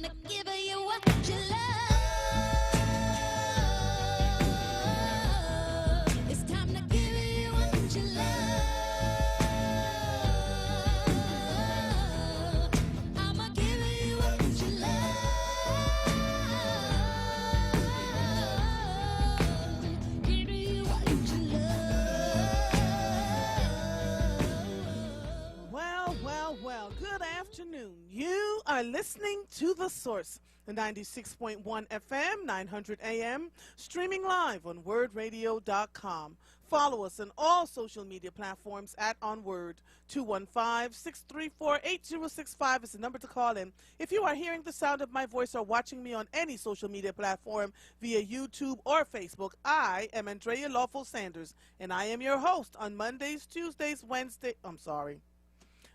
to give you what you love. It's time to give you what you love. I'ma give you what you love. Give you what you love. Well, good afternoon. You are listening to The Source, the 96.1 FM, 900 AM, streaming live on WURDradio.com. Follow us on all social media platforms at onWURD. 215-634-8065 is the number to call in. If you are hearing the sound of my voice or watching me on any social media platform via YouTube or Facebook, I am Andrea Lawful Sanders, and I am your host on Mondays, Tuesdays,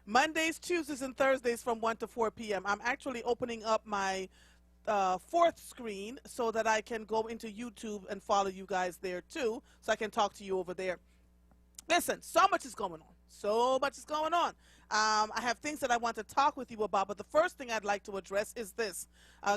Mondays, Tuesdays, and Thursdays from 1 to 4 p.m. I'm actually opening up my fourth screen so that I can go into YouTube and follow you guys there too, so I can talk to you over there. Listen, so much is going on. I have things that I want to talk with you about, but the first thing I'd like to address is this.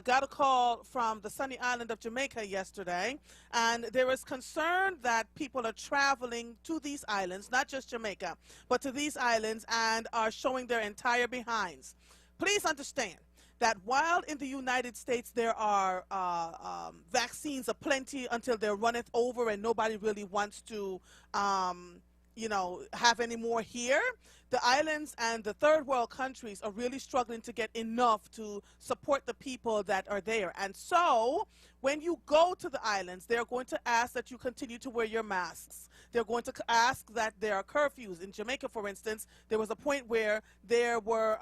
Got a call from the sunny island of Jamaica yesterday, and there is concern that people are traveling to these islands, not just Jamaica, but to these islands, and are showing their entire behinds. Please understand that while in the United States there are vaccines aplenty until they're runneth over and nobody really wants to have any more here, the islands and the third world countries are really struggling to get enough to support the people that are there. And so when you go to the islands, they're going to ask that you continue to wear your masks. They're going to ask that there are curfews. In Jamaica, for instance, there was a point where there were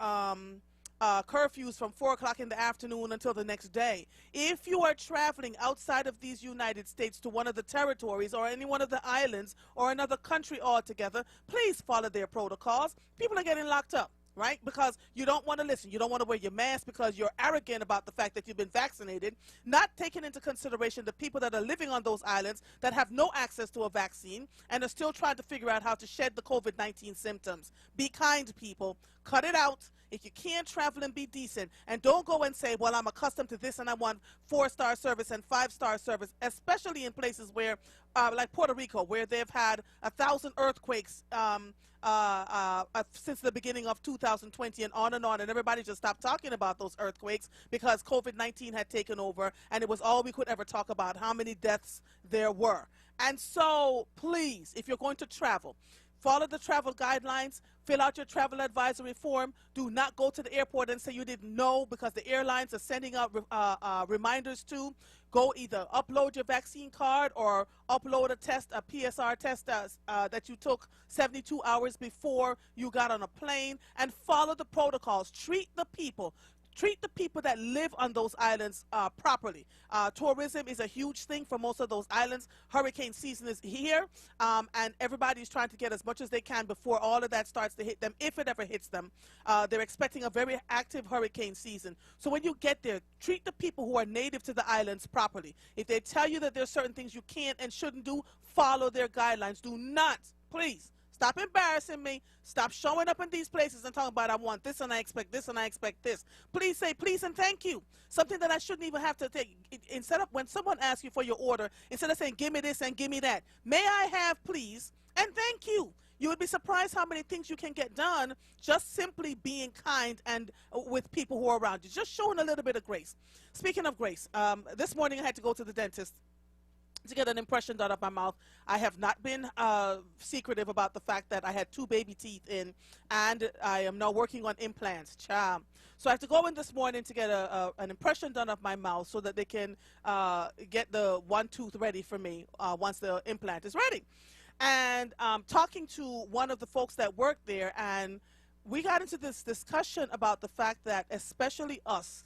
curfews from 4 o'clock in the afternoon until the next day. If you are traveling outside of these United States to one of the territories or any one of the islands or another country altogether, please follow their protocols. People are getting locked up, right? Because you don't want to listen. You don't want to wear your mask because you're arrogant about the fact that you've been vaccinated, not taking into consideration the people that are living on those islands that have no access to a vaccine and are still trying to figure out how to shed the COVID-19 symptoms. Be kind, people. Cut it out. If you can't travel, and be decent, and don't go and say, well, I'm accustomed to this and I want 4-star service and 5-star service, especially in places where, like Puerto Rico, where they've had 1,000 earthquakes since the beginning of 2020 and on, and everybody just stopped talking about those earthquakes because COVID-19 had taken over, and it was all we could ever talk about, how many deaths there were. And so, please, if you're going to travel, follow the travel guidelines. Fill out your travel advisory form. Do not go to the airport and say you didn't know, because the airlines are sending out reminders to go either upload your vaccine card or upload a PSR test that you took 72 hours before you got on a plane, and follow the protocols. Treat the people that live on those islands properly. Tourism is a huge thing for most of those islands. Hurricane season is here, and everybody's trying to get as much as they can before all of that starts to hit them, if it ever hits them. They're expecting a very active hurricane season. So when you get there, treat the people who are native to the islands properly. If they tell you that there's certain things you can't and shouldn't do, follow their guidelines. Do not, please, stop embarrassing me. Stop showing up in these places and talking about I want this and I expect this and I expect this. Please say please and thank you. Something that I shouldn't even have to take. Instead of, when someone asks you for your order, instead of saying give me this and give me that, may I have please and thank you. You would be surprised how many things you can get done just simply being kind and with people who are around you. Just showing a little bit of grace. Speaking of grace, this morning I had to go to the dentist to get an impression done of my mouth. I have not been secretive about the fact that I had 2 baby teeth in, and I am now working on implants. Cha. So I have to go in this morning to get an impression done of my mouth so that they can get the 1 tooth ready for me once the implant is ready. And talking to one of the folks that work there, and we got into this discussion about the fact that especially us,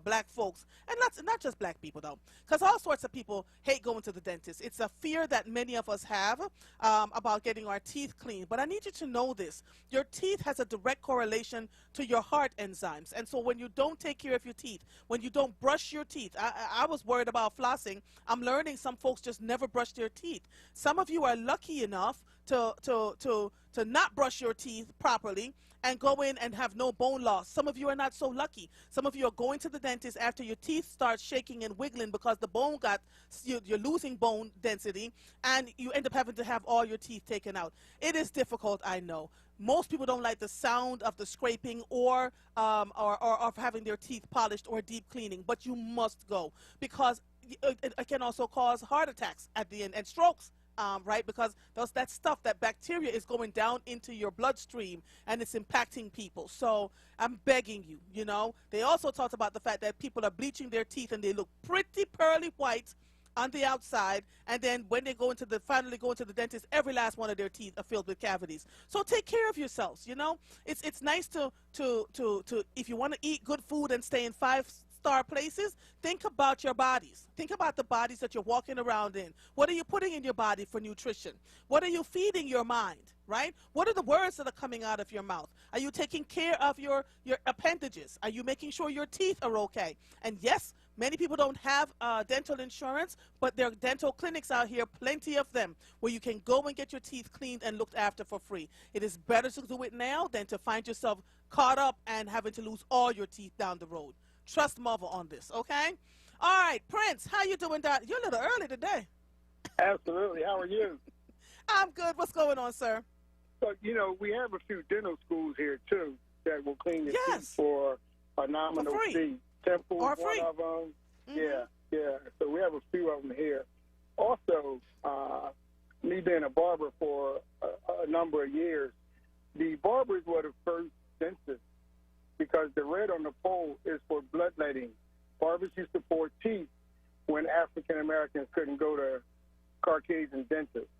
black folks, and not just black people though, because all sorts of people hate going to the dentist. It's a fear that many of us have about getting our teeth cleaned. But I need you to know this. Your teeth has a direct correlation to your heart enzymes. And so when you don't take care of your teeth, when you don't brush your teeth, I was worried about flossing. I'm learning some folks just never brush their teeth. Some of you are lucky enough to not brush your teeth properly and go in and have no bone loss. Some of you are not so lucky. Some of you are going to the dentist after your teeth start shaking and wiggling because the bone you're losing bone density, and you end up having to have all your teeth taken out. It is difficult, I know. Most people don't like the sound of the scraping or of having their teeth polished or deep cleaning, but you must go because it can also cause heart attacks at the end and strokes. Right, because that stuff, that bacteria is going down into your bloodstream and it's impacting people. So I'm begging you, you know. They also talked about the fact that people are bleaching their teeth and they look pretty pearly white on the outside, and then when they finally go into the dentist, every last one of their teeth are filled with cavities. So take care of yourselves, you know. It's nice to if you want to eat good food and stay in 5-star places, think about your bodies. Think about the bodies that you're walking around in. What are you putting in your body for nutrition? What are you feeding your mind, right? What are the words that are coming out of your mouth? Are you taking care of your appendages? Are you making sure your teeth are okay? And yes, many people don't have dental insurance, but there are dental clinics out here, plenty of them, where you can go and get your teeth cleaned and looked after for free. It is better to do it now than to find yourself caught up and having to lose all your teeth down the road. Trust mother on this, okay? All right, Prince, how you doing, Doc? You're a little early today. Absolutely. How are you? I'm good. What's going on, sir? So, you know, we have a few dental schools here, too, that will clean your Yes. teeth for a nominal For free. fee. Temple's Or one free. of them. Mhm. Yeah. So we have a few of them here. Also, me being a barber for a number of years, the barbers were the first dentists because the red on the pole is for bloodletting. Barbers used to pour teeth when African Americans couldn't go to Caucasian dentists.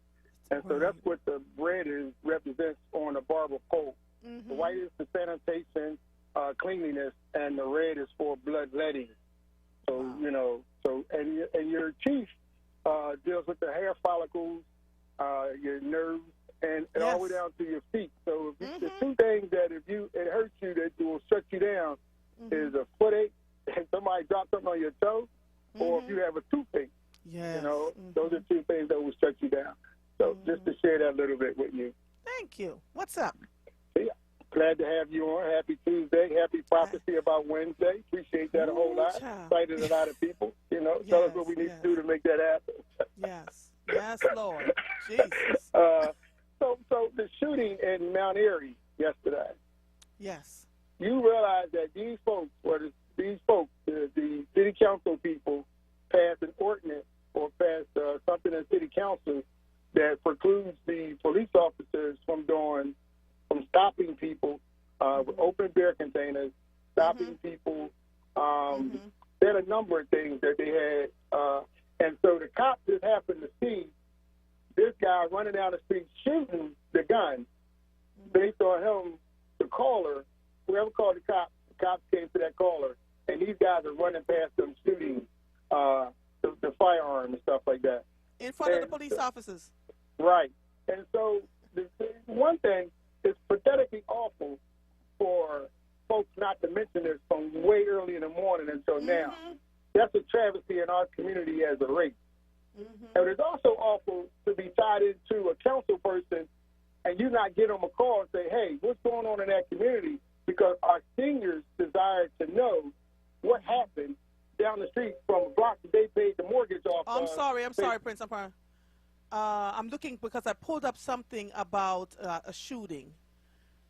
And so that's what the red represents on the barber pole. Mhm. The white is the sanitation, cleanliness, and the red is for bloodletting. So, Wow. you know, and your teeth deals with the hair follicles, your nerves, and all the way Yes. down to your feet. So the Mhm. two things that if it hurts you that will shut you down is a footache, and somebody drops something on your toe, or if you have a toothache. Yes. You know, Mhm. those are two things that will shut you down. So just to share that a little bit with you. Thank you. What's up? Yeah. Glad to have you on. Happy Tuesday. Happy prophecy about Wednesday. Appreciate that a whole lot. Child. Excited a lot of people. You know, tell us what we need Yes. to do to make that happen. Yes. Yes, Lord. Jesus. So the shooting in Mount Airy yesterday, Yes. you realize that these folks, the city council people, passed an ordinance or passed something in city council that precludes the police officers from stopping people with open beer containers, stopping people. They had a number of things that they had. And so the cops just happened to see this guy running down the street shooting the gun. They saw him, the caller, whoever called the cops came to that caller, and these guys are running past them shooting the firearm and stuff like that. In front of the police officers. Right. And so the one thing, it's pathetically awful for folks not to mention this from way early in the morning until now. That's a travesty in our community as a race. And it's also awful to be tied into a council person and you not get them a call and say, hey, what's going on in that community? Because our seniors desire to know what happened down the street from a block that they paid the mortgage off. I'm sorry, Prince. I'm looking because I pulled up something about a shooting.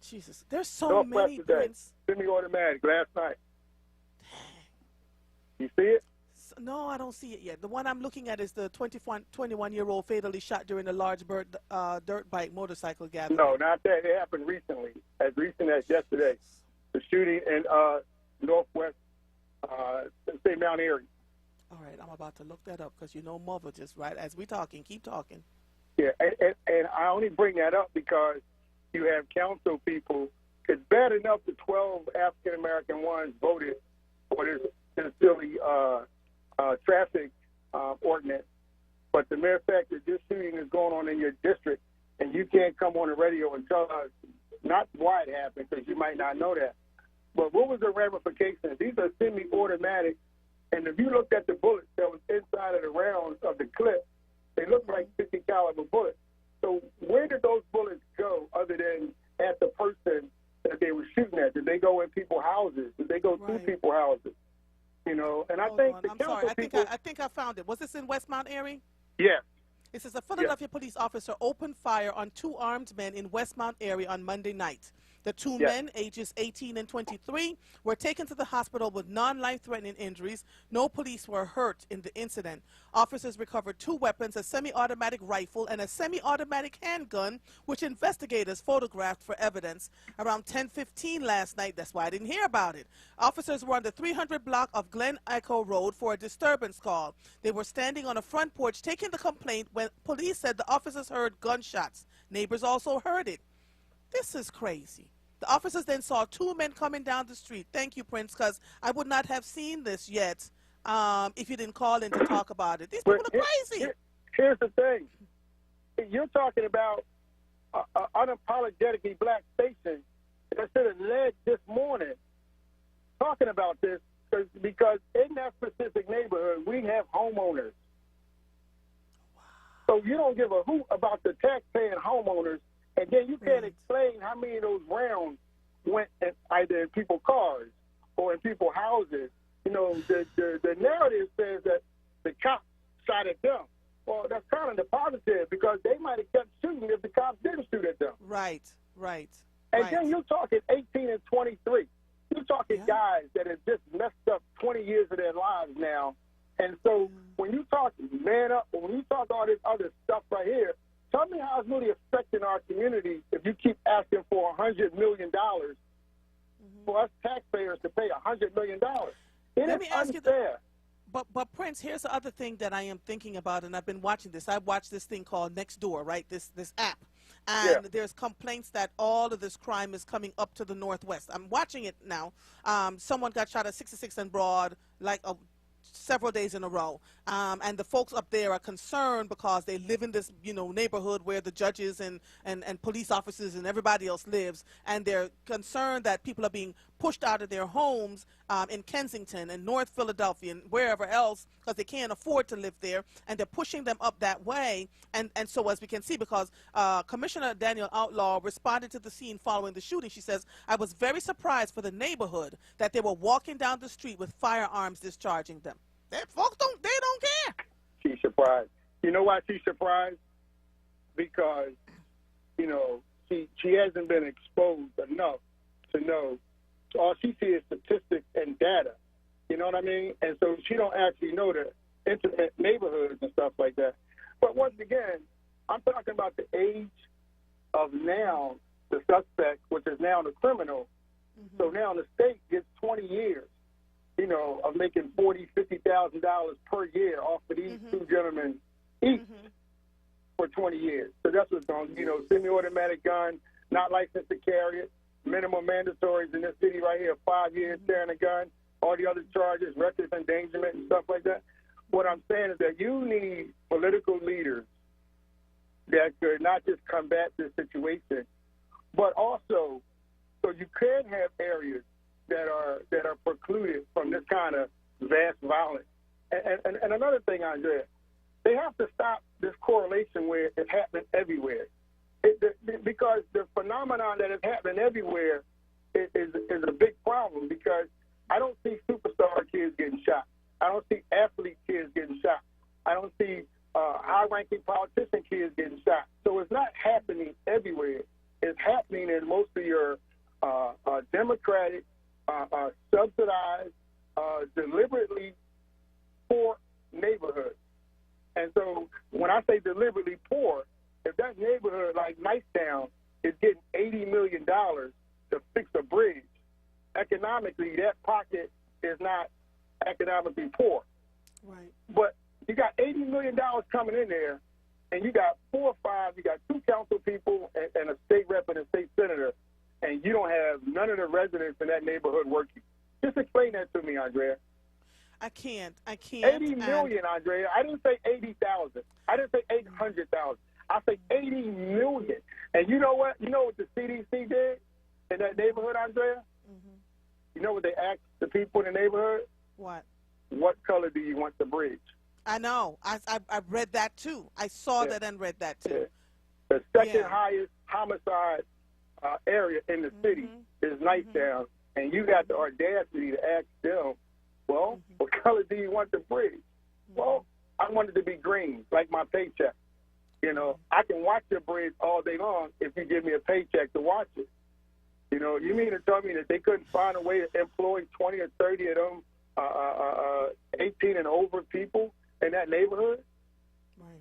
Jesus, there's so many, Prince. Semi-automatic last night. You see it? No, I don't see it yet. The one I'm looking at is the 21-year-old fatally shot during a large dirt bike motorcycle gathering. No, not that. It happened recently, as recent as yesterday. The shooting in northwest, say Mount Airy. All right, I'm about to look that up because you know mother just right as we talking. Keep talking. Yeah, and I only bring that up because you have council people. It's bad enough the 12 African-American ones voted for this silly traffic ordinance, but the mere fact that this shooting is going on in your district and you can't come on the radio and tell us not why it happened because you might not know that, but what was the ramifications? These are semi-automatic, and if you looked at the bullets that was inside of the rounds of the clip, they looked like 50 caliber bullets. So where did those bullets go other than at the person that they were shooting at? Did they go in people's houses? Did they go through people's houses? You know, and I Hold think on. the I'm council sorry. people. I think I found it. Was this in Westmount Erie? Yes. It says a Philadelphia police officer opened fire on 2 armed men in Westmount area on Monday night. The 2 men, ages 18 and 23, were taken to the hospital with non-life-threatening injuries. No police were hurt in the incident. Officers recovered 2 weapons, a semi-automatic rifle and a semi-automatic handgun, which investigators photographed for evidence. Around 10:15 last night, that's why I didn't hear about it, officers were on the 300 block of Glen Echo Road for a disturbance call. They were standing on a front porch taking the complaint when police said the officers heard gunshots. Neighbors also heard it. This is crazy. The officers then saw 2 men coming down the street. Thank you, Prince, because I would not have seen this yet if you didn't call in to talk about it. These people are crazy. Here's the thing. You're talking about an unapologetically black station that should have led this morning talking about this because in that specific neighborhood, we have homeowners. So you don't give a hoot about the taxpaying homeowners. And then you can't explain how many of those rounds went in either in people's cars or in people's houses. You know, the narrative says that the cops shot at them. Well, that's kind of the positive because they might have kept shooting if the cops didn't shoot at them. Right, right. And then you're talking 18 and 23. You're talking guys that have just messed up 20 years of their lives now. And so when you talk man up, or when you talk all this other stuff right here, tell me how it's really affecting our community if you keep asking for $100 million for us taxpayers to pay $100 million. Let me ask you that. But Prince, here's the other thing that I am thinking about, and I've been watching this. I watched this thing called Nextdoor, right? This app. And there's complaints that all of this crime is coming up to the Northwest. I'm watching it now. Someone got shot at 66 and Broad, like several days in a row, and the folks up there are concerned because they live in this, you know, neighborhood where the judges and police officers and everybody else lives, and they're concerned that people are being pushed out of their homes in Kensington and North Philadelphia and wherever else because they can't afford to live there, and they're pushing them up that way. And so as we can see, because Commissioner Daniel Outlaw responded to the scene following the shooting, she says, "I was very surprised for the neighborhood that they were walking down the street with firearms discharging them." That folks don't care. She's surprised. You know why she's surprised? Because, you know, she hasn't been exposed enough to know. All she sees is statistics and data. You know what I mean? And so she don't actually know the intimate neighborhoods and stuff like that. But once again, I'm talking about the age of now the suspect, which is now the criminal. So now the state gets 20 years. You know, of making $40,000, $50,000 per year off of these 2 gentlemen each for 20 years. So that's what's going on. You know, semi-automatic gun, not licensed to carry it, minimum mandatories in this city right here, 5 years carrying a gun, all the other charges, reckless endangerment and stuff like that. What I'm saying is that you need political leaders that could not just combat this situation, but also so you can have areas that are precluded from this kind of vast violence. And another thing, Andrea, they have to stop this correlation where it's happening everywhere. Because the phenomenon that is happening everywhere is a big problem because I don't see superstar kids getting shot. I don't see athlete kids getting shot. I don't see high-ranking politician kids getting shot. So it's not happening everywhere. It's happening in most of your Democratic, subsidized, deliberately poor neighborhoods. And so when I say deliberately poor, if that neighborhood like Nicetown is getting $80 million to fix a bridge, economically that pocket is not economically poor. Right. But you got $80 million coming in there, and you got 4 or 5, you got 2 council people and a state rep and a state senator, and you don't have none of the residents in that neighborhood working. Just explain that to me, Andrea. I can't. 80 million, Andrea. I didn't say 80,000. I didn't say 800,000. I say 80 million. And you know what? You know what the CDC did in that neighborhood, Andrea? You know what they asked the people in the neighborhood? What? What color do you want the bridge? I know. I read that too. I saw that and read that too. The second Yeah. highest homicide area in the city is Nighttown, and you got the audacity to ask them, well, what color do you want the bridge? Well, I want it to be green, like my paycheck. You know, I can watch your bridge all day long if you give me a paycheck to watch it. You know, you mean to tell me that they couldn't find a way to employ 20 or 30 of them 18 and over people in that neighborhood? Right.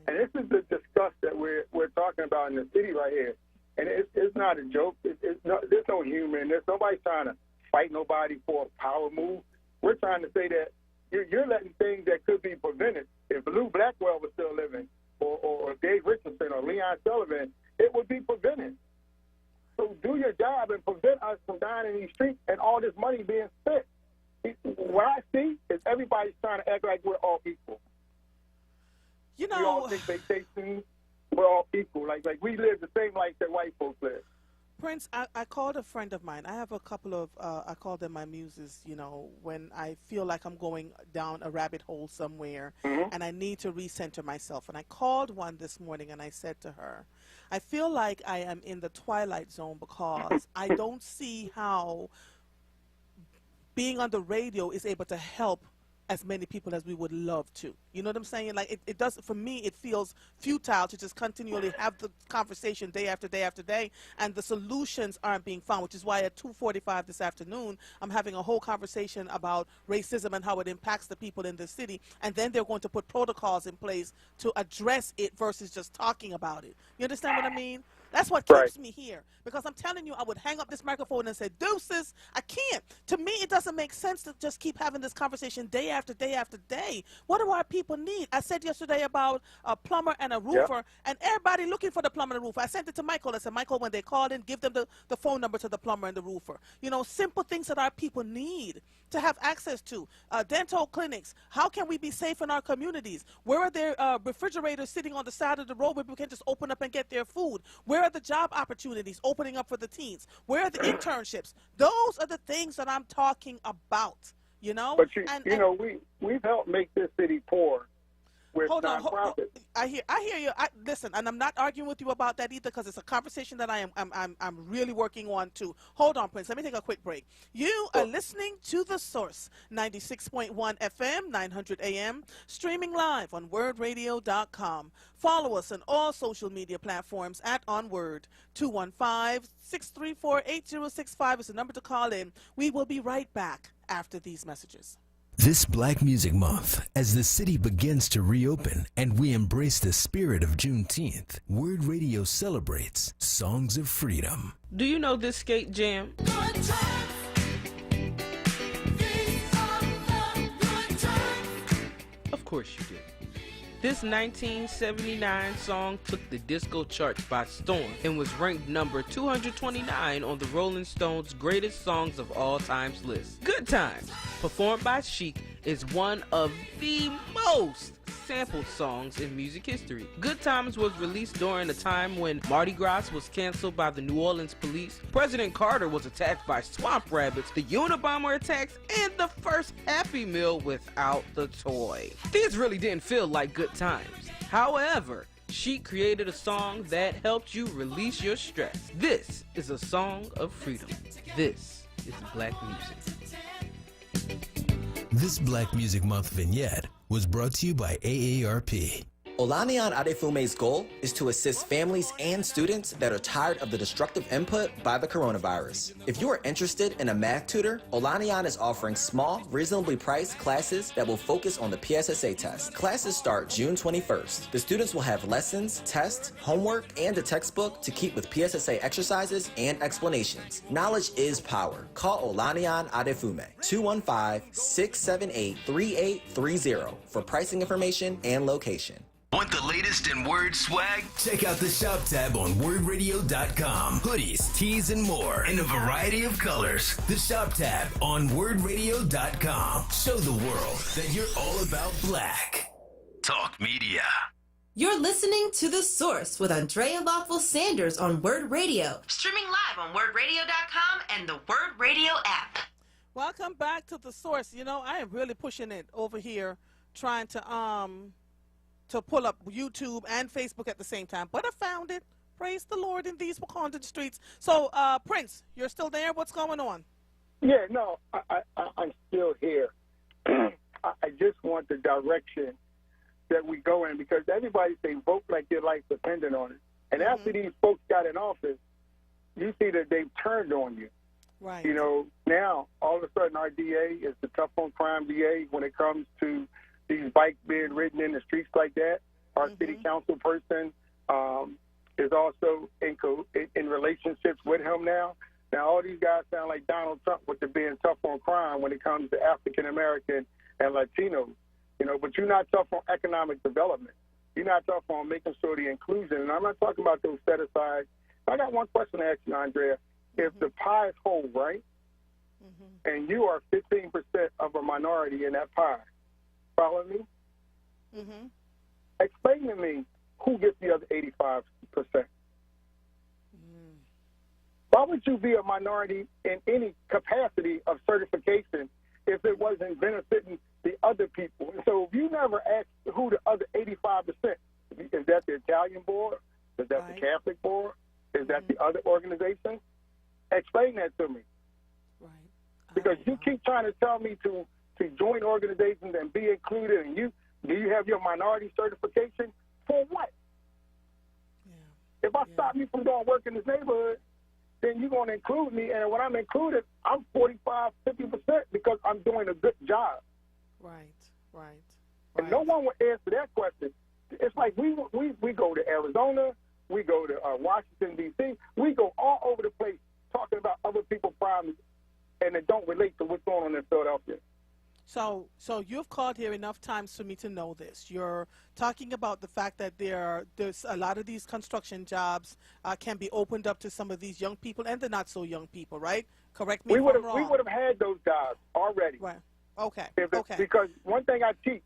And this is the disgust that we're talking about in the city right here. And it's not a joke. There's no humor in this. Nobody's trying to fight nobody for a power move. We're trying to say that you're letting things that could be prevented. If Lou Blackwell was still living, or Dave Richardson, or Leon Sullivan, it would be prevented. So do your job and prevent us from dying in these streets and all this money being spent. What I see is everybody's trying to act like we're all equal. You We all know, think vacations, we're all equal. Like we live the same life that white folks live. Prince, I called a friend of mine. I have a couple of, I call them my muses, you know, when I feel like I'm going down a rabbit hole somewhere and I need to recenter myself. And I called one this morning and I said to her, I feel like I am in the twilight zone because I don't see how being on the radio is able to help as many people as we would love to. You know what I'm saying? Like, it does, for me, it feels futile to just continually have the conversation day after day after day, and the solutions aren't being found, which is why at 2:45 this afternoon, I'm having a whole conversation about racism and how it impacts the people in the city, and then they're going to put protocols in place to address it versus just talking about it. You understand what I mean? That's what keeps me here. Because I'm telling you, I would hang up this microphone and say, deuces, I can't. To me, it doesn't make sense to just keep having this conversation day after day after day. What do our people need? I said yesterday about a plumber and a roofer, and everybody looking for the plumber and the roofer. I sent it to Michael. I said, Michael, when they call in, give them the phone number to the plumber and the roofer. You know, simple things that our people need to have access to. Dental clinics. How can we be safe in our communities? Where are there refrigerators sitting on the side of the road where people can just open up and get their food? Where are the job opportunities opening up for the teens? Where are the internships? Those are the things that I'm talking about, you know? But you know, we've helped make this city poor with nonprofits. I hear you. Listen, and I'm not arguing with you about that either, because it's a conversation that I'm really working on too. Hold on, Prince. Let me take a quick break. You are listening to The Source, 96.1 FM, 900 AM, streaming live on WURDradio.com. Follow us on all social media platforms at onWURD. 215-634-8065 is the number to call in. We will be right back after these messages. This Black Music Month, as the city begins to reopen and we embrace the spirit of Juneteenth, WURD Radio celebrates Songs of Freedom. Do you know this skate jam? Good times. These are the good times. Of course you do. This 1979 song took the disco charts by storm and was ranked number 229 on the Rolling Stones' Greatest Songs of All Times list. Good Times, performed by Chic, is one of the most sampled songs in music history. Good Times was released during a time when Mardi Gras was canceled by the New Orleans police, President Carter was attacked by swamp rabbits, the Unabomber attacks, and the first Happy Meal without the toy. These really didn't feel like good times. However, Chic created a song that helped you release your stress. This is a song of freedom. This is Black music. This Black Music Month vignette was brought to you by AARP. Olaniyan Adefume's goal is to assist families and students that are tired of the destructive input by the coronavirus. If you are interested in a math tutor, Olaniyan is offering small, reasonably priced classes that will focus on the PSSA test. Classes start June 21st. The students will have lessons, tests, homework, and a textbook to keep with PSSA exercises and explanations. Knowledge is power. Call Olaniyan Adefume, 215-678-3830 for pricing information and location. Want the latest in WURD swag? Check out the shop tab on WURDradio.com. Hoodies, tees, and more in a variety of colors. The shop tab on WURDradio.com. Show the world that you're all about black. Talk media. You're listening to The Source with Andrea Lockville-Sanders on WURD Radio. Streaming live on WURDradio.com and the WURD Radio app. Welcome back to The Source. You know, I am really pushing it over here, trying to to pull up YouTube and Facebook at the same time, but I found it. Praise the Lord in these Wakandan streets. So, Prince, you're still there? What's going on? Yeah, no, I'm still here. I just want the direction that we go in, because everybody say vote like your life depended on it. And after these folks got in office, you see that they've turned on you. Right. You know, now all of a sudden our DA is the tough on crime DA when it comes to these bikes being ridden in the streets like that. Our city council person is also in relationships with him now. Now all these guys sound like Donald Trump with the being tough on crime when it comes to African American and Latinos. You know, but you're not tough on economic development. You're not tough on making sure the inclusion. And I'm not talking about those set aside. I got one question to ask you, Andrea. If the pie is whole, right, and you are 15% of a minority in that pie, follow me? Explain to me who gets the other 85%. Why would you be a minority in any capacity of certification if it wasn't benefiting the other people? And so if you never ask who the other 85%, is that the Italian board? Is that the Catholic board? Is that the other organization? Explain that to me. Right. Because you keep trying to tell me to join organizations and be included, and do you have your minority certification? For what? If I stop you from going work in this neighborhood, then you're going to include me, and when I'm included, I'm 45, 50% because I'm doing a good job. Right. And no one will answer that question. It's like we go to Arizona, we go to Washington, D.C., we go all over the place talking about other people's problems, and it don't relate to what's going on in Philadelphia. So you've called here enough times for me to know this. You're talking about the fact that there's a lot of these construction jobs can be opened up to some of these young people and the not so young people, right? Correct me if I'm wrong. We would have had those jobs already. Right. Okay. Because one thing I teach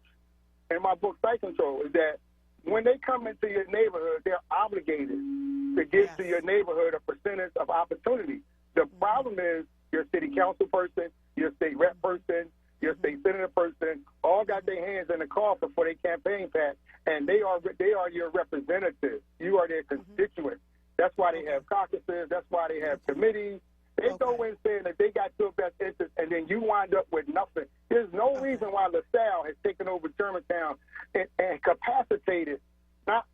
in my book, Site Control, is that when they come into your neighborhood, they're obligated to give to your neighborhood a percentage of opportunity. The problem is your city council person, your state rep person, your state senator person, all got their hands in the coffer for their campaign pack, and they are your representatives. You are their constituents. That's why they have caucuses. That's why they have committees. They go in saying that they got your best interest, and then you wind up with nothing. There's no reason why LaSalle has taken over Germantown and capacitated, not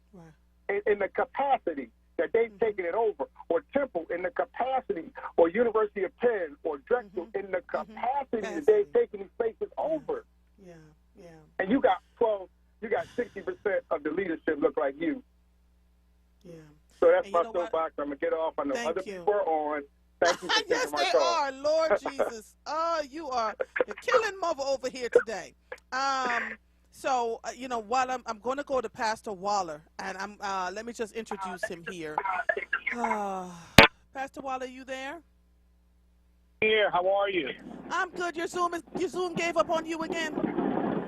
in the capacity that they've taken it over, or Temple in the capacity, or University of Penn, or Drexel in the capacity that they've taken these places over. Yeah. And you got 60% of the leadership look like you. Yeah. So that's my soapbox. I'm going to get off. I know other people are on. Thank you for yes, taking my they call. are. Lord Jesus. You're killing mother over here today. So, while I'm going to go to Pastor Waller, and let me just introduce him here. Pastor Waller, you there? Here, how are you? I'm good. Your Zoom gave up on you again?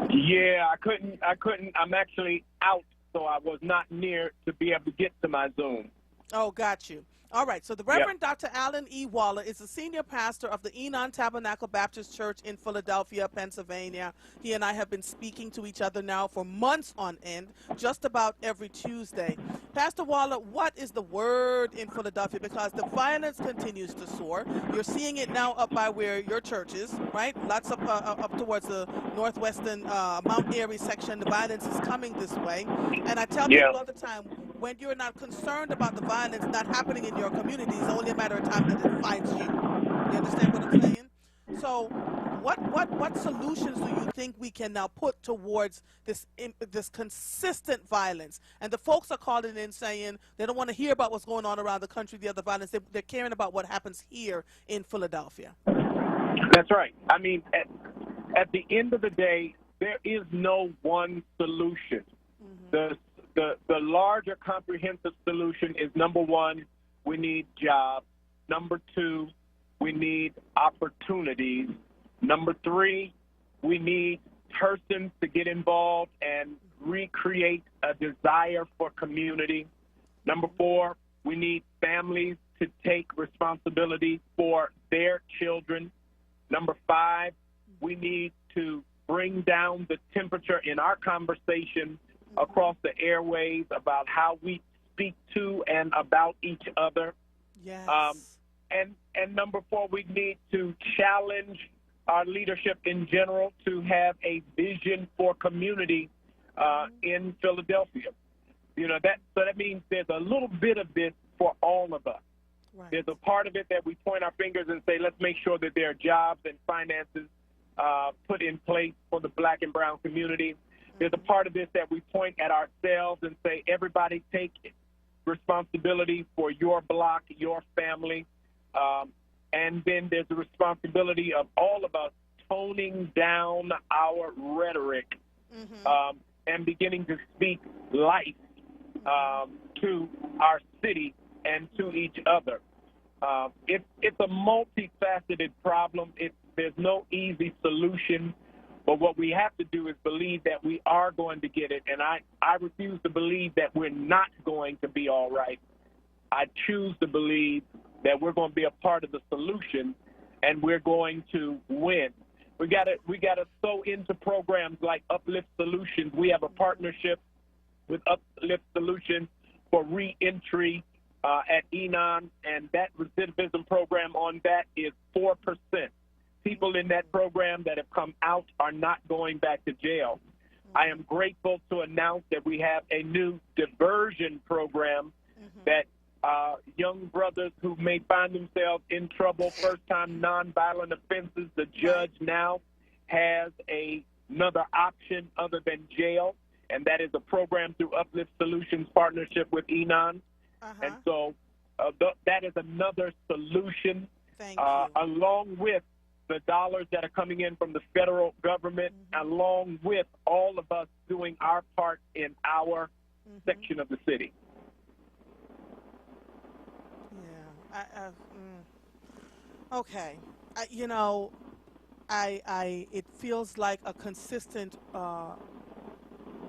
Yeah, I couldn't. I'm actually out, so I was not near to be able to get to my Zoom. Oh, got you. All right, so the Reverend Dr. Alan E. Waller is the senior pastor of the Enon Tabernacle Baptist Church in Philadelphia, Pennsylvania. He and I have been speaking to each other now for months on end, just about every Tuesday. Pastor Waller, what is the word in Philadelphia? Because the violence continues to soar. You're seeing it now up by where your church is, right? Lots up towards the northwestern Mount Airy section. The violence is coming this way. And I tell people all the time, when you're not concerned about the violence not happening in your community, it's only a matter of time that it finds you. You understand what I'm saying? So what solutions do you think we can now put towards this consistent violence? And the folks are calling in saying they don't want to hear about what's going on around the country, the other violence. They're caring about what happens here in Philadelphia. That's right. I mean, at the end of the day, there is no one solution. The larger comprehensive solution is, number one, we need jobs. Number two, we need opportunities. Number three, we need persons to get involved and recreate a desire for community. Number four, we need families to take responsibility for their children. Number five, we need to bring down the temperature in our conversation across the airways about how we speak to and about each other. Yes. And number 4, we need to challenge our leadership in general to have a vision for community in Philadelphia. You know, that means there's a little bit of this for all of us. Right. There's a part of it that we point our fingers and say, let's make sure that there are jobs and finances put in place for the black and brown community. There's a part of this that we point at ourselves and say, everybody take responsibility for your block, your family. And then there's the responsibility of all of us toning down our rhetoric and beginning to speak life to our city and to each other. It's a multifaceted problem. There's no easy solution, but what we have to do is believe that we are going to get it, and I refuse to believe that we're not going to be all right. I choose to believe that we're going to be a part of the solution, and we're going to win. We got to sow into programs like Uplift Solutions. We have a partnership with Uplift Solutions for reentry at Enon, and that recidivism program on that is 4%. People in that program that have come out are not going back to jail. I am grateful to announce that we have a new diversion program that young brothers who may find themselves in trouble, first-time nonviolent offenses, the judge now has another option other than jail, and that is a program through Uplift Solutions partnership with Enon. And so that is another solution, along with the dollars that are coming in from the federal government, along with all of us doing our part in our section of the city. Yeah. Okay. You know, it feels like a consistent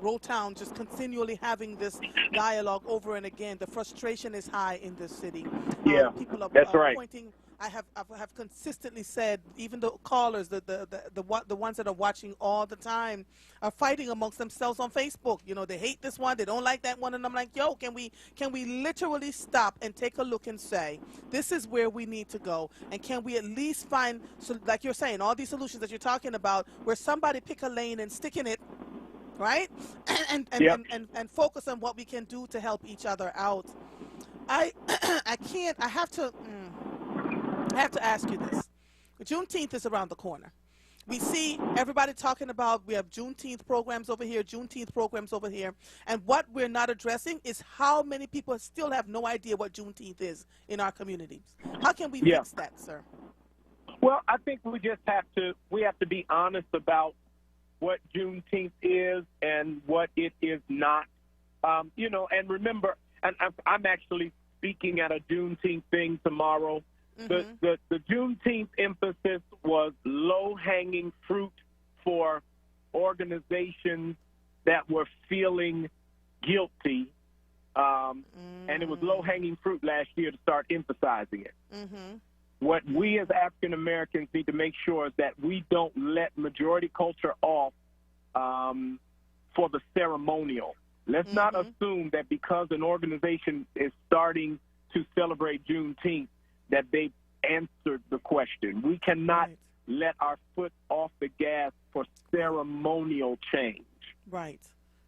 Rotown just continually having this dialogue over and again. The frustration is high in this city. Yeah, people are that's right. pointing. I have consistently said, even the callers, the ones that are watching all the time, are fighting amongst themselves on Facebook. You know, they hate this one, they don't like that one, and I'm like, yo, can we literally stop and take a look and say, this is where we need to go, and can we at least find, so like you're saying, all these solutions that you're talking about, where somebody pick a lane and stick in it, right, and focus on what we can do to help each other out. I have to ask you this. Juneteenth is around the corner. We see everybody talking about, we have Juneteenth programs over here, Juneteenth programs over here, and what we're not addressing is how many people still have no idea what Juneteenth is in our communities. How can we fix that, sir? Well, I think we have to be honest about what Juneteenth is and what it is not. You know, and remember, and I'm actually speaking at a Juneteenth thing tomorrow. The Juneteenth emphasis was low-hanging fruit for organizations that were feeling guilty, and it was low-hanging fruit last year to start emphasizing it. What we as African Americans need to make sure is that we don't let majority culture off for the ceremonial. Let's not assume that because an organization is starting to celebrate Juneteenth that they've answered the question. We cannot let our foot off the gas for ceremonial change. Right.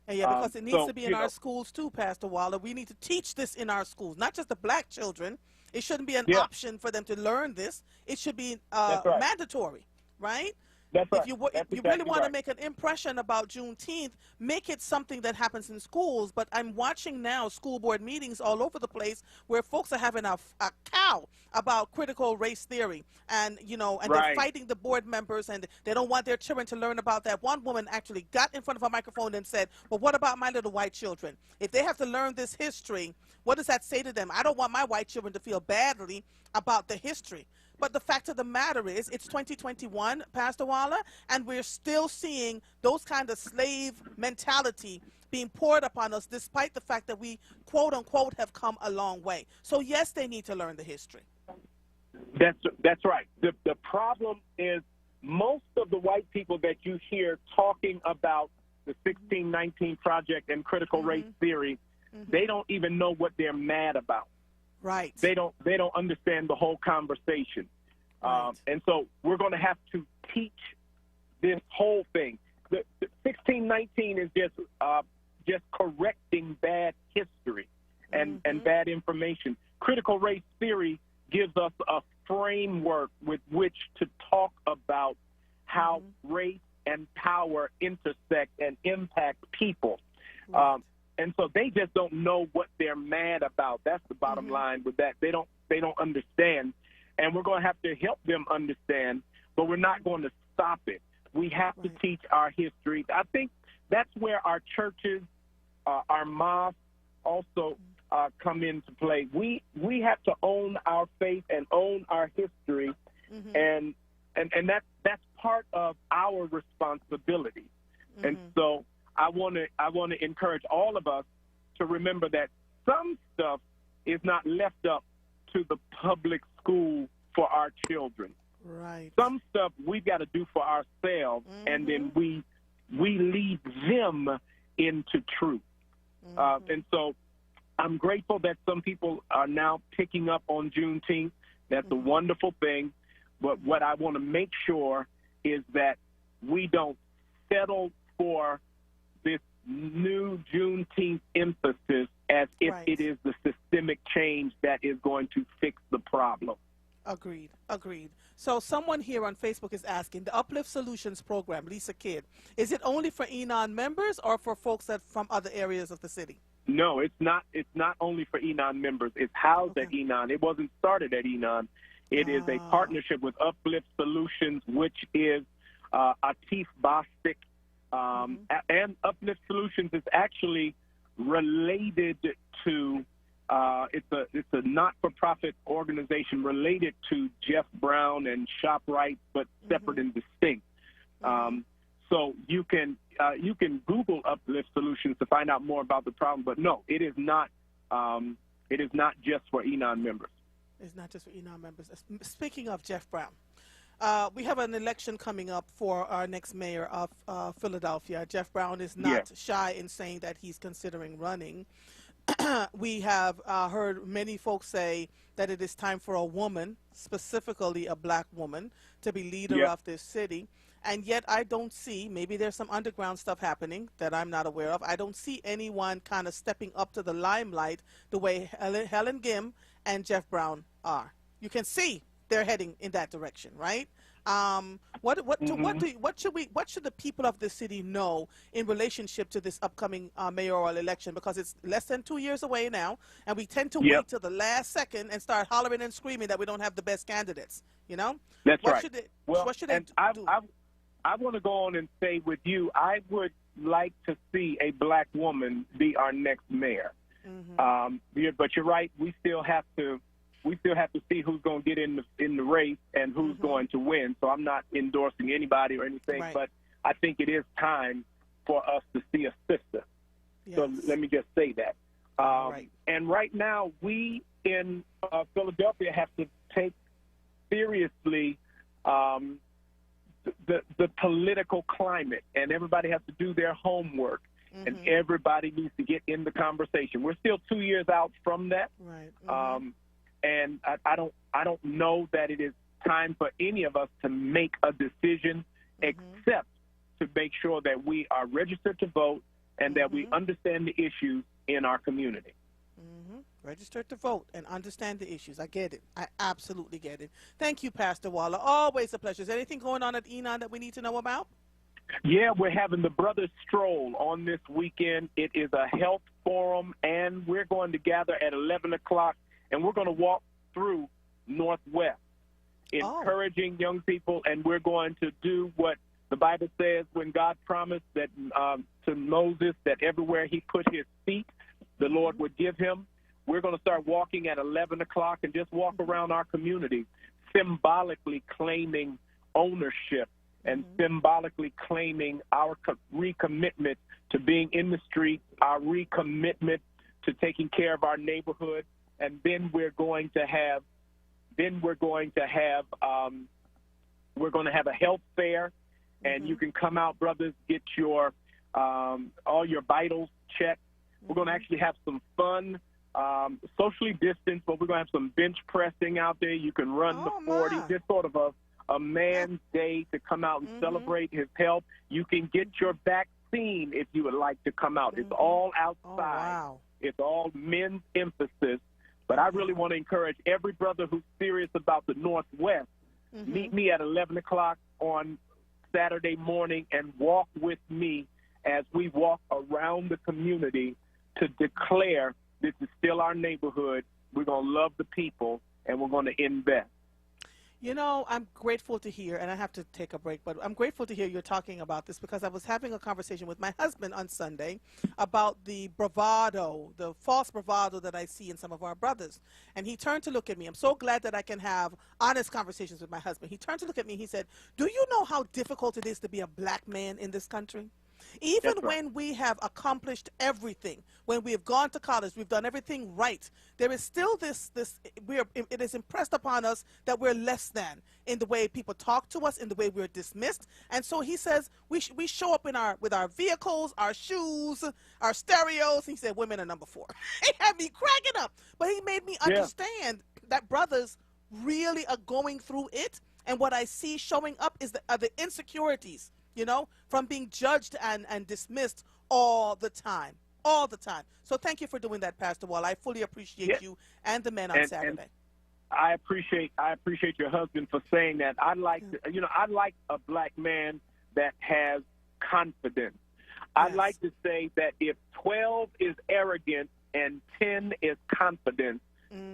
And yeah, because it needs to be in our schools too, Pastor Waller. We need to teach this in our schools, not just the black children. It shouldn't be an option for them to learn this. It should be mandatory, right? That's right. If you really want to make an impression about Juneteenth, make it something that happens in schools. But I'm watching now school board meetings all over the place where folks are having a cow about critical race theory, and they're fighting the board members, and they don't want their children to learn about that. One woman actually got in front of a microphone and said, "Well, what about my little white children? If they have to learn this history, what does that say to them? I don't want my white children to feel badly about the history." But the fact of the matter is, it's 2021, Pastor Waller, and we're still seeing those kind of slave mentality being poured upon us, despite the fact that we, quote unquote, have come a long way. So yes, they need to learn the history. That's right. The problem is most of the white people that you hear talking about the 1619 Project and critical race theory, they don't even know what they're mad about. Right. They don't understand the whole conversation. Right. And so we're going to have to teach this whole thing. The 1619 is just correcting bad history and bad information. Critical race theory gives us a framework with which to talk about how race and power intersect and impact people. Right. And so they just don't know what they're mad about. That's the bottom line with that. They don't understand. And we're going to have to help them understand, but we're not going to stop it. We have to teach our history. I think that's where our churches, our mosques also come into play. We have to own our faith and own our history, and that's part of our responsibility. And so I want to encourage all of us to remember that some stuff is not left up to the public school for our children. Right. Some stuff we've got to do for ourselves, and then we lead them into truth. And so I'm grateful that some people are now picking up on Juneteenth. That's a wonderful thing. But what I want to make sure is that we don't settle for this new Juneteenth emphasis as if it is the systemic change that is going to fix the problem. Agreed. So someone here on Facebook is asking, the Uplift Solutions program, Lisa Kidd, is it only for Enon members or for folks that from other areas of the city? No, it's not. It's not only for Enon members. It's housed at Enon. It wasn't started at Enon. It is a partnership with Uplift Solutions, which is Atif Bostic. And Uplift Solutions is actually related to, it's a not-for-profit organization related to Jeff Brown and ShopRite, but separate and distinct. So you can Google Uplift Solutions to find out more about the problem. But no, it is not. It is not just for Enon members. It's not just for Enon members. Speaking of Jeff Brown, we have an election coming up for our next mayor of Philadelphia. Jeff Brown is not shy in saying that he's considering running. We have heard many folks say that it is time for a woman, specifically a black woman, to be leader of this city. And yet I don't see, maybe there's some underground stuff happening that I'm not aware of. I don't see anyone kind of stepping up to the limelight the way Helen Gim and Jeff Brown are. You can see they're heading in that direction, right? What should the people of the city know in relationship to this upcoming mayoral election? Because it's less than 2 years away now, and we tend to wait till the last second and start hollering and screaming that we don't have the best candidates. You know, that's what right. Should they, well, what should they do? I want to go on and say with you, I would like to see a black woman be our next mayor. But you're right. We still have to see who's going to get in the race and who's going to win. So I'm not endorsing anybody or anything, but I think it is time for us to see a sister. Yes. So let me just say that. And right now, we in Philadelphia have to take seriously the political climate, and everybody has to do their homework, and everybody needs to get in the conversation. We're still 2 years out from that. And I don't know that it is time for any of us to make a decision except to make sure that we are registered to vote and that we understand the issues in our community. Registered to vote and understand the issues. I get it. I absolutely get it. Thank you, Pastor Waller. Always a pleasure. Is there anything going on at Enon that we need to know about? Yeah, we're having the Brothers Stroll on this weekend. It is a health forum, and we're going to gather at 11 o'clock, and we're going to walk through Northwest, encouraging young people, and we're going to do what the Bible says when God promised that to Moses that everywhere he put his feet, the Lord would give him. We're going to start walking at 11 o'clock and just walk around our community, symbolically claiming ownership and symbolically claiming our recommitment to being in the street, our recommitment to taking care of our neighborhood, and then we're going to have a health fair, and you can come out, brothers, get your all your vitals checked. We're going to actually have some fun, socially distanced, but we're going to have some bench pressing out there. You can run the 40, just sort of a man's day to come out and celebrate his health. You can get your vaccine if you would like to come out. It's all outside. Oh, wow. It's all men's emphasis. But I really want to encourage every brother who's serious about the Northwest, meet me at 11 o'clock on Saturday morning and walk with me as we walk around the community to declare this is still our neighborhood. We're going to love the people, and we're going to invest. You know, I'm grateful to hear, and I have to take a break, but I'm grateful to hear you're talking about this because I was having a conversation with my husband on Sunday about the bravado, the false bravado that I see in some of our brothers. And he turned to look at me. I'm so glad that I can have honest conversations with my husband. He turned to look at me and he said, do you know how difficult it is to be a black man in this country? Even when we have accomplished everything, when we have gone to college, we've done everything right, there is still it is impressed upon us that we're less than in the way people talk to us, in the way we're dismissed. And so he says we show up with our vehicles, our shoes, our stereos. He said women are number 4. He had me cracking up, but he made me understand that brothers really are going through it. And what I see showing up is the insecurities, you know, from being judged and dismissed all the time. All the time. So thank you for doing that, Pastor Wall. I fully appreciate you and the men on Saturday. And I appreciate your husband for saying that. I like a black man that has confidence. I'd like to say that if 12 is arrogant and 10 is confidence,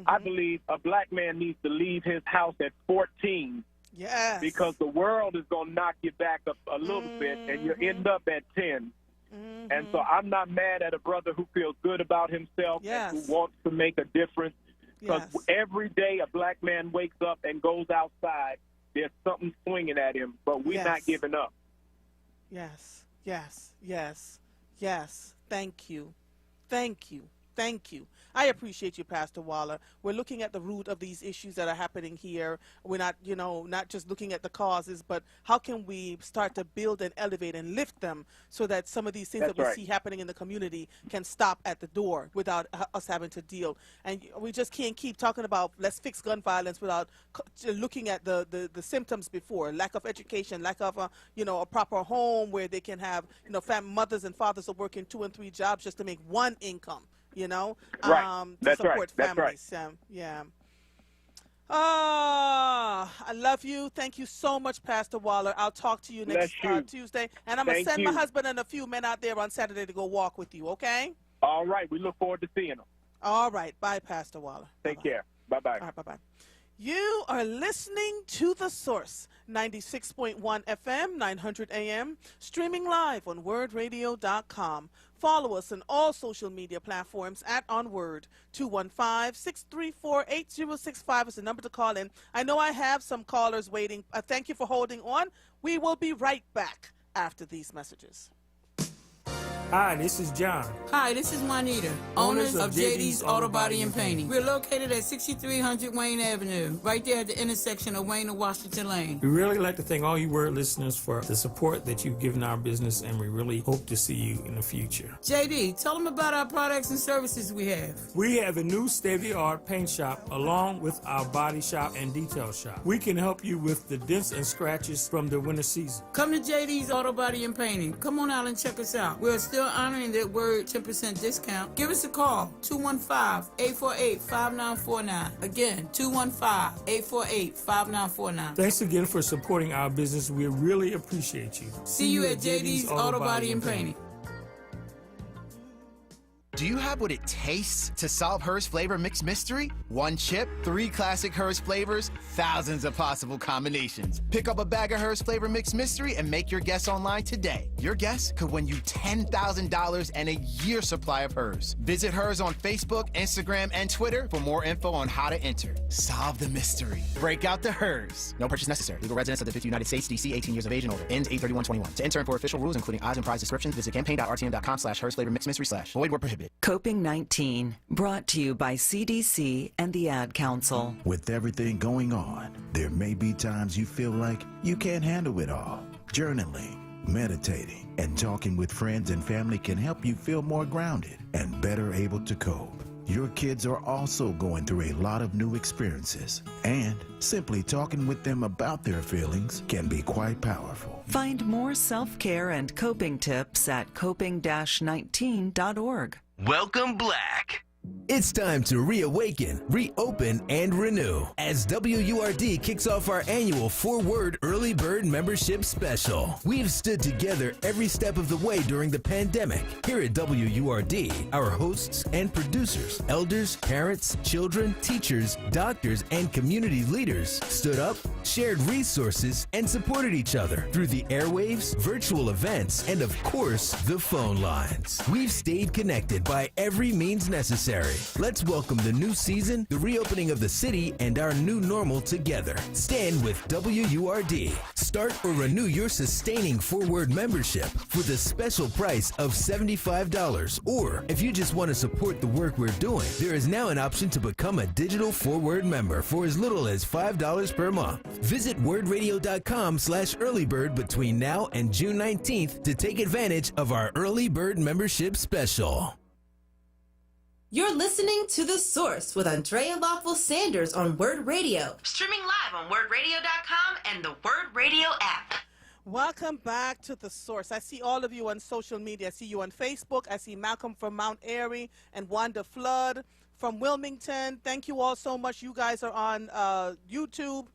I believe a black man needs to leave his house at 14. Yes. Because the world is going to knock you back up a little bit, and you end up at 10. And so I'm not mad at a brother who feels good about himself and who wants to make a difference. Because every day a black man wakes up and goes outside, there's something swinging at him, but we're not giving up. Yes, yes, yes, yes. Thank you. Thank you. Thank you. I appreciate you, Pastor Waller. We're looking at the root of these issues that are happening here. We're not, not just looking at the causes, but how can we start to build and elevate and lift them so that some of these things that we see happening in the community can stop at the door without us having to deal. And we just can't keep talking about let's fix gun violence without looking at the symptoms before. Lack of education, lack of a proper home where they can have, mothers and fathers are working 2 and 3 jobs just to make one income. To support families. I love you. Thank you so much, Pastor Waller. I'll talk to you next Tuesday. And I'm going to send my husband and a few men out there on Saturday to go walk with you, okay? All right. We look forward to seeing them. All right. Bye, Pastor Waller. Take care. Bye-bye. All right, bye-bye. You are listening to The Source, 96.1 FM, 900 AM, streaming live on WURDradio.com. Follow us on all social media platforms at onWURD. 215-634-8065 is the number to call in. I know I have some callers waiting. Thank you for holding on. We will be right back after these messages. Hi, this is John. Hi, this is Juanita, owners of JD's Auto Body and Painting. We're located at 6300 Wayne Avenue, right there at the intersection of Wayne and Washington Lane. We really like to thank all you WURD listeners for the support that you've given our business, and we really hope to see you in the future. JD, tell them about our products and services we have. We have a new state-of-the-art paint shop along with our body shop and detail shop. We can help you with the dents and scratches from the winter season. Come to JD's Auto Body and Painting. Come on out and check us out. We're still honoring that WURD 10% discount. Give us a call, 215-848-5949. Again, 215-848-5949. Thanks again for supporting our business. We really appreciate you. See you at JD's Auto Body and Painting. Do you have what it tastes to solve Her's Flavor Mix Mystery? 1 chip, 3 classic Her's flavors, thousands of possible combinations. Pick up a bag of Her's Flavor Mix Mystery and make your guess online today. Your guess could win you $10,000 and a year's supply of Her's. Visit Her's on Facebook, Instagram, and Twitter for more info on how to enter. Solve the mystery. Break out the Her's. No purchase necessary. Legal residents of the 50 United States, D.C., 18 years of age and older. Ends 8/31/21. To enter and for official rules, including odds and prize descriptions, visit campaign.rtm.com/Her's Flavor Mix Mystery / void where prohibited. Coping-19, brought to you by CDC and the Ad Council. With everything going on, there may be times you feel like you can't handle it all. Journaling, meditating, and talking with friends and family can help you feel more grounded and better able to cope. Your kids are also going through a lot of new experiences, and simply talking with them about their feelings can be quite powerful. Find more self-care and coping tips at coping-19.org. Welcome Black. It's time to reawaken, reopen, and renew as WURD kicks off our annual 4WURD Early Bird Membership Special. We've stood together every step of the way during the pandemic. Here at WURD, our hosts and producers, elders, parents, children, teachers, doctors, and community leaders stood up, shared resources, and supported each other through the airwaves, virtual events, and of course, the phone lines. We've stayed connected by every means necessary. Let's welcome the new season, the reopening of the city, and our new normal together. Stand with WURD. Start or renew your sustaining 4WURD membership for the special price of $75. Or if you just want to support the work we're doing, there is now an option to become a digital 4WURD member for as little as $5 per month. Visit wordradio.com/earlybird between now and June 19th to take advantage of our early bird membership special. You're listening to The Source with Andrea Lawful Sanders on WURD Radio. Streaming live on WURDRadio.com and the WURD Radio app. Welcome back to The Source. I see all of you on social media. I see you on Facebook. I see Malcolm from Mount Airy and Wanda Flood from Wilmington. Thank you all so much. You guys are on YouTube.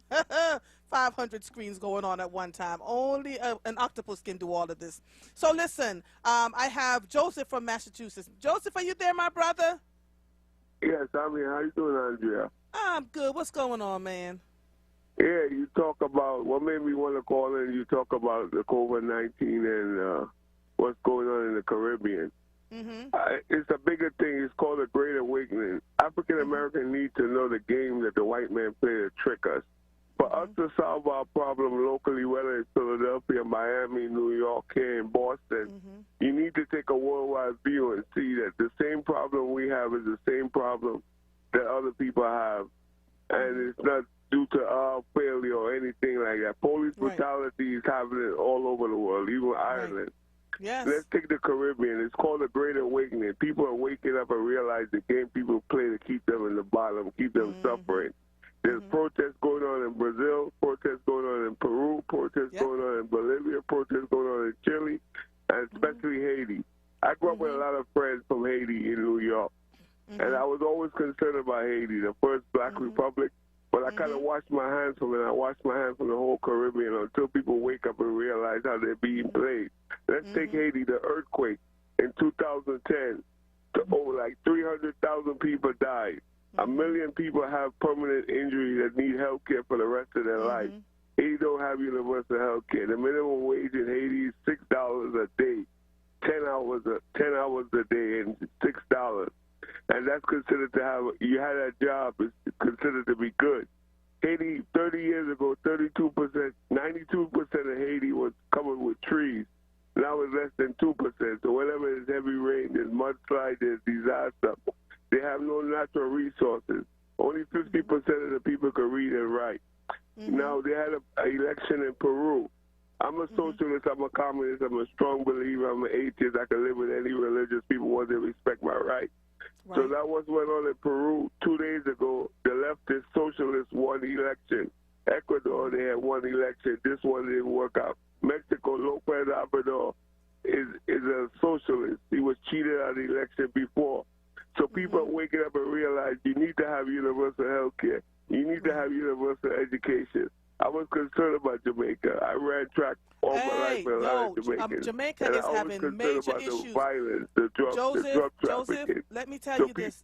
500 screens going on at one time. Only an octopus can do all of this. So listen, I have Joseph from Massachusetts. Joseph, are you there, my brother? Yes, I'm here. How you doing, Andrea? I'm good. What's going on, man? Yeah, you talk about, what made me want to call in, you talk about the COVID-19 and what's going on in the Caribbean. It's a bigger thing. It's called a Great Awakening. African Americans need to know the game that the white man played to trick us. For us to solve our problem locally, whether it's Philadelphia, Miami, New York, here in Boston, you need to take a worldwide view and see that the same problem we have is the same problem that other people have. And it's not due to our failure or anything like that. Police brutality is happening all over the world, even Ireland. Yes. Let's take the Caribbean. It's called a Great Awakening. People are waking up and realize the game people play to keep them in the bottom, keep them suffering. There's protests going on in Brazil, protests going on in Peru, protests going on in Bolivia, protests going on in Chile, and especially Haiti. I grew up with a lot of friends from Haiti in New York, and I was always concerned about Haiti, the first black republic, but I kind of washed my hands from it. I washed my hands from the whole Caribbean until people wake up and realize how they're being played. Let's take Haiti, the earthquake in 2010. Like 300,000 people died. 1 million people have permanent injury that need health care for the rest of their life. Haiti don't have universal health care. The minimum wage in Haiti is $6 a day, 10 hours a day, and $6. And that's considered to have, you had that job, is considered to be good. Haiti, 30 years ago, 92%, 92% of Haiti was covered with trees. Now it's less than 2%. So whenever there's heavy rain, there's mudslide, there's disaster. They have no natural resources. Only 50% of the people can read and write. Now, they had an election in Peru. I'm a socialist, I'm a communist, I'm a strong believer, I'm an atheist. I can live with any religious people once they respect my rights. So that was what went on in Peru 2 days ago. The leftist socialists won the election. Ecuador, they had one election. This one didn't work out. Mexico, López Obrador is a socialist. He was cheated out of the election before. So people are waking up and realize you need to have universal health care. You need to have universal education. I was concerned about Jamaica. I ran track all my life in a lot of Jamaicans. Jamaica is having major issues. The violence, the drug trafficking. Joseph, let me tell you this.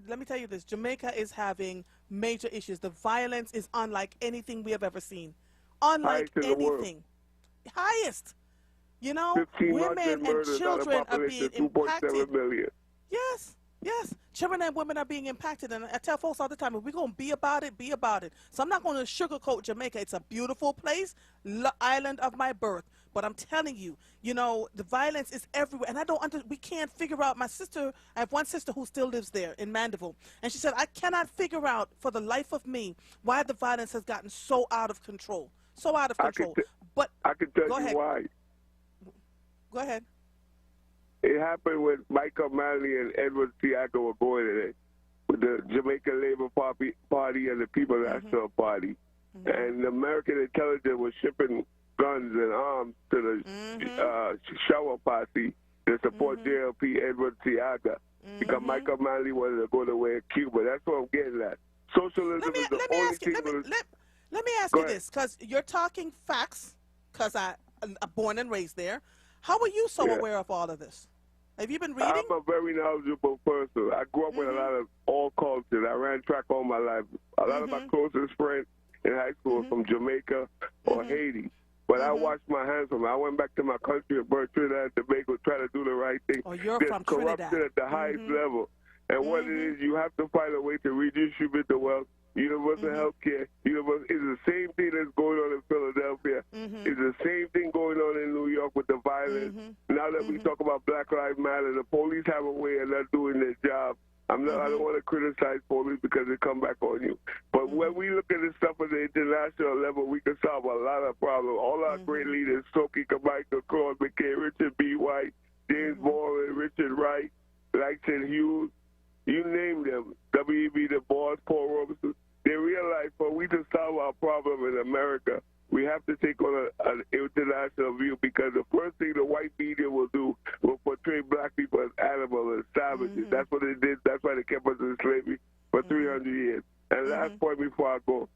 Let me tell you this. Jamaica is having major issues. The violence is unlike anything we have ever seen. Unlike anything. Highest. You know, women and children are being impacted. Yes, yes. Children and women are being impacted. And I tell folks all the time, if we're going to be about it, be about it. So I'm not going to sugarcoat Jamaica. It's a beautiful place, island of my birth. But I'm telling you, you know, the violence is everywhere. And we can't figure out. I have one sister who still lives there in Mandeville. And she said, I cannot figure out for the life of me why the violence has gotten so out of control. So out of control. I can tell you ahead. why. Go ahead. It happened when Michael Manley and Edward Tiago were going at it with the Jamaican Labour Party and the People National Party. And the American intelligence was shipping guns and arms to the shower posse to support JLP Edward Tiago because Michael Manley wanted to go the way of Cuba. That's what I'm getting at. Socialism is the only thing. Let me ask you this, because you're talking facts, because I'm born and raised there. How are you so aware of all of this? Have you been reading? I'm a very knowledgeable person. I grew up with a lot of all cultures. I ran track all my life. A lot of my closest friends in high school were from Jamaica or Haiti. But I washed my hands from it. I went back to my country and burned Trinidad and Tobago, try to do the right thing. Oh, you're There's from corruption Trinidad. at the highest level. And what it is, you have to find a way to redistribute the wealth. Universal health care. It's the same thing that's going on in Philadelphia. It's the same thing going on in New York with the violence. Now that we talk about Black Lives Matter, the police have a way of not doing their job. I don't want to criticize police because they come back on you. But when we look at this stuff at the international level, we can solve a lot of problems. All our great leaders, Stokely Carmichael, Claude McKay, Richard B. White, James Baldwin, Richard Wright, Langston Hughes, you name them, W.E.B. Du Bois, Paul Robeson, they realize for we to solve our problem in America, we have to take on an international view because the first thing the white media will do will portray black people as animals and savages. That's what they did. That's why they kept us in slavery for 300 years. And last point before I go,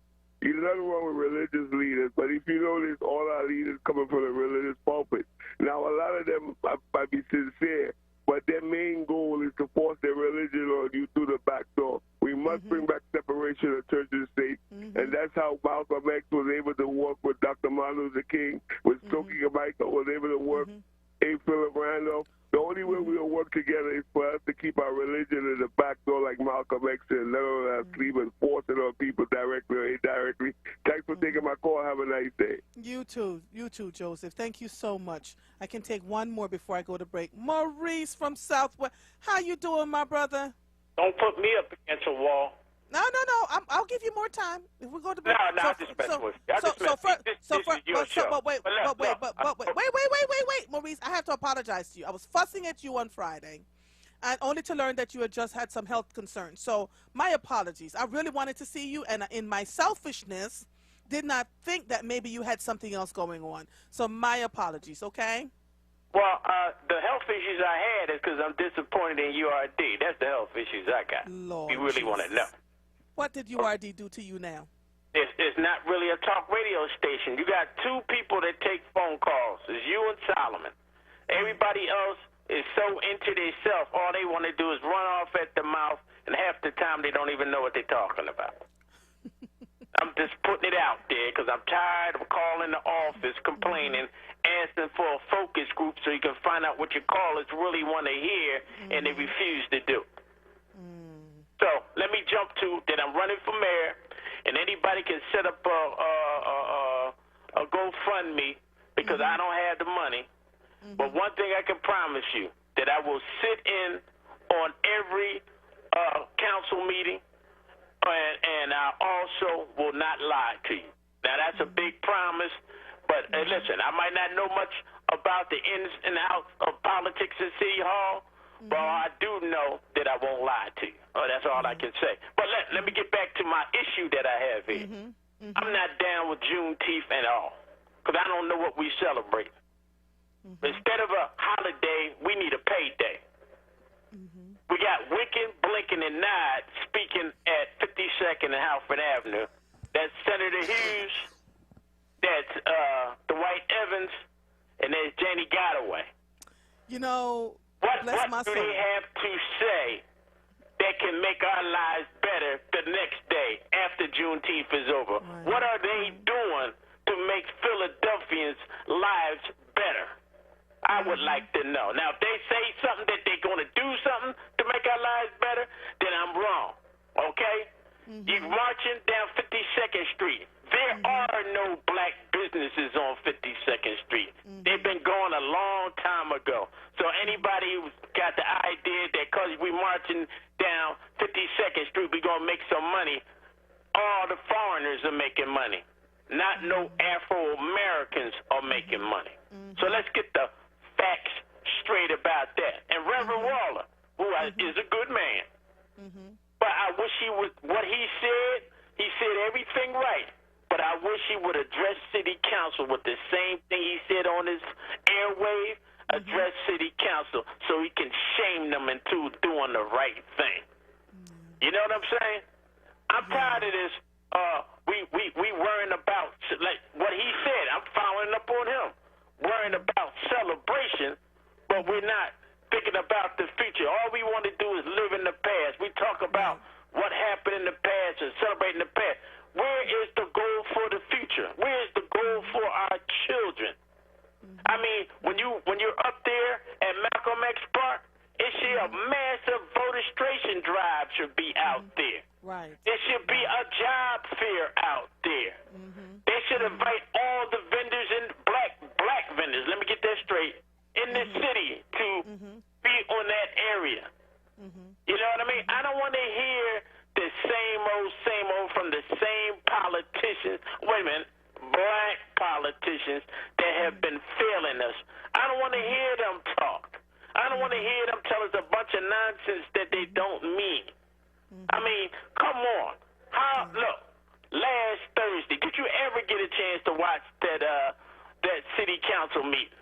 there's nothing wrong with religious leaders, but if you notice, all our leaders coming from the religious pulpit. Now, a lot of them might be sincere, but their main goal is to force their religion on you through the back door. We must bring back separation of church and state, and that's how Malcolm X was able to work with Dr. Martin Luther King, with Stokely Carmichael was able to work, A. Philip Randolph. The only way we'll work together is for us to keep our religion in the back door like Malcolm X and let us sleep and force it on people directly or indirectly. Thanks for taking my call. Have a nice day. You too, Joseph. Thank you so much. I can take one more before I go to break. Maurice from Southwest. How you doing, my brother? Don't put me up against a wall. No. I'll give you more time if we go to break. No, I just mess with you. Wait, Maurice. I have to apologize to you. I was fussing at you on Friday, and only to learn that you had just had some health concerns. So my apologies. I really wanted to see you, and in my selfishness, did not think that maybe you had something else going on. So my apologies. Okay. Well, the health issues I had is because I'm disappointed in URD. That's the health issues I got. Lord, you really want to know. What did URD do to you now? It's not really a talk radio station. You got two people that take phone calls. It's you and Solomon. Everybody else is so into themselves. All they want to do is run off at the mouth, and half the time they don't even know what they're talking about. I'm just putting it out there because I'm tired of calling the office, complaining, asking for a focus group so you can find out what your callers really want to hear, and they refuse to do. So let me jump to that I'm running for mayor, and anybody can set up a GoFundMe because I don't have the money. But one thing I can promise you, that I will sit in on every council meeting, and I also will not lie to you. Now, that's a big promise, but listen, I might not know much about the ins and outs of politics in City Hall, but I do know that I won't lie to you. Oh, that's all I can say. But let me get back to my issue that I have here. I'm not down with Juneteenth at all because I don't know what we celebrate. Instead of a holiday, we need a payday. We got Wiccan, Blinken, and Nod speaking at 52nd and Halford Avenue. That's Senator Hughes, that's Dwight Evans, and there's Janie Godaway. You know, what do they have to say that can make our lives better the next day after Juneteenth is over? Right. What are they doing to make Philadelphians' lives better? I would like to know. Now, if they say something that they're going to do something to make our lives better, then I'm wrong, okay? You're marching down 52nd Street. There are no black businesses on 52nd Street. They've been gone a long time ago. So anybody who's got the idea that because we're marching down 52nd Street, we're going to make some money, all the foreigners are making money. Not no Afro-Americans are making money. So let's get the facts afraid about that. And Reverend Waller, who is a good man, but I wish he would, what he said everything right. But I wish he would address city council with the same thing he said on his airwave, address city council so he can shame them into doing the right thing. You know what I'm saying? I'm tired of this. We worrying about, like what he said. I'm following up on him. Worrying about celebration, but we're not thinking about the future. All we want to do is live in the past. We talk about what happened in the past and celebrating the past. Where is the goal for the future? Where is the goal for our children? I mean, when you're up there at Malcolm X Park, it should a massive registration drive should be out there. Right. There should be a job fair out there. They should invite all the vendors and black vendors. Let me get that straight. In the city to be on that area. You know what I mean? I don't want to hear the same old from the same politicians. Wait a minute. Black politicians that have been failing us. I don't want to hear them talk. I don't want to hear them tell us a bunch of nonsense that they don't mean. I mean, come on. Look, last Thursday, did you ever get a chance to watch that city council meeting?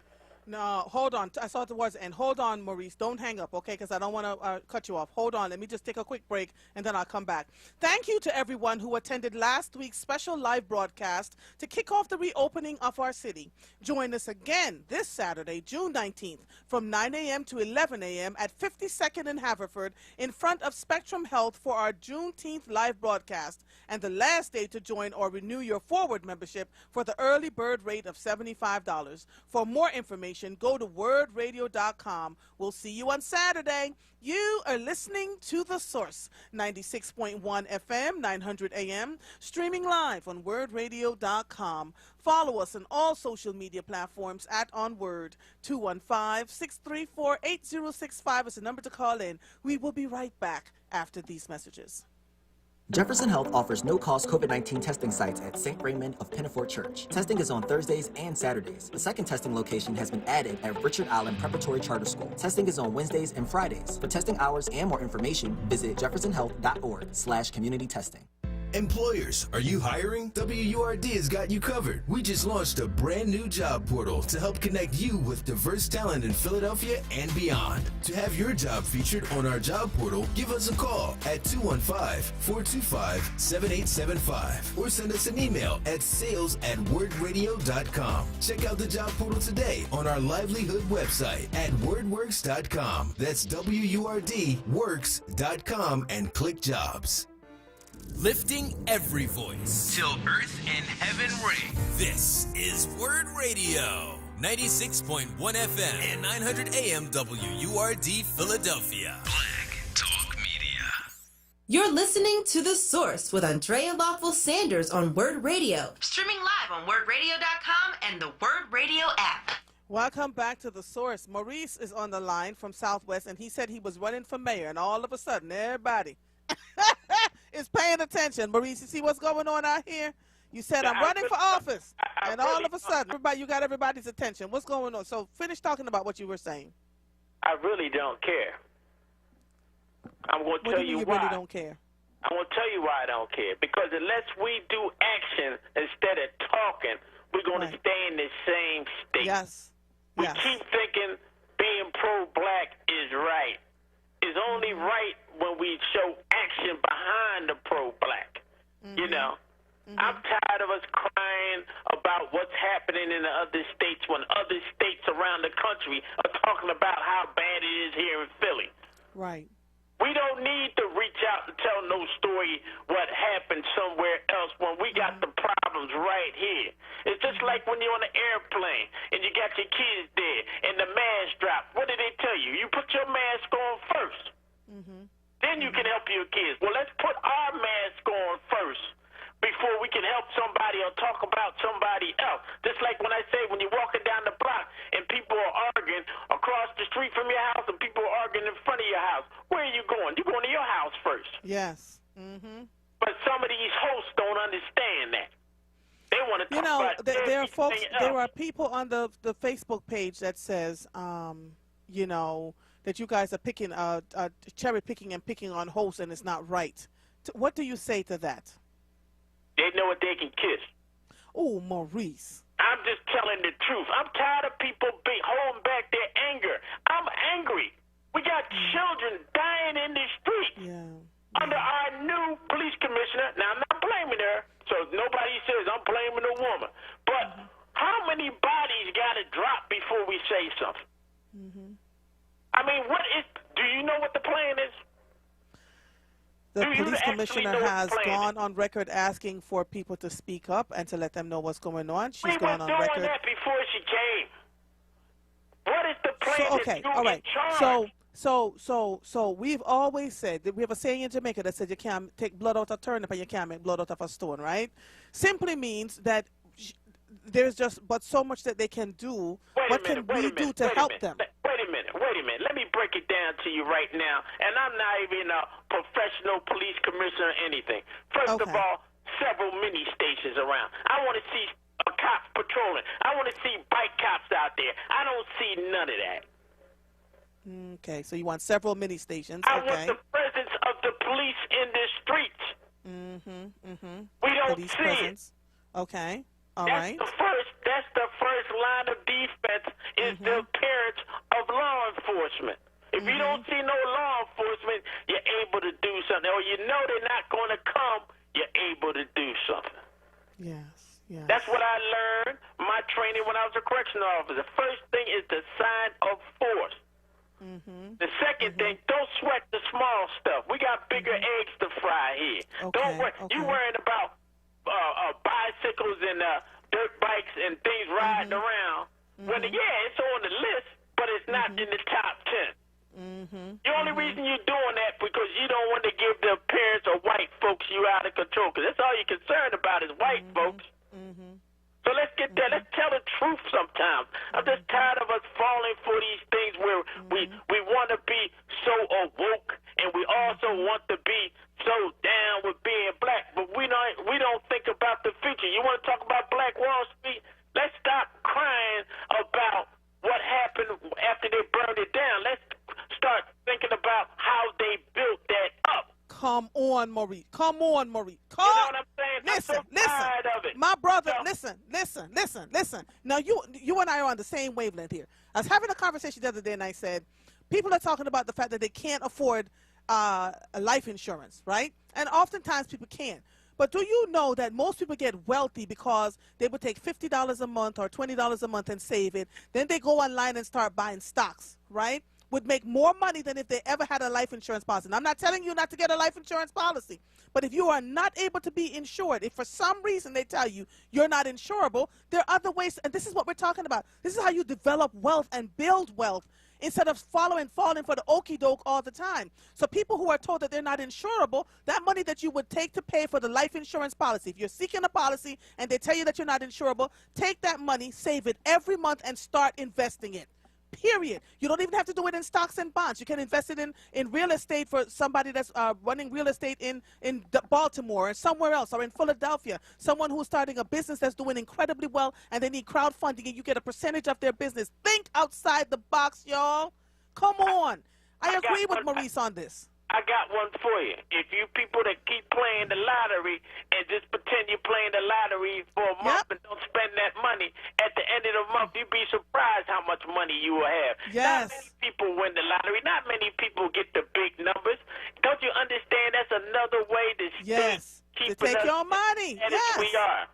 No, hold on. I saw it towards the end. Hold on, Maurice. Don't hang up, okay, because I don't want to cut you off. Hold on. Let me just take a quick break, and then I'll come back. Thank you to everyone who attended last week's special live broadcast to kick off the reopening of our city. Join us again this Saturday, June 19th, from 9 a.m. to 11 a.m. at 52nd and Haverford in front of Spectrum Health for our Juneteenth live broadcast, and the last day to join or renew your forward membership for the early bird rate of $75. For more information, go to WURDradio.com. We'll see you on Saturday. You are listening to The Source, 96.1 FM, 900 AM, streaming live on WURDradio.com. Follow us on all social media platforms at onWURD. 215-634-8065 is the number to call in. We will be right back after these messages. Jefferson Health offers no-cost COVID-19 testing sites at St. Raymond of Pinafort Church. Testing is on Thursdays and Saturdays. The second testing location has been added at Richard Allen Preparatory Charter School. Testing is on Wednesdays and Fridays. For testing hours and more information, visit jeffersonhealth.org/community testing. Employers, are you hiring? WURD has got you covered. We just launched a brand new job portal to help connect you with diverse talent in Philadelphia and beyond. To have your job featured on our job portal, give us a call at 215-425-7875 or send us an email at sales@wordradio.com. Check out the job portal today on our livelihood website at wordworks.com. That's WURDworks.com and click jobs. Lifting every voice till earth and heaven ring. This is WURD Radio, 96.1 FM and 900 AM WURD Philadelphia. Black Talk Media. You're listening to The Source with Andrea Lawful Sanders on WURD Radio. Streaming live on WURDradio.com and the WURD Radio app. Welcome back to The Source. Maurice is on the line from Southwest, and he said he was running for mayor, and all of a sudden, everybody is paying attention. Maurice, you see what's going on out here? You said, I'm running for office, and all of a sudden, you got everybody's attention. What's going on? So finish talking about what you were saying. I really don't care. I'm going to tell you why. Really don't care? I'm going to tell you why I don't care. Because unless we do action instead of talking, we're going to stay in the same state. Yes. We keep thinking being pro-black is right. It's only right when we show action behind the pro-black. You know? I'm tired of us crying about what's happening in the other states when other states around the country are talking about how bad it is here in Philly. Right. We don't need to reach out and tell no story what happened somewhere else when we got the problems right here. It's just like when you're on an airplane and you got your kids there and the mask drop. What did they tell you? You put your mask on first. Then you can help your kids. Well, let's put our mask on first before we can help somebody or talk about somebody else. Just like when I say when you're walking down the block and people are arguing across the street from your house and people are arguing in front of your house. Where are you going? You're going to your house first. Yes. But some of these hosts don't understand that. They want to talk about there are folks, else. there are people on the Facebook page that says, you know, that you guys are picking, cherry picking and picking on hosts, and it's not right. What do you say to that? They know what they can kiss. Oh, Maurice. I'm just telling the truth. I'm tired of people holding back their anger. I'm angry. We got children dying in the street under our new police commissioner. Now, I'm not blaming her, so nobody says I'm blaming the woman. But how many bodies got to drop before we say something? I mean, do you know what the plan is? The police commissioner has gone on record asking for people to speak up and to let them know what's going on. She's gone on record. We were doing that before she came. What is the plan? So, okay, all right. So we've always said that we have a saying in Jamaica that says you can't take blood out of a turnip and you can't make blood out of a stone, right? Simply means that there's just but so much that they can do. What can we do to help them? Wait a minute. Let me break it down to you right now. And I'm not even a professional police commissioner or anything. First of all, several mini stations around. I want to see cops patrolling. I want to see bike cops out there. I don't see none of that. Okay, so you want several mini stations. I want the presence of the police in the streets. We don't police see presence. Okay. All right. That's the first line of defense is the appearance of law enforcement. If you don't see no law enforcement, you're able to do something. Or you know they're not going to come, you're able to do something. Yes. That's what I learned, my training when I was a correctional officer. The first thing is the sign of force. The second thing, don't sweat the small stuff. We got bigger eggs to fry here. Don't worry. You worrying about bicycles and dirt bikes and things riding around. When it's on the list, but it's not in the top 10. The only reason you're doing that because you don't want to give the appearance of white folks you out of control. Because that's all you're concerned about is white folks. So let's get there. Let's tell the truth sometimes. I'm just tired of us falling for these things where we want to be so awoke and we also want to be so down with being black, but we don't think about the future. You want to talk about Black Wall Street? Let's stop crying about what happened after they burned it down. Let's start thinking about how they built that up. Come on, Maurice. You know what I'm saying? Listen, I'm so tired of it. My brother, listen. Now, you and I are on the same wavelength here. I was having a conversation the other day, and I said, people are talking about the fact that they can't afford life insurance, right? And oftentimes people can't. But do you know that most people get wealthy because they would take $50 a month or $20 a month and save it. Then they go online and start buying stocks, right? Would make more money than if they ever had a life insurance policy. And I'm not telling you not to get a life insurance policy, but if you are not able to be insured, if for some reason they tell you you're not insurable, there are other ways, and this is what we're talking about. This is how you develop wealth and build wealth instead of falling for the okie doke all the time. So people who are told that they're not insurable, that money that you would take to pay for the life insurance policy, if you're seeking a policy and they tell you that you're not insurable, take that money, save it every month, and start investing it. Period. You don't even have to do it in stocks and bonds. You can invest it in real estate for somebody that's running real estate in Baltimore or somewhere else, or in Philadelphia. Someone who's starting a business that's doing incredibly well and they need crowdfunding and you get a percentage of their business. Think outside the box, y'all. Come on. I agree with Maurice on this. I got one for you. If you people that keep playing the lottery and just pretend you're playing the lottery for a month and don't spend that money, at the end of the month, you'd be surprised how much money you will have. Yes. Not many people win the lottery. Not many people get the big numbers. Don't you understand that's another way to keep to take your money. Yes. We are.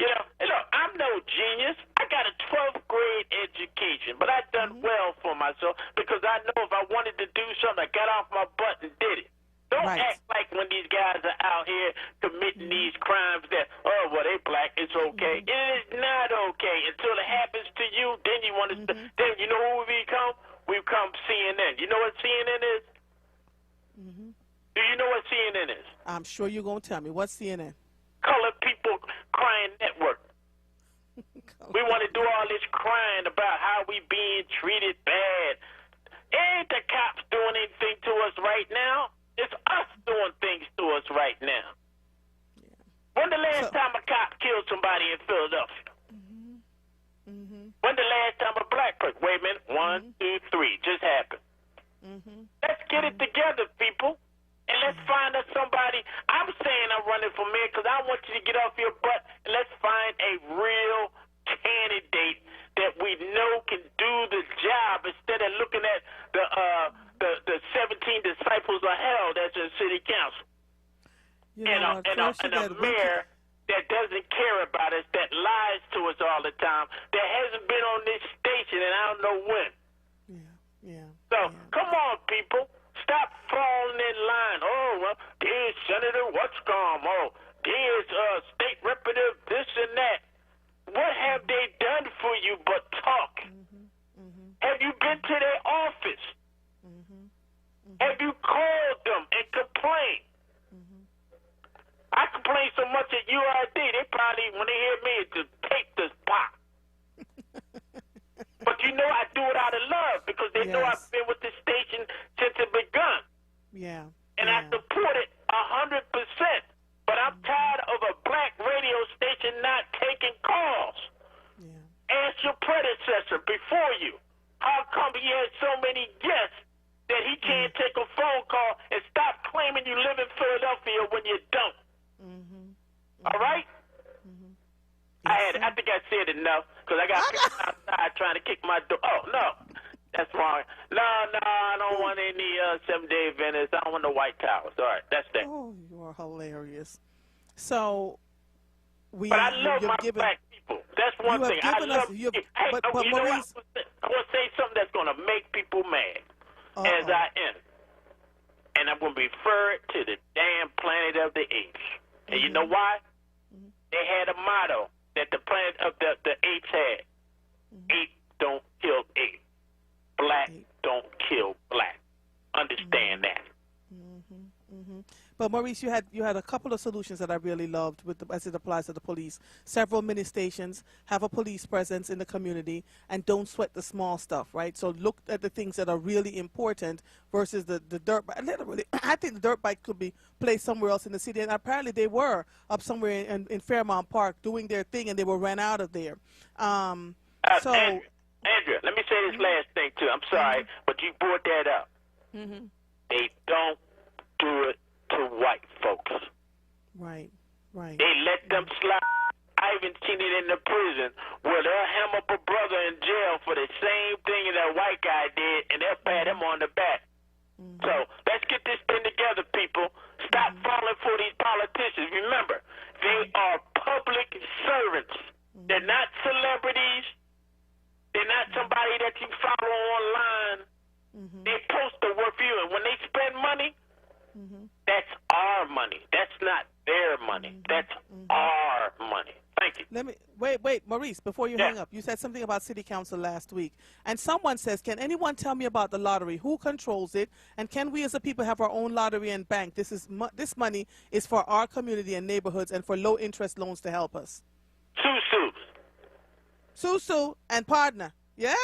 You know, look, I'm no genius. I got a 12th grade education, but I've done well for myself because I know if I wanted to do something, I got off my butt and did it. Don't act like when these guys are out here committing these crimes that, oh, well, they black, it's okay. It is not okay. Until it happens to you, then you want to, then you know who we become? We become CNN. You know what CNN is? Do you know what CNN is? I'm sure you're going to tell me. What's CNN? Colored People Crying Network. We want to do all this crying about how we being treated bad. Ain't the cops doing anything to us right now? It's us doing things to us right now. When the last time a cop killed somebody in Philadelphia? When the last time a black person? Wait a minute. 1, 2, 3. do the job instead of looking at the 17 disciples of hell that's in city council. And a mayor that doesn't care about us, that lies to us all the time, that hasn't been on this station and I don't know when. So, come on, people. Stop falling in line. Oh, well, there's Senator What's-Gum. Oh, there's State Representative this and that. What have they done for you but talk? Have you been to their office? Have you called them and complained? I complain so much at URD, they probably, when they hear me, just take this pop. But you know I do it out of love because they know I've been with the station since it begun. And I support it 100%. But I'm tired of a black radio station not taking calls. Ask your predecessor before you. How come he has so many guests that he can't take a phone call and stop claiming you live in Philadelphia when you don't? All right? I think I said enough because I got people outside trying to kick my door. Oh, no. That's wrong. No, I don't want any 7-Day Adventists. I don't want the White Towers. All right, that's that. Oh, you are hilarious. So, but I love my black people. That's one thing. I love you. Hey, but you know Maurice, what? I want to say something that's going to make people mad as I am. And I'm going to refer it to the damn Planet of the Apes. And you know why? They had a motto that the Planet of the Apes had. Ape don't kill ape. Black don't kill black. Understand that. But Maurice, you had a couple of solutions that I really loved as it applies to the police. Several mini stations, have a police presence in the community, and don't sweat the small stuff, right? So look at the things that are really important versus the dirt bike. Literally, I think the dirt bike could be placed somewhere else in the city, and apparently they were up somewhere in Fairmount Park doing their thing, and they were ran out of there. Andrea, let me say this last thing too. I'm sorry, but you brought that up. They don't do it to white folks. Right. They let them slide. I even seen it in the prison where they'll ham up a brother in jail for the same thing that white guy did, and they'll pat him on the back. So let's get this thing together, people. Stop falling for these politicians. Remember, they are public servants. They're not celebrities. They're not somebody that you follow online. They post the work for you, and when they spend money, that's our money. That's not their money. That's our money. Thank you. Let me wait, Maurice. Before you hang up, you said something about city council last week, and someone says, "Can anyone tell me about the lottery? Who controls it? And can we, as a people, have our own lottery and bank? This money is for our community and neighborhoods, and for low interest loans to help us." Susu and partner. Yeah.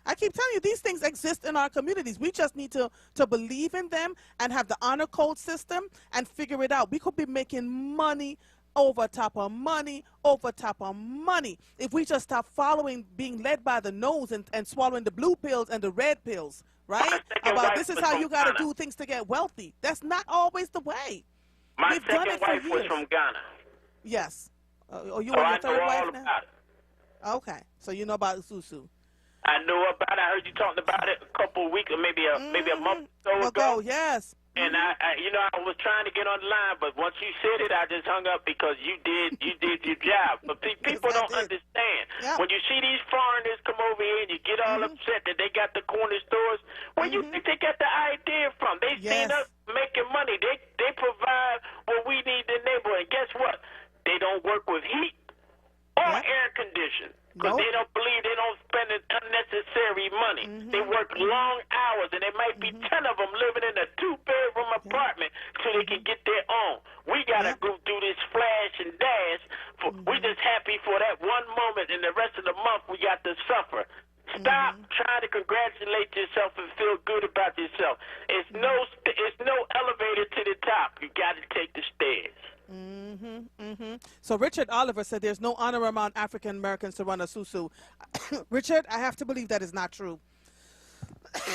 I keep telling you, these things exist in our communities. We just need to believe in them and have the honor code system and figure it out. We could be making money over top of money over top of money if we just stop being led by the nose and swallowing the blue pills and the red pills, right? About this is how you got to do things to get wealthy. That's not always the way. My second wife was from Ghana. Yes. You were your third wife now? Okay, so you know about Susu. I know about it. I heard you talking about it a couple of weeks or maybe a month or so ago. Yes. And I was trying to get on the line, but once you said it, I just hung up because you did your job. But people don't understand. Yep. When you see these foreigners come over here and you get all upset that they got the corner stores, where you think they got the idea from? They seen us making money. They provide what we need in the neighborhood. And guess what? They don't work with heat or air conditioning. Because they don't believe they don't spend unnecessary money. They work long hours, and there might be 10 of them living in a 2-bedroom apartment so they can get their own. We got to go through this flash and dash. We're just happy for that one moment, and the rest of the month we got to suffer. Stop trying to congratulate yourself and feel good about yourself. It's no elevator to the top. You got to take the stairs. So Richard Oliver said there's no honor among African Americans to run a Susu. Richard, I have to believe that is not true.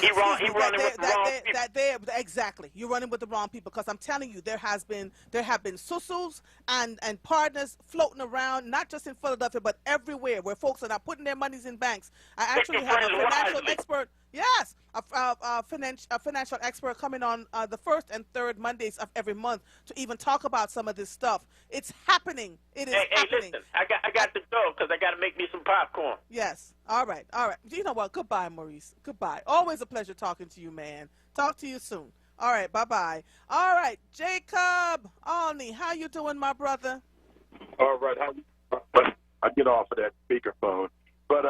He running with the wrong people. Exactly. You're running with the wrong people, because I'm telling you, there have been susus and partners floating around, not just in Philadelphia, but everywhere, where folks are not putting their monies in banks. I actually have a financial expert. Yes, a financial expert coming on the first and third Mondays of every month to even talk about some of this stuff. It's happening. It is happening. Listen, I got to go because I got to make me some popcorn. Yes. All right. You know what? Goodbye, Maurice. Goodbye. Always a pleasure talking to you, man. Talk to you soon. All right. Bye-bye. All right. Jacob Alney, how you doing, my brother? All right. I get off of that speakerphone. But,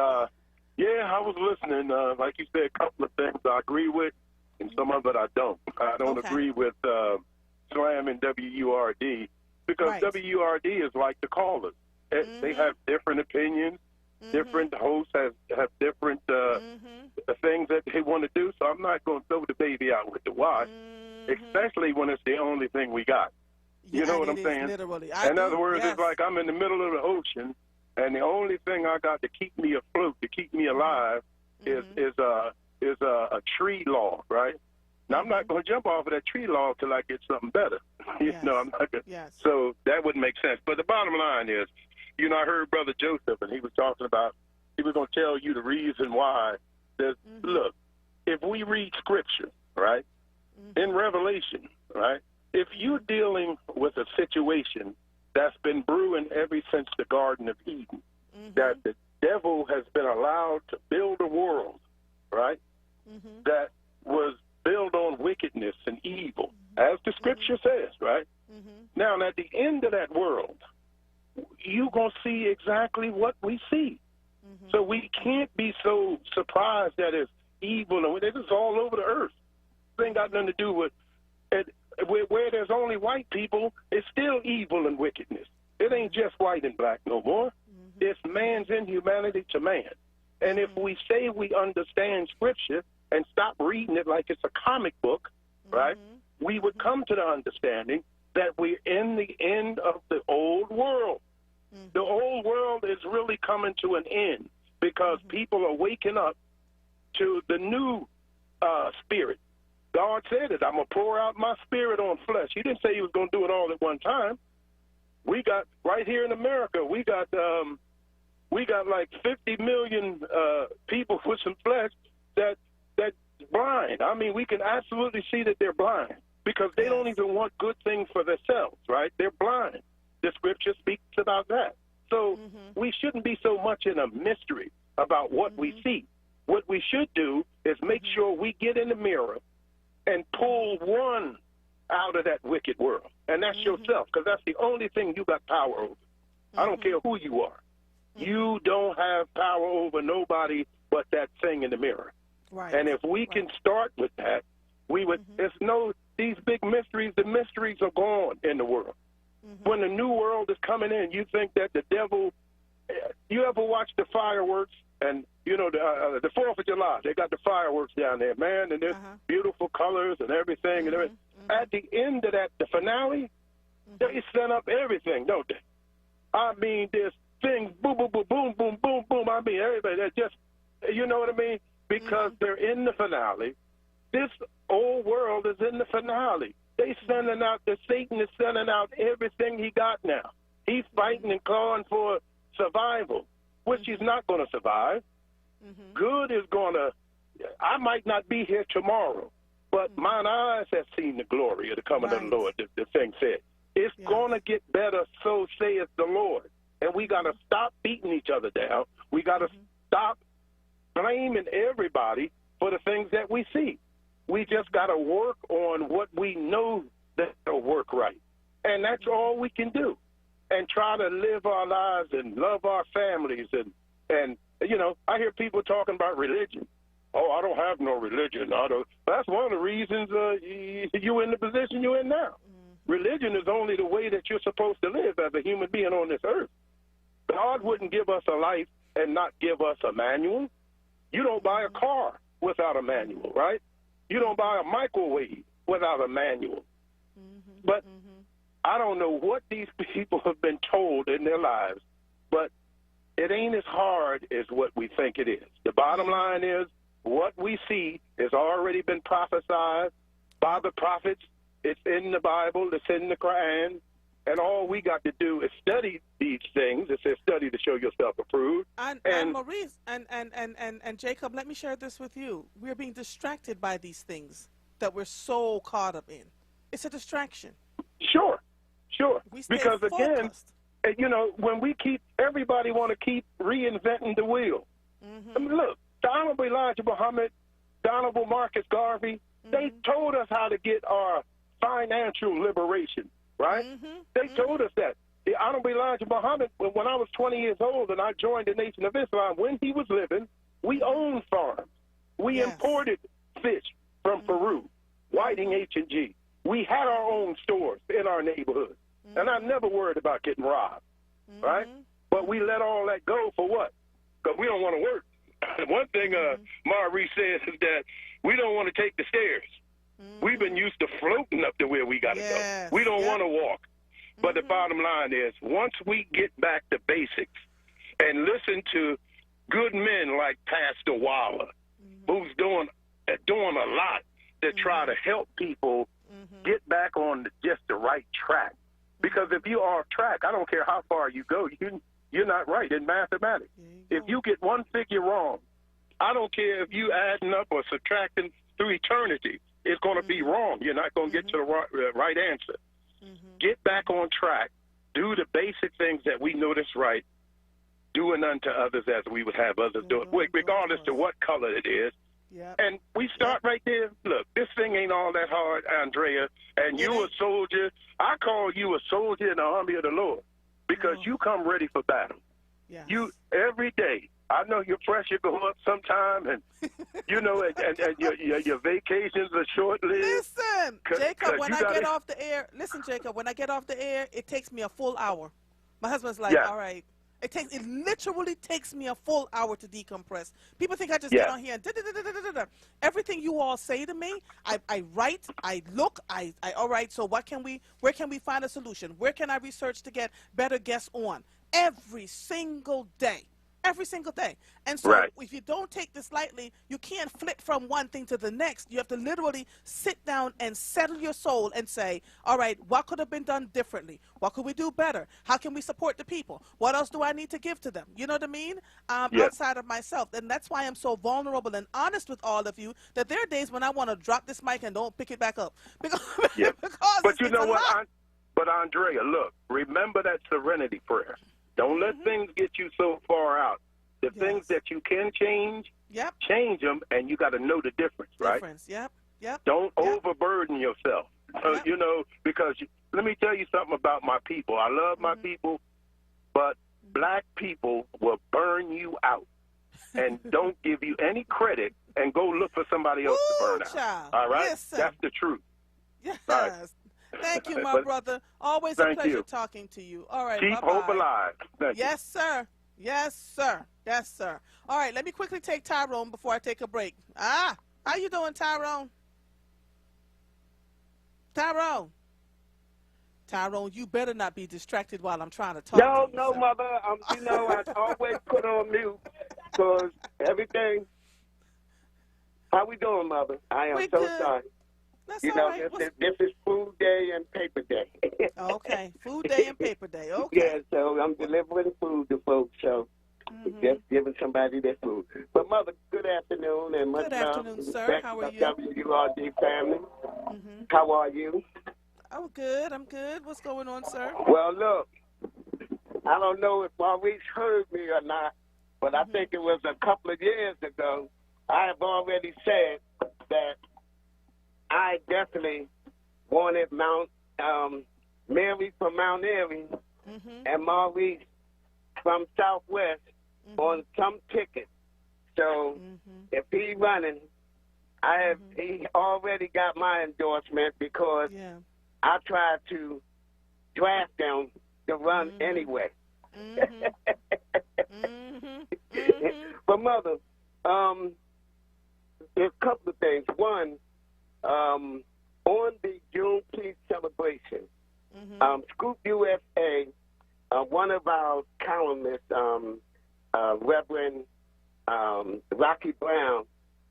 yeah, I was listening. Like you said, a couple of things I agree with, and some of it I don't. I don't agree with slamming WURD, because WURD is like the callers. They have different opinions. Different hosts have different things that they want to do, so I'm not going to throw the baby out with the wash, especially when it's the only thing we got. You know what I'm saying? Literally. In other words, it's like I'm in the middle of the ocean, and the only thing I got to keep me afloat, to keep me alive, is a tree log, right? Now, I'm not going to jump off of that tree log till I get something better. You know, I'm not gonna, so that wouldn't make sense. But the bottom line is, you know, I heard Brother Joseph, and he was talking about, he was going to tell you the reason why. Look, if we read Scripture, right, in Revelation, right, if you're dealing with a situation that's been brewing ever since the Garden of Eden, that the devil has been allowed to build a world, right, that was built on wickedness and evil, as the Scripture says, right? Now, at the end of that world, you're going to see exactly what we see. So we can't be so surprised that it's evil. And it is all over the earth. It ain't got nothing to do with it. Where there's only white people, it's still evil and wickedness. It ain't just white and black no more. It's man's inhumanity to man. And if we say we understand Scripture and stop reading it like it's a comic book, right, we would come to the understanding that we're in the end of the old world. The old world is really coming to an end because people are waking up to the new spirit. God said it, I'm going to pour out my spirit on flesh. He didn't say he was going to do it all at one time. We got, right here in America, we got like 50 million people with some flesh that's blind. I mean, we can absolutely see that they're blind because they don't even want good things for themselves, right? They're blind. The Scripture speaks about that. So we shouldn't be so much in a mystery about what we see. What we should do is make sure we get in the mirror and pull one out of that wicked world. And that's yourself, because that's the only thing you got power over. I don't care who you are. You don't have power over nobody but that thing in the mirror. Right. And if we can start with that, we would, these big mysteries, the mysteries are gone in the world. When the new world is coming in, you think that the devil, you ever watch the fireworks? And, you know, the 4th of July, they got the fireworks down there, man, and there's beautiful colors and everything. And everything. At the end of that, the finale, they set up everything, don't they? I mean, there's things, boom, boom, boom, boom, boom, boom, boom. I mean, everybody, they're just, you know what I mean? Because they're in the finale. This old world is in the finale. They sending out, Satan is sending out everything he got now. He's fighting and clawing for survival, which he's not going to survive. Good is going to, I might not be here tomorrow, but mine eyes have seen the glory of the coming of the Lord, the thing said. It's going to get better, so saith the Lord. And we got to stop beating each other down. We got to stop blaming everybody for the things that we see. We just got to work on what we know that'll work right. And that's all we can do. And try to live our lives and love our families. And you know, I hear people talking about religion. Oh, I don't have no religion. That's one of the reasons you're in the position you're in now. Religion is only the way that you're supposed to live as a human being on this earth. God wouldn't give us a life and not give us a manual. You don't buy a car without a manual, right? You don't buy a microwave without a manual. But I don't know what these people have been told in their lives, but it ain't as hard as what we think it is. The bottom line is what we see has already been prophesied by the prophets. It's in the Bible. It's in the Quran. And all we got to do is study these things. It says study to show yourself approved. And Maurice and Jacob, let me share this with you. We're being distracted by these things that we're so caught up in. It's a distraction. Sure. We stay Because focused. again, you know, when we keep, everybody want to keep reinventing the wheel. I mean, look, the Honorable Elijah Muhammad, the Honorable Marcus Garvey, they told us how to get our financial liberation, right? They told us that. The Honorable Elijah Muhammad, when I was 20 years old and I joined the Nation of Islam, when he was living, we owned farms. We imported fish from Peru, Whiting H&G. We had our own stores in our neighborhood. And I never worried about getting robbed, right? But we let all that go for what? Because we don't want to work. One thing Maurice says is that we don't want to take the stairs. We've been used to floating up to where we got to go. We don't want to walk. But the bottom line is, once we get back to basics and listen to good men like Pastor Waller, who's doing a lot to try to help people get back on just the right track. Because if you're off track, I don't care how far you go, you're not right in mathematics. If you get one figure wrong, I don't care if you adding up or subtracting through eternity, it's going to be wrong. You're not going to get to the right answer. Get back on track. Do the basic things that we know that's right. Doing unto others as we would have others do it, regardless to what color it is. And we start right there. Look, this thing ain't all that hard, Andrea. And you a soldier. I call you a soldier in the army of the Lord because you come ready for battle. You every day. I know your pressure go up sometime, and you know, and your vacations are short-lived. Listen, Jacob, when I get off the air, when I get off the air, it takes me a full hour. My husband's like, all right. It literally takes me a full hour to decompress. People think I just get on here and everything you all say to me, I write, I look, all right, so where can we find a solution? Where can I research to get better guests on? Every single day. Every single day. And so if you don't take this lightly, you can't flip from one thing to the next. You have to literally sit down and settle your soul and say, all right, what could have been done differently? What could we do better? How can we support the people? What else do I need to give to them? You know what I mean? Outside of myself. And that's why I'm so vulnerable and honest with all of you, that there are days when I want to drop this mic and don't pick it back up. Because but you know what? But Andrea, look, remember that serenity prayer. Don't let things get you so far out. The things that you can change, change them, and you got to know the difference, right? Don't overburden yourself. You know, because let me tell you something about my people. I love my people, but black people will burn you out and don't give you any credit and go look for somebody else to burn out. Child. All right? Listen. That's the truth. Yes. Right. Thank you, my brother. Always a pleasure talking to you. All right, keep hope alive. Yes, sir. Yes, sir. Yes, sir. All right, let me quickly take Tyrone before I take a break. How you doing, Tyrone? Tyrone, you better not be distracted while I'm trying to talk. No, Mother. You know, I always put on mute because everything. How we doing, Mother? I am so sorry. That's you all know, right. this is food day and paper day. Okay, food day and paper day. Okay. Yeah, so I'm delivering food to folks, so just giving somebody their food. But, Mother, good afternoon. And much good afternoon, sir. How are you? WURD family. How are you? I'm good. What's going on, sir? Well, look, I don't know if Maurice heard me or not, but I think it was a couple of years ago, I have already said that I definitely wanted Mary from Mount Airy and Maurice from Southwest on some ticket. So if he running, he already got my endorsement because I tried to draft them to run anyway. But Mother, there's a couple of things. One, on the Juneteenth celebration, Scoop USA, one of our columnists, Reverend Rocky Brown,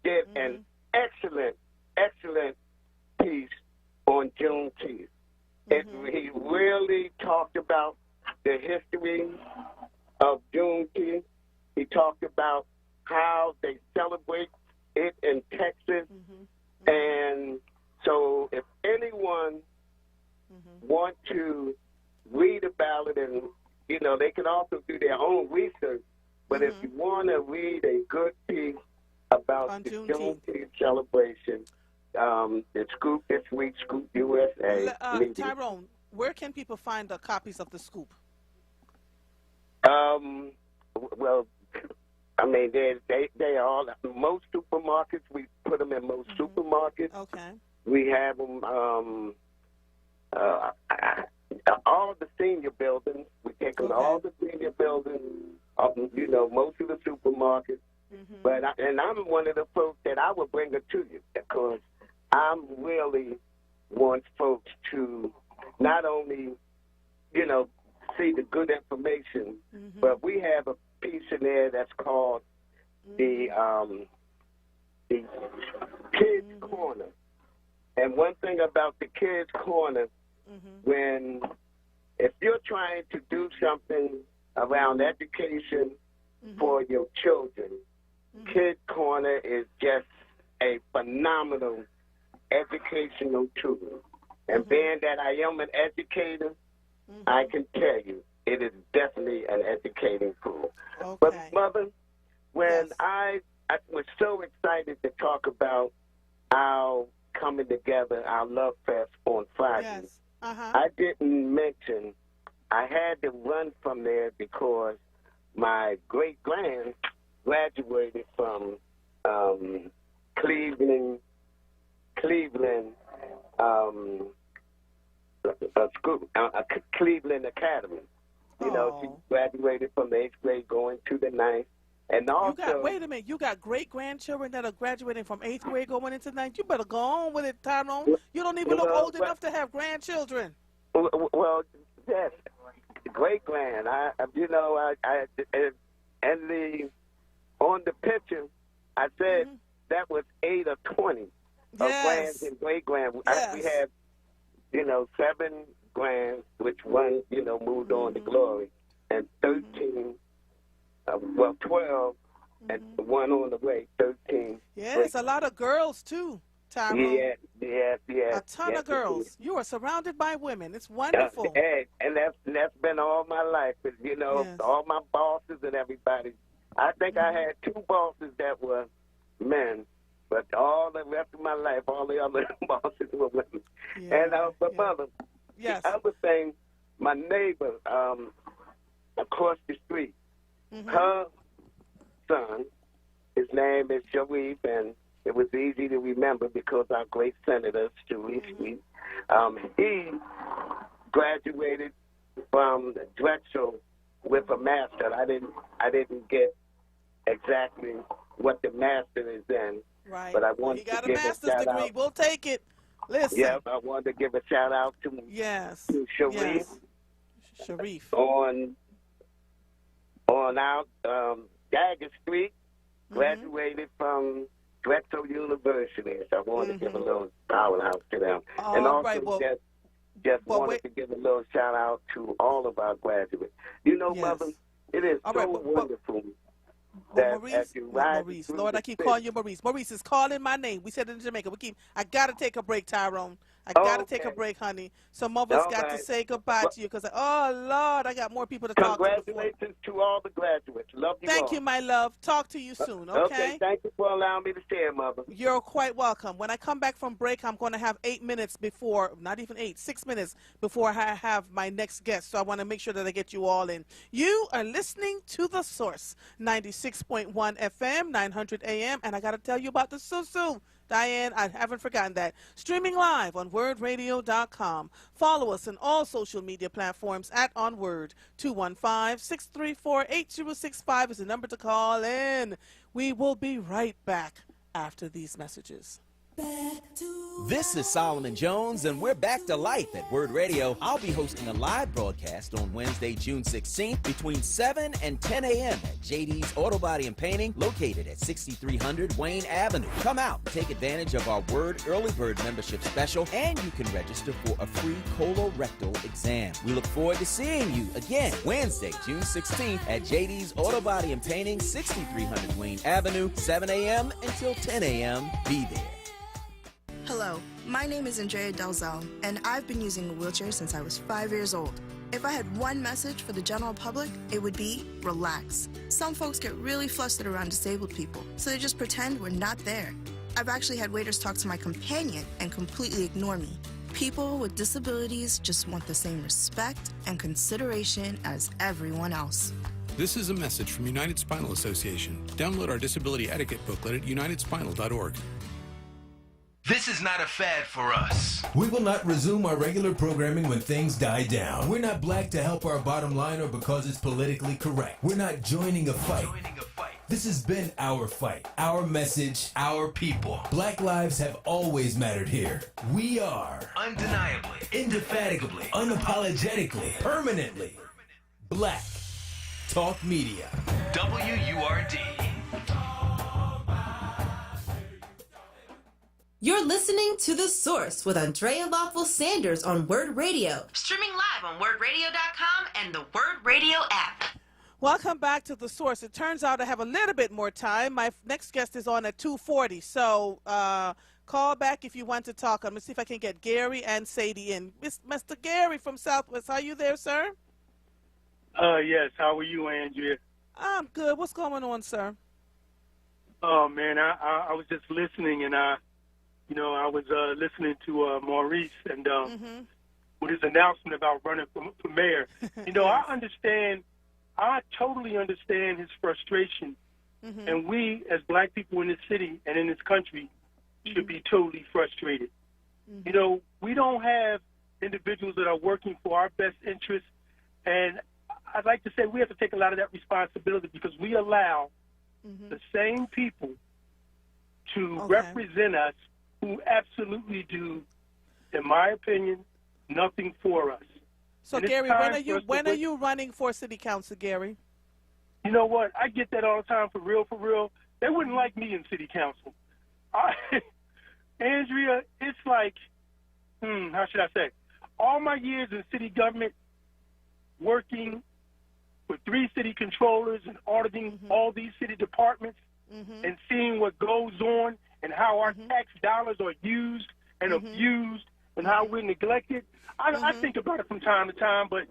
did an excellent piece on Juneteenth. He really talked about the history of Juneteenth. He talked about how they celebrate it in Texas. And so if anyone wants to read about it, and, you know, they can also do their own research, but if you want to read a good piece about the Juneteenth celebration, the Scoop this week, Scoop USA. Tyrone, where can people find the copies of the Scoop? Well, I mean, they are most supermarkets. We put them in most supermarkets. Okay. We have them all the senior buildings. We take them to all the senior buildings. You know, most of the supermarkets. But I'm one of the folks that I will bring it to you because I really want folks to not only, you know, see the good information, but we have a piece in there that's called the Kids Corner. And one thing about the Kids Corner, if you're trying to do something around education for your children, Kids Corner is just a phenomenal educational tool. And being that I am an educator, I can tell you it is definitely an educating tool. But, Mother, when I was so excited to talk about our coming together, our Love Fest on Friday, I didn't mention I had to run from there because my great-grand graduated from Cleveland Cleveland Academy. You know, she graduated from the 8th grade going to the 9th. And also, wait a minute, you got great-grandchildren that are graduating from 8th grade going into 9th? You better go on with it, Tyrone. You don't even look old enough to have grandchildren. Well, yes, great-grand. On the picture, I said that was 8 or 20 of grands and great-grand. We have, 7 grands, which one, moved on to glory, and 13, 12, and one on the way, 13. Yes, a lot of girls, too, Tyrone. Yes. A ton of girls. You are surrounded by women. It's wonderful. And that's been all my life. All my bosses and everybody. I think I had 2 bosses that were men, but all the rest of my life, all the other bosses were women. But Mother, the other thing, my neighbor across the street, her son, his name is Sharif, and it was easy to remember because our great senator, Sharif, he graduated from Drexel with a master. I didn't get exactly what the master is in, but I wanted to give a shout out. Degree. We'll take it. Listen. Yeah, I wanted to give a shout out to Sharif. Sharif. On our Dagger Street, graduated from Drexel University. So I wanted to give a little shout out to them. And also just wanted to give a little shout out to all of our graduates. Mother, it is wonderful that Maurice, Lord, I keep calling you Maurice. Maurice is calling my name. We said it in Jamaica. I got to take a break, Tyrone. I got to take a break, honey. Some of us got to say goodbye to you because, Lord, I got more people to talk to. Congratulations to all the graduates. Love you all. Thank you, my love. Talk to you soon, okay? Thank you for allowing me to share, Mother. You're quite welcome. When I come back from break, I'm going to have 8 minutes before, not even 8, 6 minutes before I have my next guest. So I want to make sure that I get you all in. You are listening to The Source, 96.1 FM, 900 AM, and I got to tell you about the Susu. Diane, I haven't forgotten that. Streaming live on WURDradio.com. Follow us on all social media platforms at onWURD. 215-634-8065 is the number to call in. We will be right back after these messages. This is Solomon Jones, and we're back to life at WURD Radio. I'll be hosting a live broadcast on Wednesday, June 16th between 7 and 10 a.m. at JD's Auto Body and Painting, located at 6300 Wayne Avenue. Come out and take advantage of our WURD Early Bird membership special, and you can register for a free colorectal exam. We look forward to seeing you again Wednesday, June 16th at JD's Auto Body and Painting, 6300 Wayne Avenue, 7 a.m. until 10 a.m. Be there. Hello, my name is Andrea Delzell, and I've been using a wheelchair since I was 5 years old. If I had one message for the general public, it would be relax. Some folks get really flustered around disabled people, so they just pretend we're not there. I've actually had waiters talk to my companion and completely ignore me. People with disabilities just want the same respect and consideration as everyone else. This is a message from United Spinal Association. Download our disability etiquette booklet at unitedspinal.org. This is not a fad for us. We will not resume our regular programming when things die down. We're not black to help our bottom line or because it's politically correct. We're not joining a fight. This has been our fight, our message, our people. Black lives have always mattered here. We are undeniably, indefatigably, unapologetically, permanently Black Talk Media. WURD. You're listening to The Source with Andrea Lawful Sanders on WURD Radio. Streaming live on WURDRadio.com and the WURD Radio app. Welcome back to The Source. It turns out I have a little bit more time. My next guest is on at 2:40, so call back if you want to talk. I'm going to see if I can get Gary and Sadie in. Mr. Gary from Southwest, are you there, sir? Yes. How are you, Andrea? I'm good. What's going on, sir? Oh, man, I was just listening, and I was listening to Maurice and with his announcement about running for mayor. I totally understand his frustration, and we as black people in this city and in this country should be totally frustrated. We don't have individuals that are working for our best interests, and I'd like to say we have to take a lot of that responsibility because we allow the same people to represent us who absolutely do, in my opinion, nothing for us. So, Gary, when are you running for city council, Gary? You know what? I get that all the time, for real, for real. They wouldn't like me in city council. Andrea, it's like, how should I say? All my years in city government, working with 3 city controllers and auditing all these city departments and seeing what goes on and how our tax dollars are used and abused and how we're neglected. I think about it from time to time, but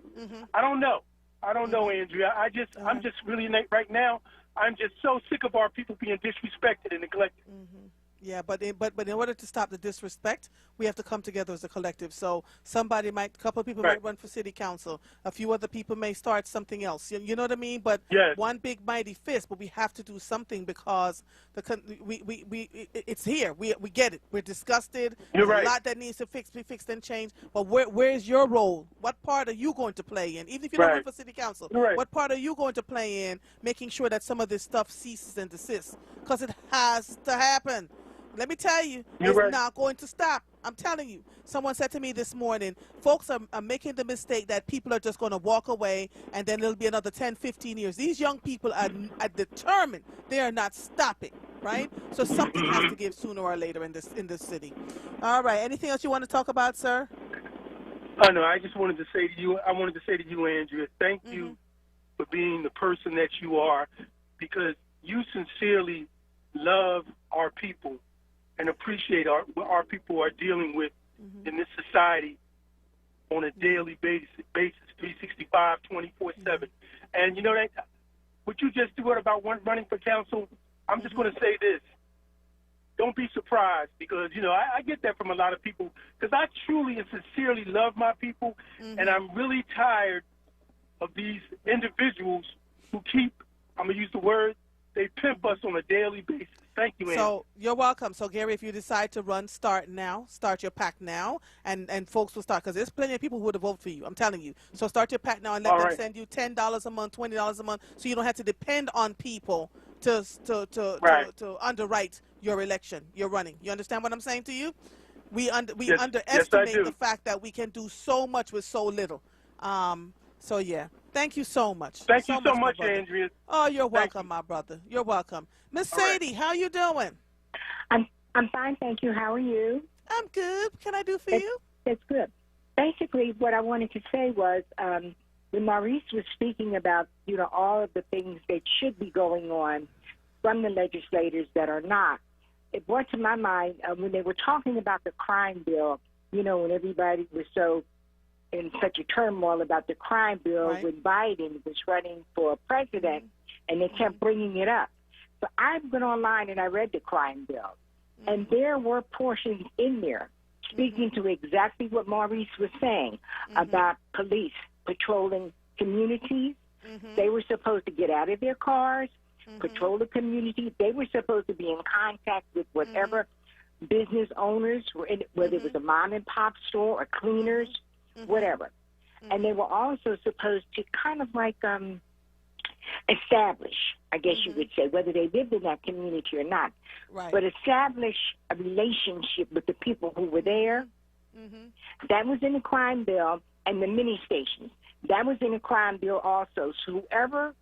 I don't know. I don't know, Andrea. I'm just really, right now, I'm just so sick of our people being disrespected and neglected. Yeah, but in order to stop the disrespect, we have to come together as a collective. So a couple of people might run for city council. A few other people may start something else. You know what I mean? But one big mighty fist. But we have to do something because it's here. We get it. We're disgusted. There's a lot that needs to be fixed and changed. But where's your role? What part are you going to play in? Even if you don't run for city council, what part are you going to play in making sure that some of this stuff ceases and desists? Because it has to happen. Let me tell you, it's not going to stop. I'm telling you. Someone said to me this morning, folks are making the mistake that people are just going to walk away and then it'll be another 10, 15 years. These young people are determined. They are not stopping, right? So something has to give sooner or later in this city. All right. Anything else you want to talk about, sir? Oh, no, I just wanted to say to you, Andrea, thank you for being the person that you are, because you sincerely love our people and appreciate what our people are dealing with in this society on a daily basis, 365, 24/7. And that what you just do about running for council, I'm just going to say this. Don't be surprised, because, I get that from a lot of people, because I truly and sincerely love my people, and I'm really tired of these individuals who keep, I'm going to use the word, they pimp us on a daily basis. Thank you, Andy. So you're welcome. So, Gary, if you decide to run, start your PAC now, and folks will start, because there's plenty of people who would have voted for you. I'm telling you. So start your PAC now and let them send you $10 a month, $20 a month, so you don't have to depend on people to underwrite your election. You're running. You understand what I'm saying to you? We Yes, underestimate I do. the fact that we can do so much with so little. So yeah, thank you so much. Thank you so my much, brother. Andrea. Oh, you're welcome, my brother. You're welcome. Miss Sadie, how you doing? I'm fine, thank you. How are you? I'm good. What can I do for you? That's good. Basically, what I wanted to say was when Maurice was speaking about, all of the things that should be going on from the legislators that are not, it brought to my mind when they were talking about the crime bill, when everybody was so in such a turmoil about the crime bill when Biden was running for president, and they kept bringing it up. So I went online and I read the crime bill, and there were portions in there speaking to exactly what Maurice was saying about police patrolling communities. They were supposed to get out of their cars, patrol the community. They were supposed to be in contact with whatever business owners, whether it was a mom and pop store or cleaners, whatever. And they were also supposed to kind of like establish, I guess you would say, whether they lived in that community or not, but establish a relationship with the people who were there. That was in the crime bill, and the mini stations. That was in the crime bill also. So whoever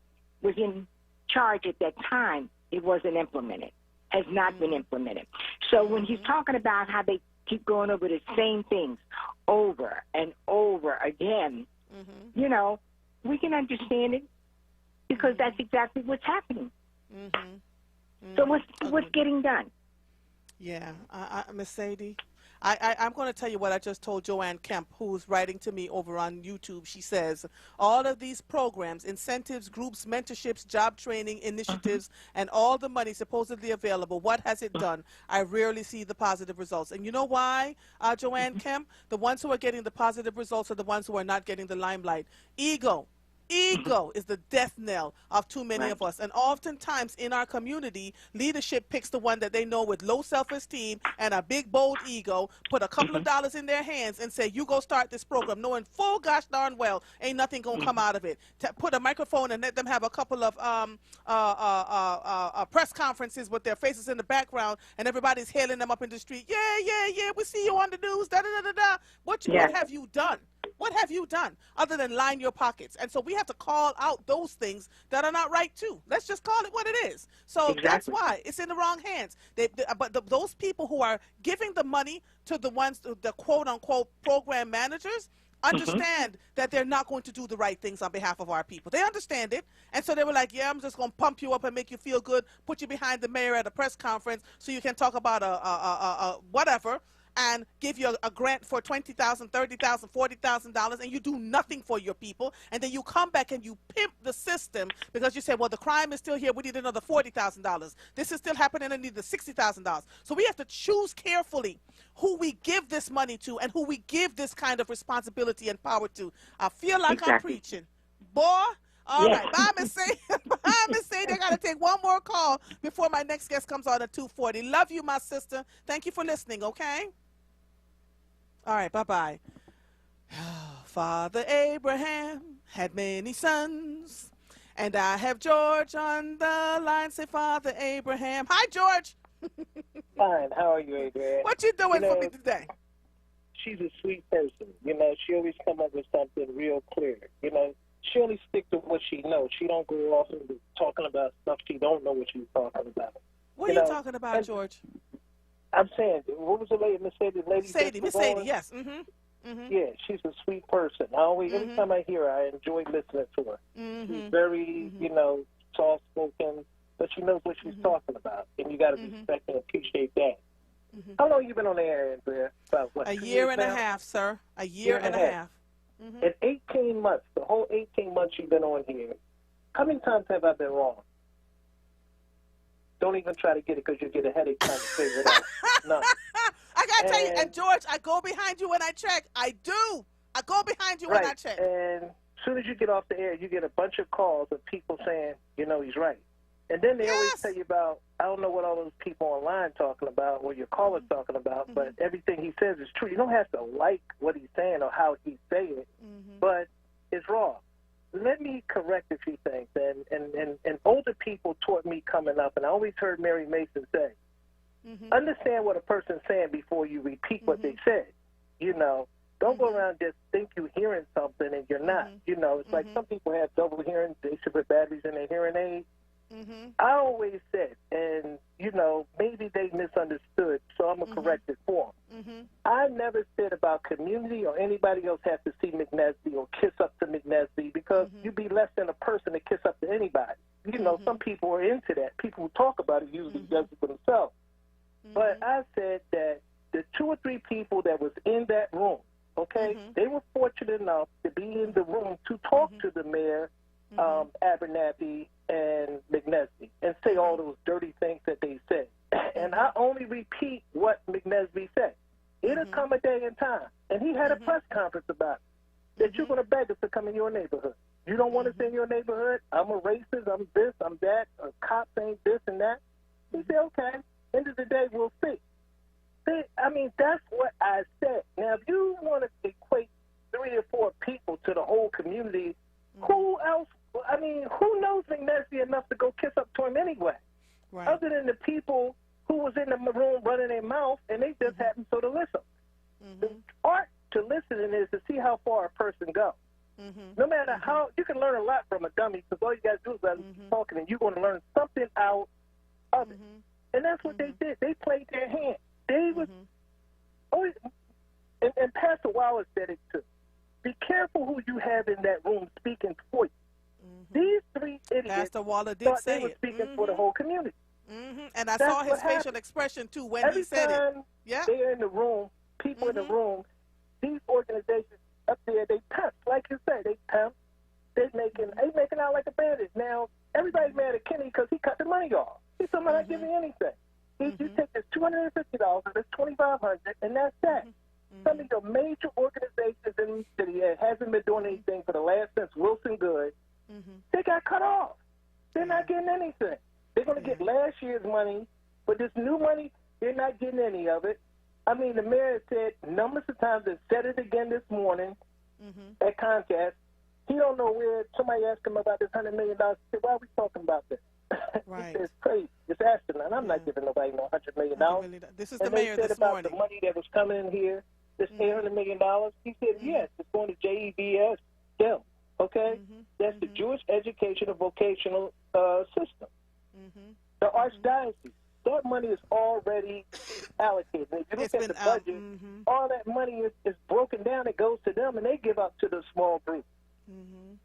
was in charge at that time, it wasn't implemented, has not been implemented. So when he's talking about how they keep going over the same things over and over again, we can understand it because that's exactly what's happening. So what's getting done? Yeah, Miss Sadie, I'm going to tell you what I just told Joanne Kemp, who's writing to me over on YouTube. She says, all of these programs, incentives, groups, mentorships, job training, initiatives, and all the money supposedly available, what has it done? I rarely see the positive results. And you know why, Joanne Kemp? The ones who are getting the positive results are the ones who are not getting the limelight. Ego is the death knell of too many of us. And oftentimes in our community, leadership picks the one that they know with low self-esteem and a big, bold ego, put a couple of dollars in their hands and say, you go start this program, knowing full gosh darn well ain't nothing going to come out of it. Put a microphone and let them have a couple of press conferences with their faces in the background and everybody's hailing them up in the street. Yeah, we see you on the news, da-da-da-da-da. What have you done? What have you done other than line your pockets? And so we have to call out those things that are not right, too. Let's just call it what it is. So that's why it's in the wrong hands. Those people who are giving the money to the ones, the quote-unquote program managers, understand that they're not going to do the right things on behalf of our people. They understand it. And so they were like, yeah, I'm just going to pump you up and make you feel good, put you behind the mayor at a press conference so you can talk about a whatever, and give you a grant for $20,000, $30,000, $40,000, and you do nothing for your people, and then you come back and you pimp the system because you say, well, the crime is still here, we need another $40,000. This is still happening, and need the $60,000. So we have to choose carefully who we give this money to and who we give this kind of responsibility and power to. I feel like I'm preaching. Boy, all right. Bye, Miss Sadie. Bye, Miss Sadie. I got to take one more call before my next guest comes on at 2:40. Love you, my sister. Thank you for listening, okay? All right, bye-bye. Father Abraham had many sons, and I have George on the line. Say, Father Abraham. Hi, George. Fine. How are you, Adrian? What you doing for me today? She's a sweet person. She always come up with something real clear. She only stick to what she knows. She don't go off and be talking about stuff she don't know what she's talking about. What are you talking about, George? I'm saying, what was the lady, Miss Sadie? Miss Sadie, yes. Yeah, she's a sweet person. Every time I hear her, I enjoy listening to her. She's very, soft-spoken, but she knows what she's talking about, and you got to respect and appreciate that. How long you been on the air, Andrea? About what? A year and a half, sir. A year and a half. In 18 months, the whole 18 months you've been on here, how many times have I been wrong? Don't even try to get it because you'll get a headache trying to figure it out. No. I got to tell you, and George, I go behind you when I check. I do. I go behind you when I check. And as soon as you get off the air, you get a bunch of calls of people saying, he's right. And then they always tell you about, I don't know what all those people online talking about, or your callers talking about, but everything he says is true. You don't have to like what he's saying or how he's saying it, but it's wrong. Let me correct a few things. And older people taught me coming up, and I always heard Mary Mason say, understand what a person's saying before you repeat what they said. You know, don't go around just think you're hearing something and you're not. You know, it's like some people have double hearing. They should put batteries in their hearing aids. I always said, and, you know, maybe they misunderstood, so I'm going to correct it for them. I never said about community or anybody else have to see McNesby or kiss up to McNesby because you'd be less than a person to kiss up to anybody. You know, some people are into that. People who talk about it usually does it for themselves. But I said that the 2 or 3 people that was in that room, okay, they were fortunate enough to be in the room to talk to the mayor, Abernathy, and McNesby, and say all those dirty things that they said. And I only repeat what McNesby said. It'll come a day and time. And he had a press conference about it, that you're going to beg us to come in your neighborhood. You don't want us in your neighborhood? I'm a racist, I'm this, I'm that, a cop saying this and that. He said, okay, end of the day, we'll see. See, I mean, that's what I said. Now, if you want to equate 3 or 4 people to the whole community, who else? I mean, who knows McNesby enough to go kiss up to him anyway? Right. Other than the people who was in the room running their mouth, and they just happened so to listen. The art to listening is to see how far a person goes. No matter how, you can learn a lot from a dummy because all you got to do is let them keep talking, and you're going to learn something out of it. And that's what they did. They played their hand. They was always, and Pastor Wallace said it too. Be careful who you have in that room speaking for you. These 3 idiots Pastor Waller did thought say they were it. speaking for the whole community. And I That's saw his what facial happened. expression too when Every he said it. time they're in the room, people in the room, these organizations up there, they pimp. Like you said, they pimp. They making out like a bandit. Now, everybody's mad at Kenny because he cut the money off. He said, I'm not giving you anything. You take this $250 and this $2,500, and that's that. Some of your major organizations in the city that hasn't been doing anything for the last since Wilson Good, they got cut off. They're not getting anything. They're going to get last year's money, but this new money, they're not getting any of it. I mean, the mayor said numbers of times and said it again this morning at Comcast. He don't know where. Somebody asked him about this $100 million. He said, why are we talking about this? Right. He said, it's crazy. It's astronaut. I'm not giving nobody no $100 million. This is the mayor this morning. About the money that was coming in here, this $800 million. He said, yes, it's going to JEVS still. Okay? That's the Jewish Educational Vocational System. The Archdiocese. That money is already allocated. And if you look at the budget, all that money is broken down. It goes to them, and they give up to the small group.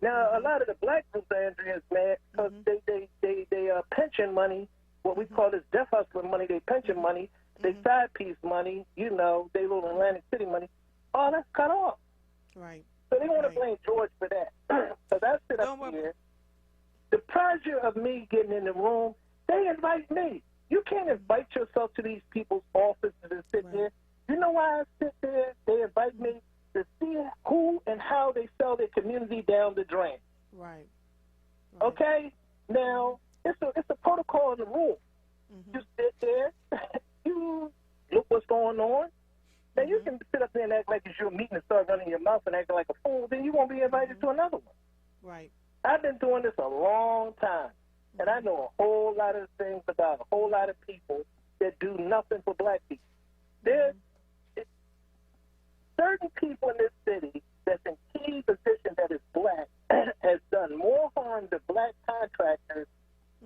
Now, a lot of the black groups, Andrea, is mad because they pension money, what we call this death hustler money, they pension money, they side piece money, you know, they little Atlantic City money, all that's cut off. Right. So they want to blame George for that. Because I sit up here, the pleasure of me getting in the room, they invite me. You can't invite yourself to these people's offices and sit there. You know why I sit there? They invite me to see who and how they sell their community down the drain. Right. Okay? Now, it's a protocol in the room. You sit there, you look what's going on. Now, you can sit up there and act like it's your meeting and start running your mouth and acting like a fool, then you won't be invited to another one. Right. I've been doing this a long time, and I know a whole lot of things about a whole lot of people that do nothing for black people. There's certain people in this city that's in key position that is black has done more harm to black contractors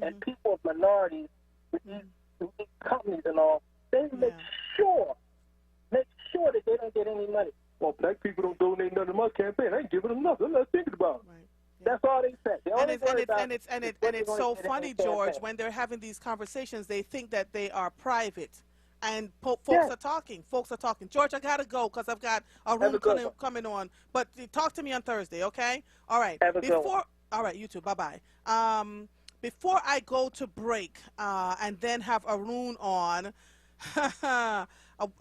and people of minorities with these companies and all. They make sure that they don't get any money. Well, black people don't donate nothing to my campaign. I ain't giving them nothing. I'm not thinking about it. Right. Yeah. That's all they said. And it's so funny, George, when they're having these conversations, they think that they are private. And folks are talking. Folks are talking. George, I got to go because I've got a room coming on. But talk to me on Thursday, okay? All right. All right, you too. Bye-bye. Before I go to break and then have Arun on,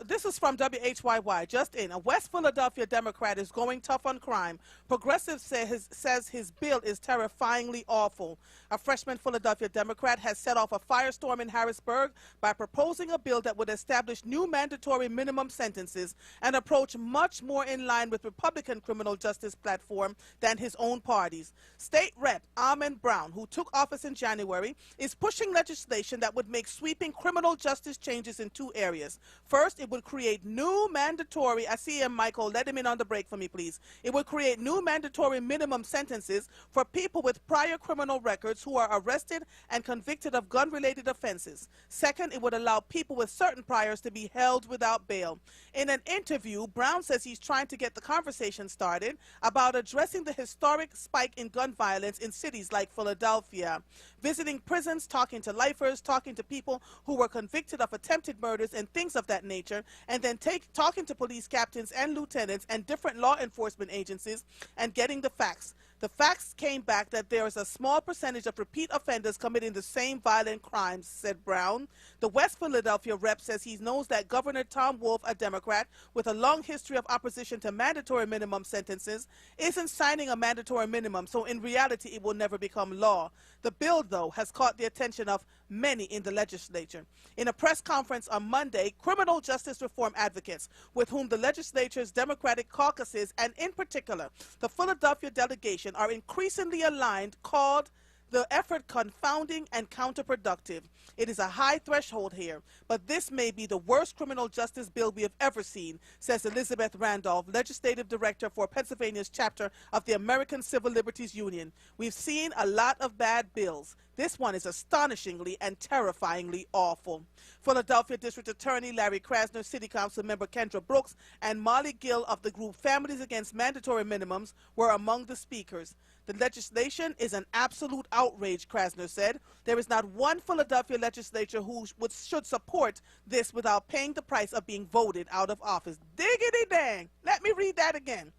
This is from WHYY, just in. A West Philadelphia Democrat is going tough on crime. Progressive says his bill is terrifyingly awful. A freshman Philadelphia Democrat has set off a firestorm in Harrisburg by proposing a bill that would establish new mandatory minimum sentences, an approach much more in line with Republican criminal justice platform than his own party's. State Rep. Armand Brown, who took office in January, is pushing legislation that would make sweeping criminal justice changes in two areas. First, it would create new mandatory, I see him, Michael, let him in on the break for me, please. It would create new mandatory minimum sentences for people with prior criminal records who are arrested and convicted of gun-related offenses. Second, it would allow people with certain priors to be held without bail. In an interview, Brown says he's trying to get the conversation started about addressing the historic spike in gun violence in cities like Philadelphia. Visiting prisons, talking to lifers, talking to people who were convicted of attempted murders and things of that nature, and then talking to police captains and lieutenants and different law enforcement agencies and getting the facts. The facts came back that there is a small percentage of repeat offenders committing the same violent crimes, said Brown. The West Philadelphia rep says he knows that Governor Tom Wolf, a Democrat with a long history of opposition to mandatory minimum sentences, isn't signing a mandatory minimum, so in reality it will never become law. The bill, though, has caught the attention of many in the legislature. In a press conference on Monday, criminal justice reform advocates, with whom the legislature's Democratic caucuses, and in particular the Philadelphia delegation, are increasingly aligned, called the effort confounding and counterproductive. It is a high threshold here, but this may be the worst criminal justice bill we have ever seen, says Elizabeth Randolph, legislative director for Pennsylvania's chapter of the American Civil Liberties Union. We've seen a lot of bad bills. This one is astonishingly and terrifyingly awful. Philadelphia District Attorney Larry Krasner, City Council member Kendra Brooks, and Molly Gill of the group Families Against Mandatory Minimums were among the speakers. The legislation is an absolute outrage, Krasner said. There is not one Philadelphia legislature who should support this without paying the price of being voted out of office. Diggity dang. Let me read that again.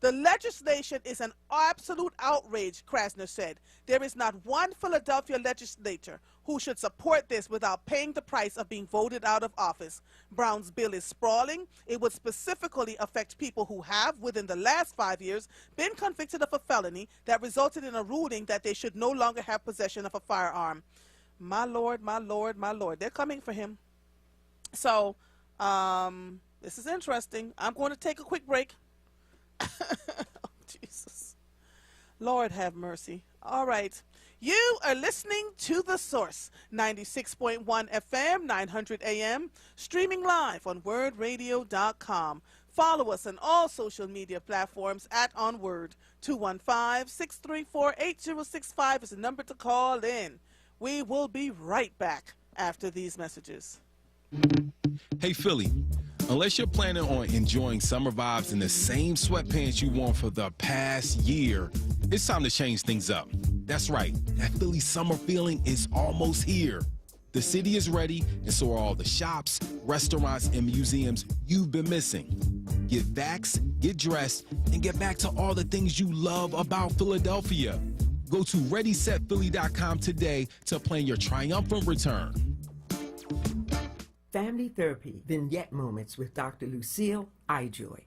The legislation is an absolute outrage, Krasner said. There is not one Philadelphia legislature who should support this without paying the price of being voted out of office. Brown's bill is sprawling. It would specifically affect people who have, within the last 5 years, been convicted of a felony that resulted in a ruling that they should no longer have possession of a firearm. My Lord, my Lord, my Lord. They're coming for him. So, this is interesting. I'm going to take a quick break. Oh, Jesus. Lord have mercy. All right. You are listening to The Source, 96.1 FM, 900 AM, streaming live on WURDradio.com. Follow us on all social media platforms at onWURD. 215-634-8065 is the number to call in. We will be right back after these messages. Hey, Philly. Unless you're planning on enjoying summer vibes in the same sweatpants you wore for the past year, it's time to change things up. That's right, that Philly summer feeling is almost here. The city is ready, and so are all the shops, restaurants, and museums you've been missing. Get vaxxed, get dressed, and get back to all the things you love about Philadelphia. Go to ReadySetPhilly.com today to plan your triumphant return. Family Therapy Vignette Moments with Dr. Lucille Ijoy.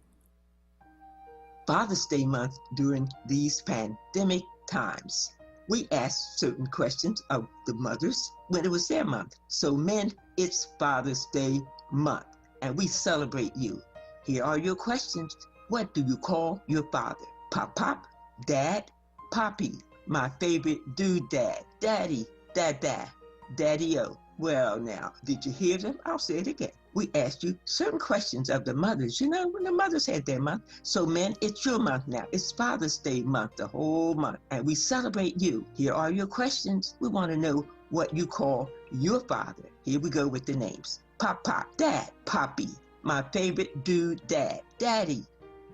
Father's Day month during these pandemic times. We asked certain questions of the mothers when it was their month. So men, it's Father's Day month, and we celebrate you. Here are your questions. What do you call your father? Pop, Dad, Poppy, my favorite dude, Dad, Daddy, Dada, Daddy-o. Well, now, did you hear them? I'll say it again. We asked you certain questions of the mothers, you know, when the mothers had their month. So, men, it's your month now. It's Father's Day month, the whole month. And we celebrate you. Here are your questions. We want to know what you call your father. Here we go with the names. Pop, Dad, Poppy, my favorite dude, Dad, Daddy,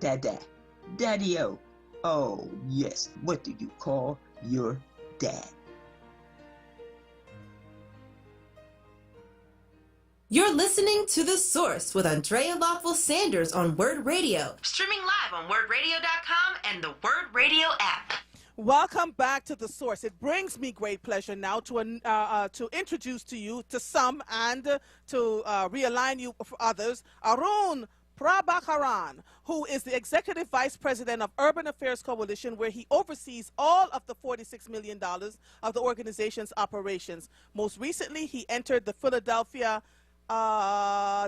Dada, Daddy-o. Oh, yes. What do you call your dad? You're listening to The Source with Andrea Lawful Sanders on WURD Radio. Streaming live on WURDradio.com and the WURD Radio app. Welcome back to The Source. It brings me great pleasure now to introduce to you, to some, and to realign you for others, Arun Prabhakaran, who is the Executive Vice President of Urban Affairs Coalition, where he oversees all of the $46 million of the organization's operations. Most recently, he entered the Philadelphia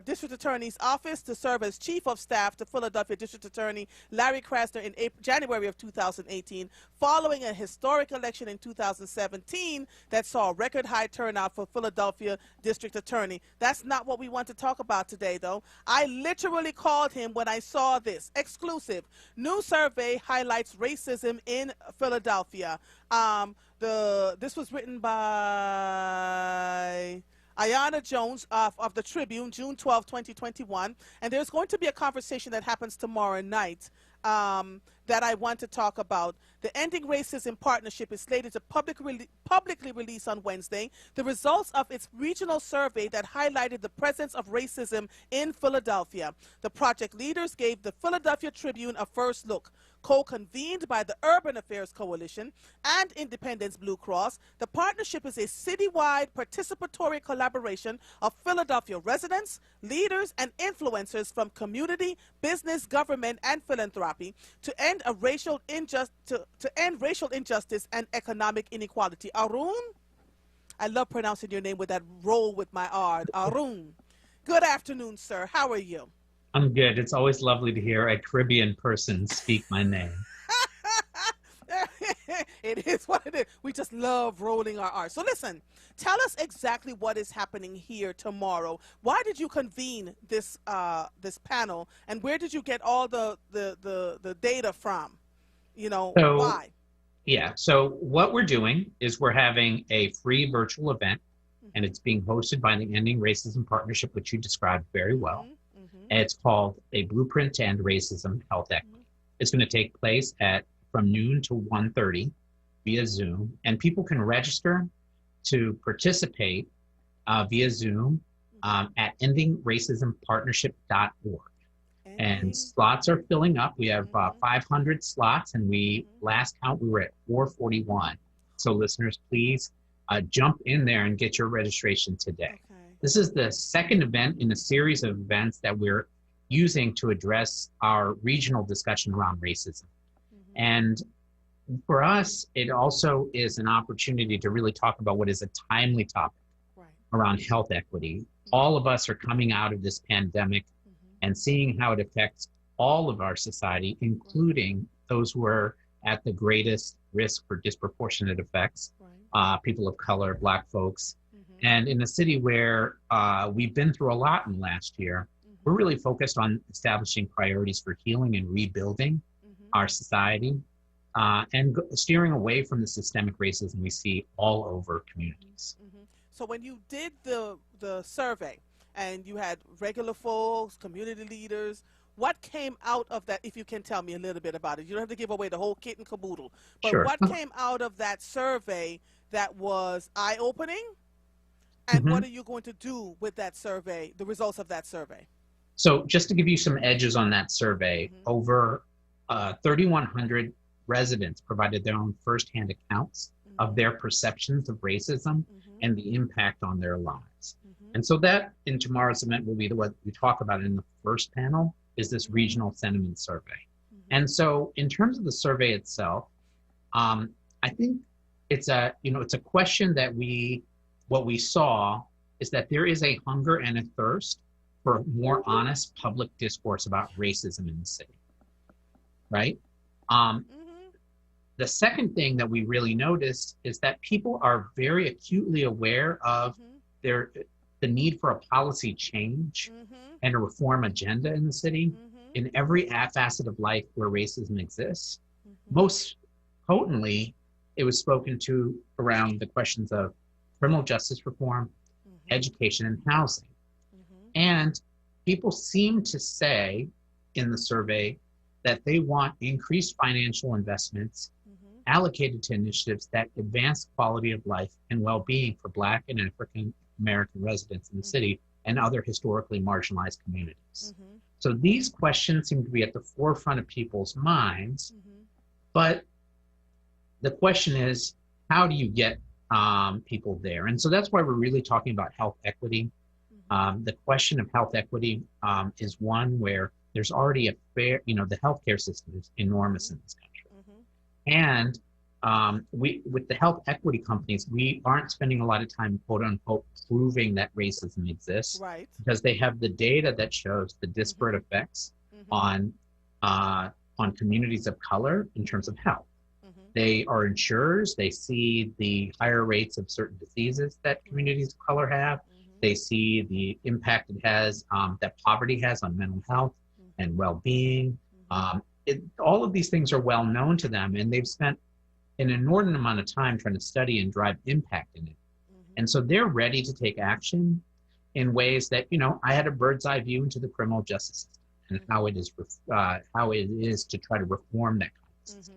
District Attorney's Office to serve as Chief of Staff to Philadelphia District Attorney Larry Krasner in January of 2018, following a historic election in 2017 that saw a record high turnout for Philadelphia District Attorney. That's not what we want to talk about today, though. I literally called him when I saw this. Exclusive. New survey highlights racism in Philadelphia. This was written by Ayanna Jones of the Tribune, June 12, 2021. And there's going to be a conversation that happens tomorrow night that I want to talk about. The Ending Racism Partnership is slated to publicly release on Wednesday the results of its regional survey that highlighted the presence of racism in Philadelphia. The project leaders gave the Philadelphia Tribune a first look. Co-convened by the Urban Affairs Coalition and Independence Blue Cross, the partnership is a citywide participatory collaboration of Philadelphia residents, leaders, and influencers from community, business, government, and philanthropy to end racial injustice and economic inequality. Arun, I love pronouncing your name with that roll with my R. Arun. Good afternoon, sir. How are you? I'm good. It's always lovely to hear a Caribbean person speak my name. It is what it is. We just love rolling our R's. So listen, tell us exactly what is happening here tomorrow. Why did you convene this this panel, and where did you get all the data from? You know, why? Yeah, so what we're doing is we're having a free virtual event, and it's being hosted by the Ending Racism Partnership, which you described very well. And it's called A Blueprint to End Racism, Health Equity. It's going to take place from noon to 1:30 via Zoom, and people can register to participate via Zoom at endingracismpartnership.org. And slots are filling up. We have 500 slots, and last count we were at 441. So listeners, please jump in there and get your registration today. This is the second event in a series of events that we're using to address our regional discussion around racism. And for us, it also is an opportunity to really talk about what is a timely topic around health equity. All of us are coming out of this pandemic and seeing how it affects all of our society, including those who are at the greatest risk for disproportionate effects, people of color, Black folks. And in a city where we've been through a lot in the last year, we're really focused on establishing priorities for healing and rebuilding our society and steering away from the systemic racism we see all over communities. So when you did the survey and you had regular folks, community leaders, what came out of that, if you can tell me a little bit about it? You don't have to give away the whole kit and caboodle. But Sure. What came out of that survey that was eye-opening? And what are you going to do with that survey, the results of that survey? So just to give you some edges on that survey, over 3,100 residents provided their own firsthand accounts of their perceptions of racism and the impact on their lives. And so that in tomorrow's event will be what we talk about in the first panel is this regional sentiment survey. And so in terms of the survey itself, I think it's a question that what we saw is that there is a hunger and a thirst for more honest public discourse about racism in the city, right? The second thing that we really noticed is that people are very acutely aware of the need for a policy change and a reform agenda in the city in every facet of life where racism exists. Most potently, it was spoken to around the questions of criminal justice reform, education, and housing. And people seem to say in the survey that they want increased financial investments allocated to initiatives that advance quality of life and well-being for Black and African American residents in the city and other historically marginalized communities. So these questions seem to be at the forefront of people's minds, but the question is, how do you get people there? And so that's why we're really talking about health equity. The question of health equity is one where there's already a fair, the healthcare system is enormous in this country. And with the health equity companies, we aren't spending a lot of time, quote unquote, proving that racism exists, right? Because they have the data that shows the disparate effects on communities of color in terms of health. They are insurers. They see the higher rates of certain diseases that communities of color have. They see the impact it has, that poverty has on mental health and well-being. All of these things are well known to them, and they've spent an inordinate amount of time trying to study and drive impact in it. And so they're ready to take action in ways that, I had a bird's eye view into the criminal justice system and how it is to try to reform that kind of system.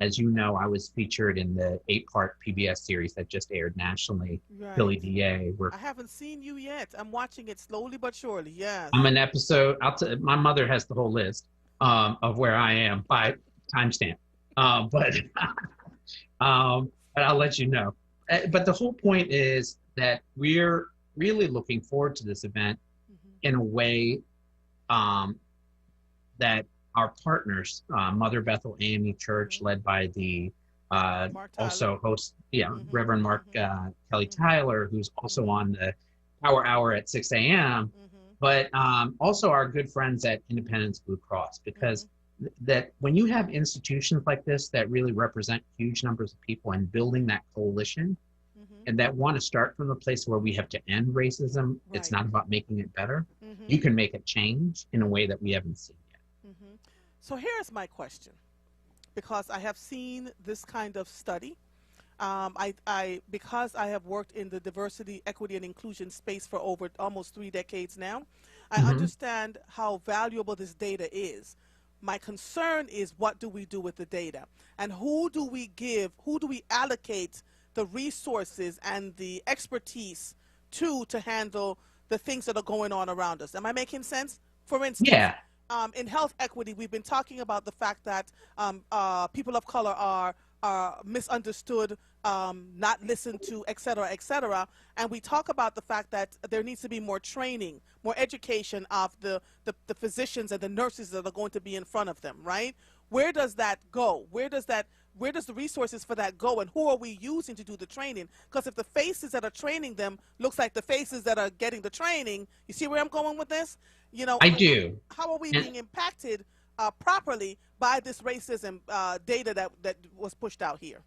As you know, I was featured in the 8-part PBS series that just aired nationally, Right. Philly DA. I haven't seen you yet. I'm watching it slowly but surely. Yes. I'm an episode. My mother has the whole list of where I am by timestamp, but I'll let you know. But the whole point is that we're really looking forward to this event in a way that our partners, Mother Bethel AME Church, led by the also host, Reverend Mark Kelly Tyler, who's also on the Power Hour at 6 a.m., but also our good friends at Independence Blue Cross, because that when you have institutions like this that really represent huge numbers of people and building that coalition and that want to start from the place where we have to end racism, it's not about making it better. You can make it change in a way that we haven't seen. So here's my question, because I have seen this kind of study. Because I have worked in the diversity, equity, and inclusion space for over almost 3 decades now, I understand how valuable this data is. My concern is, what do we do with the data? And who do we allocate the resources and the expertise to handle the things that are going on around us? Am I making sense? For instance, in health equity, we've been talking about the fact that people of color are misunderstood, not listened to, et cetera, and we talk about the fact that there needs to be more training, more education of the physicians and the nurses that are going to be in front of them, right? Where does that go? Where does the resources for that go, and who are we using to do the training? Because if the faces that are training them looks like the faces that are getting the training, you see where I'm going with this? I do. How are we being impacted properly by this racism data that was pushed out here?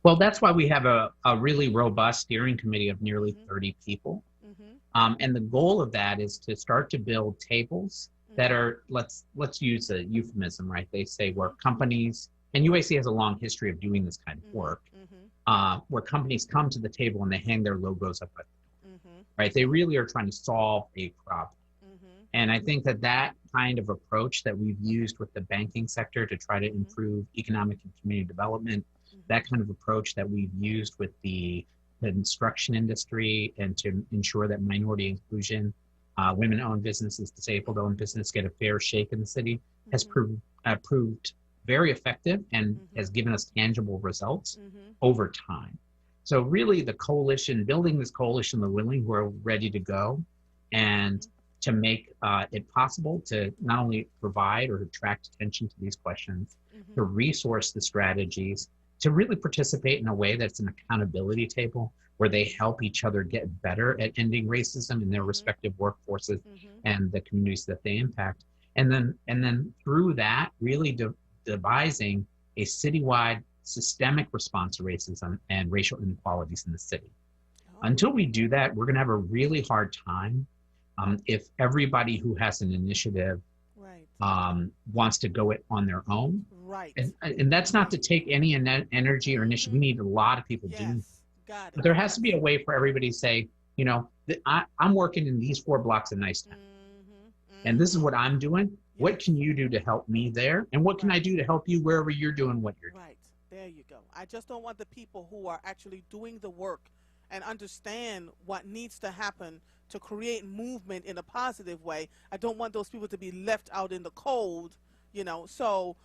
Well, that's why we have a really robust steering committee of nearly 30 people. And the goal of that is to start to build tables that are, let's use a euphemism, right? They say where companies, and UAC has a long history of doing this kind of work, where companies come to the table and they hang their logos up, right? They really are trying to solve a problem. And I think that kind of approach that we've used with the banking sector to try to improve economic and community development, that kind of approach that we've used with the construction industry and to ensure that minority inclusion, women-owned businesses, disabled-owned business get a fair shake in the city, has proved very effective and has given us tangible results over time. So really the coalition, building this coalition, the willing who are ready to go, and to make it possible to not only provide or attract attention to these questions, to resource the strategies, to really participate in a way that's an accountability table where they help each other get better at ending racism in their respective workforces and the communities that they impact. And then through that, really devising a citywide systemic response to racism and racial inequalities in the city. Until we do that, we're going to have a really hard time if everybody who has an initiative wants to go it on their own. And that's not to take any energy or initiative. We need a lot of people doing it. But there has to be a way for everybody to say, I'm working in these 4 blocks of Nicetown. And this is what I'm doing. What can you do to help me there? And what can I do to help you wherever you're doing what you're doing? Right. There you go. I just don't want the people who are actually doing the work and understand what needs to happen to create movement in a positive way. I don't want those people to be left out in the cold, So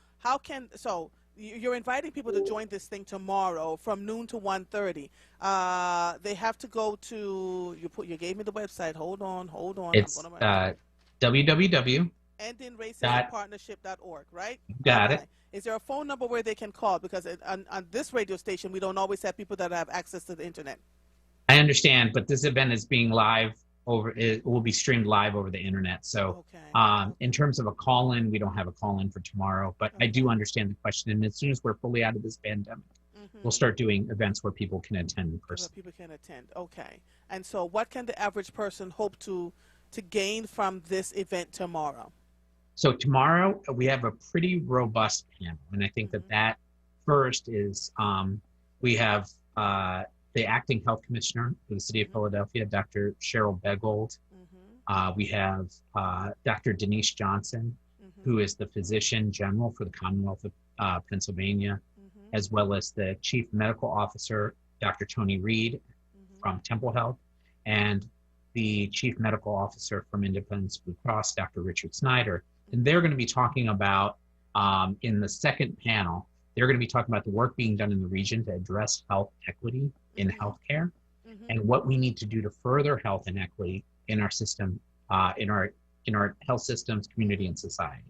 you're inviting people to join this thing tomorrow from noon to 1:30. They have to go to, you gave me the website. Hold on. It's www. EndingRacismPartnership.org, right? Got it. Is there a phone number where they can call? Because on this radio station, we don't always have people that have access to the internet. I understand, but this event is being it will be streamed live over the internet. So in terms of a call-in, we don't have a call-in for tomorrow, but I do understand the question. And as soon as we're fully out of this pandemic, we'll start doing events where people can attend in person. People can attend, okay. And so what can the average person hope to gain from this event tomorrow? So tomorrow we have a pretty robust panel, and I think that first is we have the acting health commissioner for the city of Philadelphia, Dr. Cheryl Begold. We have Dr. Denise Johnson, who is the physician general for the Commonwealth of Pennsylvania, as well as the chief medical officer, Dr. Tony Reed from Temple Health, and the chief medical officer from Independence Blue Cross, Dr. Richard Snyder. And they're going to be talking about, in the second panel, they're going to be talking about the work being done in the region to address health equity in healthcare and what we need to do to further health and equity in our system, in our health systems, community, and society.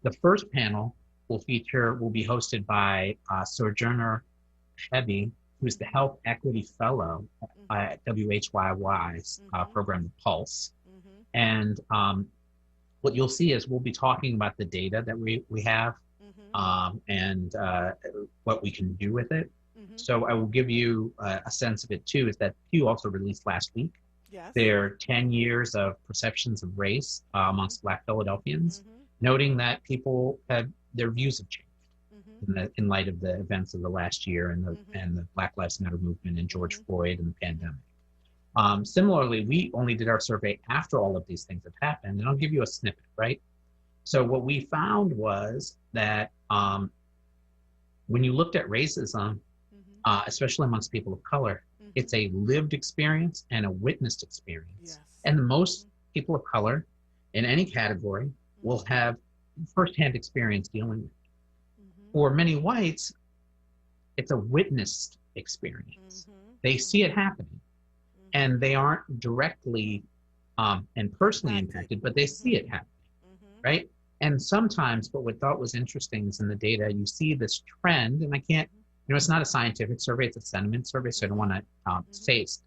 The first panel will be hosted by Sojourner Hebe, who's the Health Equity Fellow at WHYY's program, The Pulse. And what you'll see is we'll be talking about the data that we have and what we can do with it. So I will give you a sense of it too, is that Pew also released last week their 10 years of perceptions of race amongst Black Philadelphians, noting that their views have changed in light of the events of the last year and the Black Lives Matter movement and George Floyd and the pandemic. Similarly, we only did our survey after all of these things have happened, and I'll give you a snippet, right? So what we found was that when you looked at racism, especially amongst people of color, it's a lived experience and a witnessed experience. And most people of color in any category will have firsthand experience dealing with it. For many whites, it's a witnessed experience. They see it happening. And they aren't directly and personally impacted, but they see it happening, right? And sometimes what we thought was interesting is in the data, you see this trend, and I can't, it's not a scientific survey, it's a sentiment survey, so I don't want to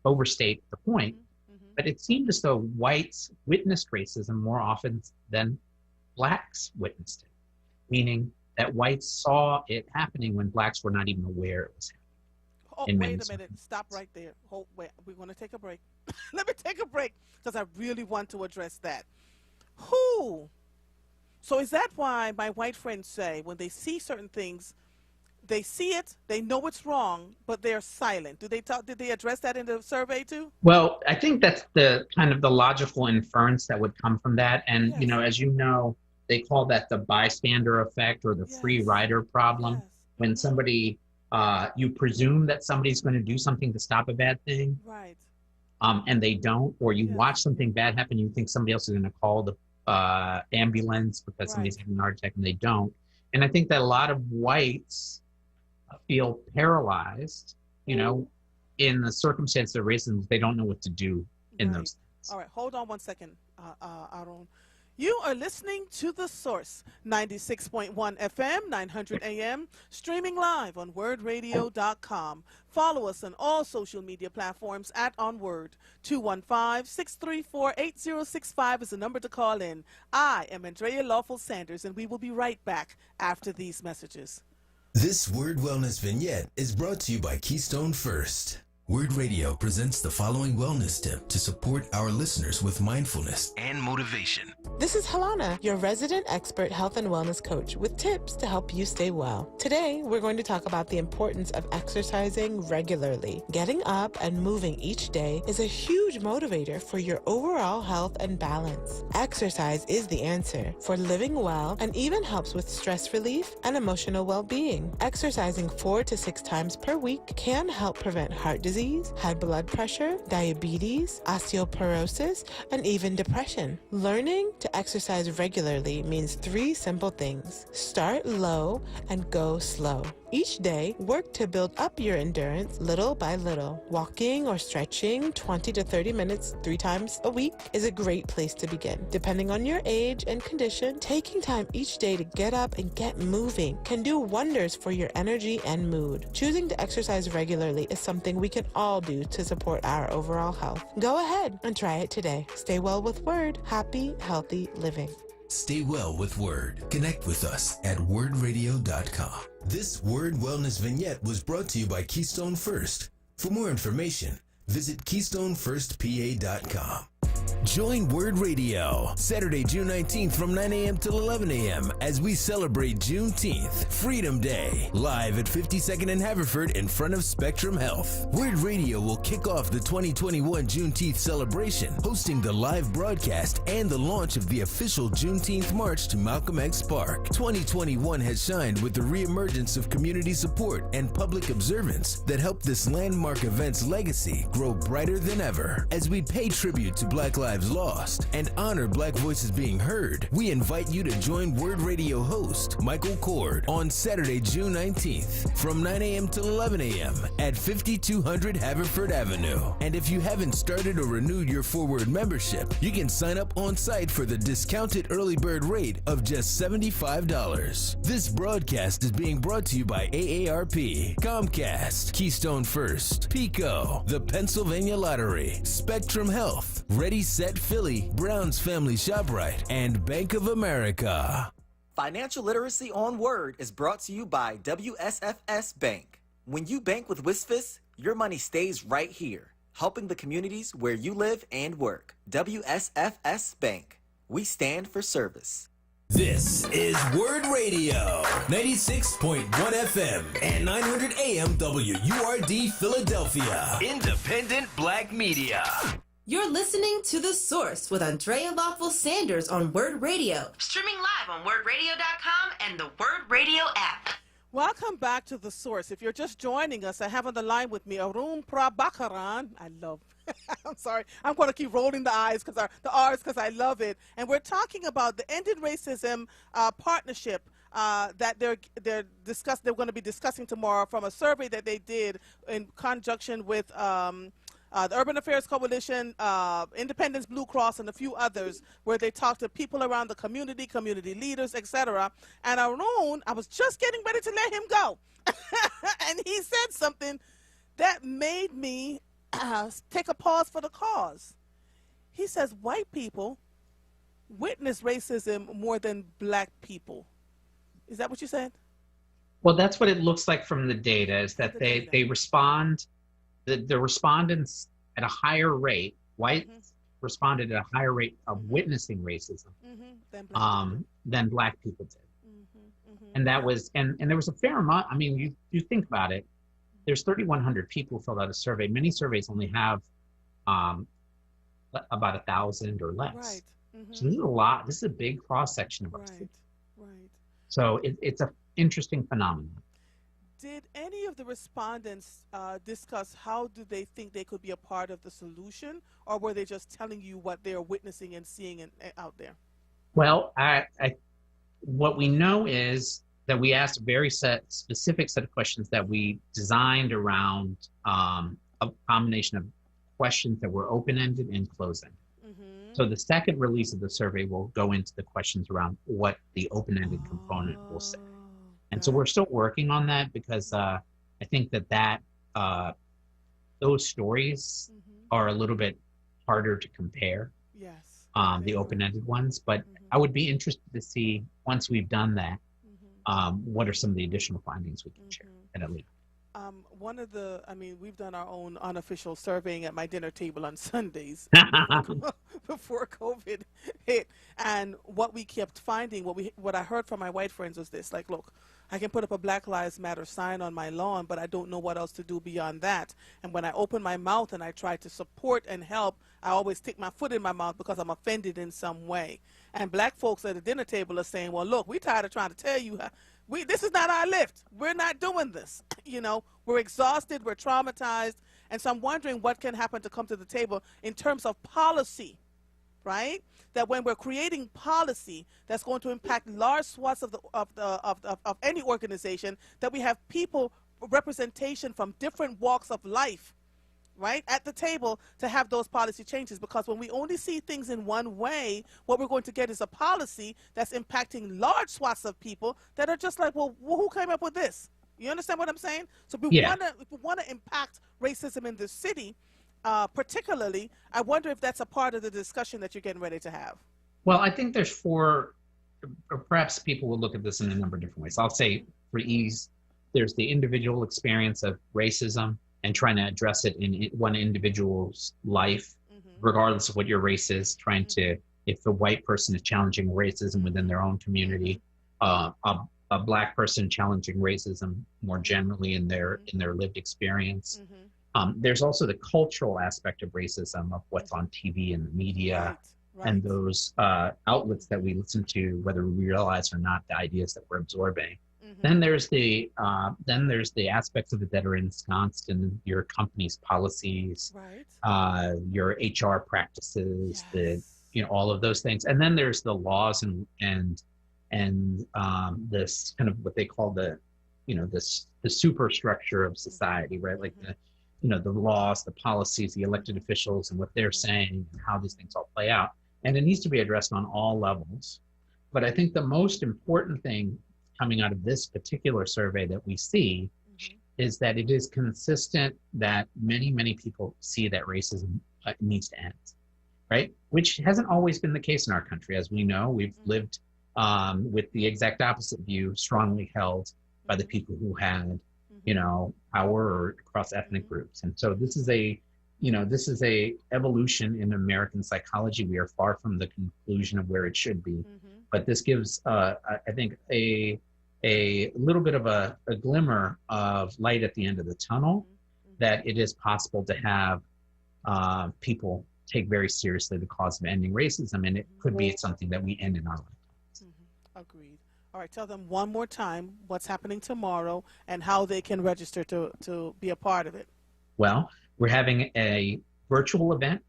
overstate the point, but it seemed as though whites witnessed racism more often than Blacks witnessed it, meaning that whites saw it happening when Blacks were not even aware it was happening. Oh, wait a minute. Stop right there. Wait. We're going to take a break. Let me take a break because I really want to address that. So is that why my white friends say when they see certain things, they see it, they know it's wrong, but they're silent? Did they address that in the survey too? Well, I think that's the kind of the logical inference that would come from that. And, as you know, they call that the bystander effect or the free rider problem. When somebody... you presume that somebody's going to do something to stop a bad thing, right? And they don't, or you watch something bad happen, you think somebody else is going to call the ambulance because somebody's having a heart attack, and they don't. And I think that a lot of whites feel paralyzed, in the circumstance of racism. They don't know what to do in those things. All right, hold on one second, Aaron. You are listening to The Source, 96.1 FM, 900 AM, streaming live on WURDradio.com. Follow us on all social media platforms at onWURD. 215-634-8065 is the number to call in. I am Andrea Lawful Sanders, and we will be right back after these messages. This Word Wellness Vignette is brought to you by Keystone First. Word Radio presents the following wellness tip to support our listeners with mindfulness and motivation. This is Helana, your resident expert health and wellness coach, with tips to help you stay well. Today, we're going to talk about the importance of exercising regularly. Getting up and moving each day is a huge motivator for your overall health and balance. Exercise is the answer for living well and even helps with stress relief and emotional well-being. Exercising 4 to 6 times per week can help prevent heart disease, high blood pressure, diabetes, osteoporosis, and even depression. Learning to to exercise regularly means 3 simple things. Start low and go slow. Each day, work to build up your endurance little by little. Walking or stretching 20 to 30 minutes 3 times a week is a great place to begin. Depending on your age and condition, taking time each day to get up and get moving can do wonders for your energy and mood. Choosing to exercise regularly is something we can all do to support our overall health. Go ahead and try it today. Stay well with WURD. Happy, healthy living. Stay well with WURD. Connect with us at WURDradio.com. This WURD Wellness Vignette was brought to you by Keystone First. For more information, visit KeystoneFirstPA.com. Join WURD Radio Saturday, June 19th from 9 a.m. till 11 a.m. as we celebrate Juneteenth, Freedom Day, live at 52nd and Haverford in front of Spectrum Health. WURD Radio will kick off the 2021 Juneteenth celebration, hosting the live broadcast and the launch of the official Juneteenth March to Malcolm X Park. 2021 has shined with the reemergence of community support and public observance that helped this landmark event's legacy grow brighter than ever. As we pay tribute to Black Lives Lost and honor Black voices being heard, we invite you to join WURD Radio host Michael Cord on Saturday, June 19th from 9 a.m. till 11 a.m. at 5200 Haverford Avenue. And if you haven't started or renewed your WURD membership, you can sign up on site for the discounted early bird rate of just $75. This broadcast is being brought to you by AARP, Comcast, Keystone First, PICO, the Pennsylvania Lottery, Spectrum Health, Ready Set Philly, Brown's Family ShopRite, and Bank of America. Financial literacy on WURD is brought to you by WSFS Bank. When you bank with WSFS, your money stays right here, helping the communities where you live and work. WSFS Bank. We stand for service. This is WURD Radio, 96.1 FM and 900 AM WURD Philadelphia. Independent Black Media. You're listening to The Source with Andrea Lawful Sanders on WURD Radio. Streaming live on WURDradio.com and the WURD Radio app. Welcome back to The Source. If you're just joining us, I have on the line with me Arun Prabhakaran. I'm sorry. I'm going to keep rolling the R's because I love it. And we're talking about the Ending Racism partnership that they're going to be discussing tomorrow from a survey that they did in conjunction with the Urban Affairs Coalition, Independence Blue Cross, and a few others, where they talk to people around the community leaders, etc. And Arun, I was just getting ready to let him go. And he said something that made me take a pause for the cause. He says white people witness racism more than black people. Is that what you said? Well, that's what it looks like from the data, is that they respond. The respondents at a higher rate, whites responded at a higher rate of witnessing racism than black people did. And that was, and there was a fair amount. I mean, you think about it, there's 3,100 people who filled out a survey. Many surveys only have about 1,000 or less. Right. So this is a lot. This is a big cross section of our city. Right. So it's an interesting phenomenon. Did any of the respondents discuss how do they think they could be a part of the solution, or were they just telling you what they're witnessing and seeing out there? Well, what we know is that we asked a very specific set of questions that we designed around a combination of questions that were open-ended and closed-ended. So the second release of the survey will go into the questions around what the open-ended component will say. And so we're still working on that because I think that those stories are a little bit harder to compare. Yes. The open-ended ones, but I would be interested to see, once we've done that, what are some of the additional findings we can share at a later. We've done our own unofficial surveying at my dinner table on Sundays before COVID hit. And what we kept finding, what I heard from my white friends was this, like, look, I can put up a Black Lives Matter sign on my lawn, but I don't know what else to do beyond that. And when I open my mouth and I try to support and help, I always stick my foot in my mouth because I'm offended in some way. And black folks at the dinner table are saying, well, look, we're tired of trying to tell you, this is not our lift. We're not doing this. We're exhausted, we're traumatized. And so I'm wondering what can happen to come to the table in terms of policy right? That when we're creating policy that's going to impact large swaths of any organization, that we have people representation from different walks of life, right, at the table to have those policy changes. Because when we only see things in one way, what we're going to get is a policy that's impacting large swaths of people that are just like, well, who came up with this? You understand what I'm saying? So if we want to impact racism in this city, particularly, I wonder if that's a part of the discussion that you're getting ready to have. Well, I think there's four, or perhaps people will look at this in a number of different ways. I'll say for ease, there's the individual experience of racism and trying to address it in one individual's life, regardless of what your race is, trying to, if a white person is challenging racism within their own community, a Black person challenging racism more generally in their lived experience. There's also the cultural aspect of racism, of what's on TV and the media, and those outlets that we listen to, whether we realize or not the ideas that we're absorbing. Then there's the aspects of it that are ensconced in your company's policies, your HR practices, all of those things. And then there's the laws and this kind of what they call the superstructure of society, right? Like the laws, the policies, the elected officials, and what they're saying, and how these things all play out. And it needs to be addressed on all levels. But I think the most important thing coming out of this particular survey that we see is that it is consistent that many, many people see that racism needs to end, right? Which hasn't always been the case in our country. As we know, we've lived with the exact opposite view strongly held by the people who had, power or across ethnic groups. And so this is a evolution in American psychology. We are far from the conclusion of where it should be. But this gives, I think, a little bit of a glimmer of light at the end of the tunnel, that it is possible to have people take very seriously the cause of ending racism, and it could be something that we end in our life. Agreed. All right, tell them one more time what's happening tomorrow and how they can register to be a part of it. Well, we're having a virtual event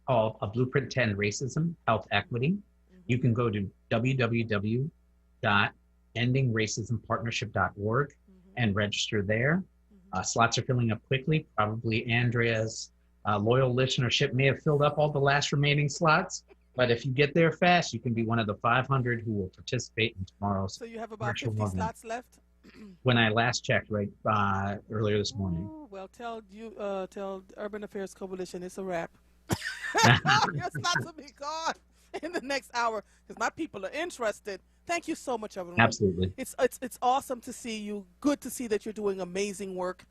called A Blueprint to End Racism, Health Equity. You can go to www.endingracismpartnership.org and register there. Slots are filling up quickly. Probably Andrea's loyal listenership may have filled up all the last remaining slots. But if you get there fast, you can be one of the 500 who will participate in tomorrow's. So you have about 50 slots left? When I last checked, earlier this morning. Oh, well, tell Urban Affairs Coalition it's a wrap. Your slots will be gone in the next hour because my people are interested. Thank you so much, everyone. Absolutely. It's awesome to see you. Good to see that you're doing amazing work,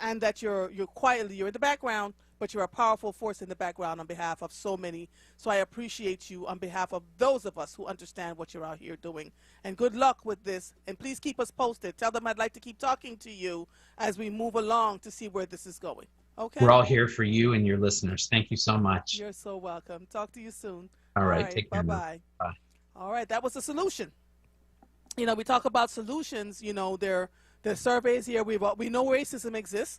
and that you're quietly in the background, but you're a powerful force in the background on behalf of so many. So I appreciate you on behalf of those of us who understand what you're out here doing. And good luck with this. And please keep us posted. Tell them I'd like to keep talking to you as we move along to see where this is going. Okay? We're all here for you and your listeners. Thank you so much. You're so welcome. Talk to you soon. All right. Take care. Bye-bye. Bye. All right. That was a solution. We talk about solutions. There are surveys here. We know racism exists.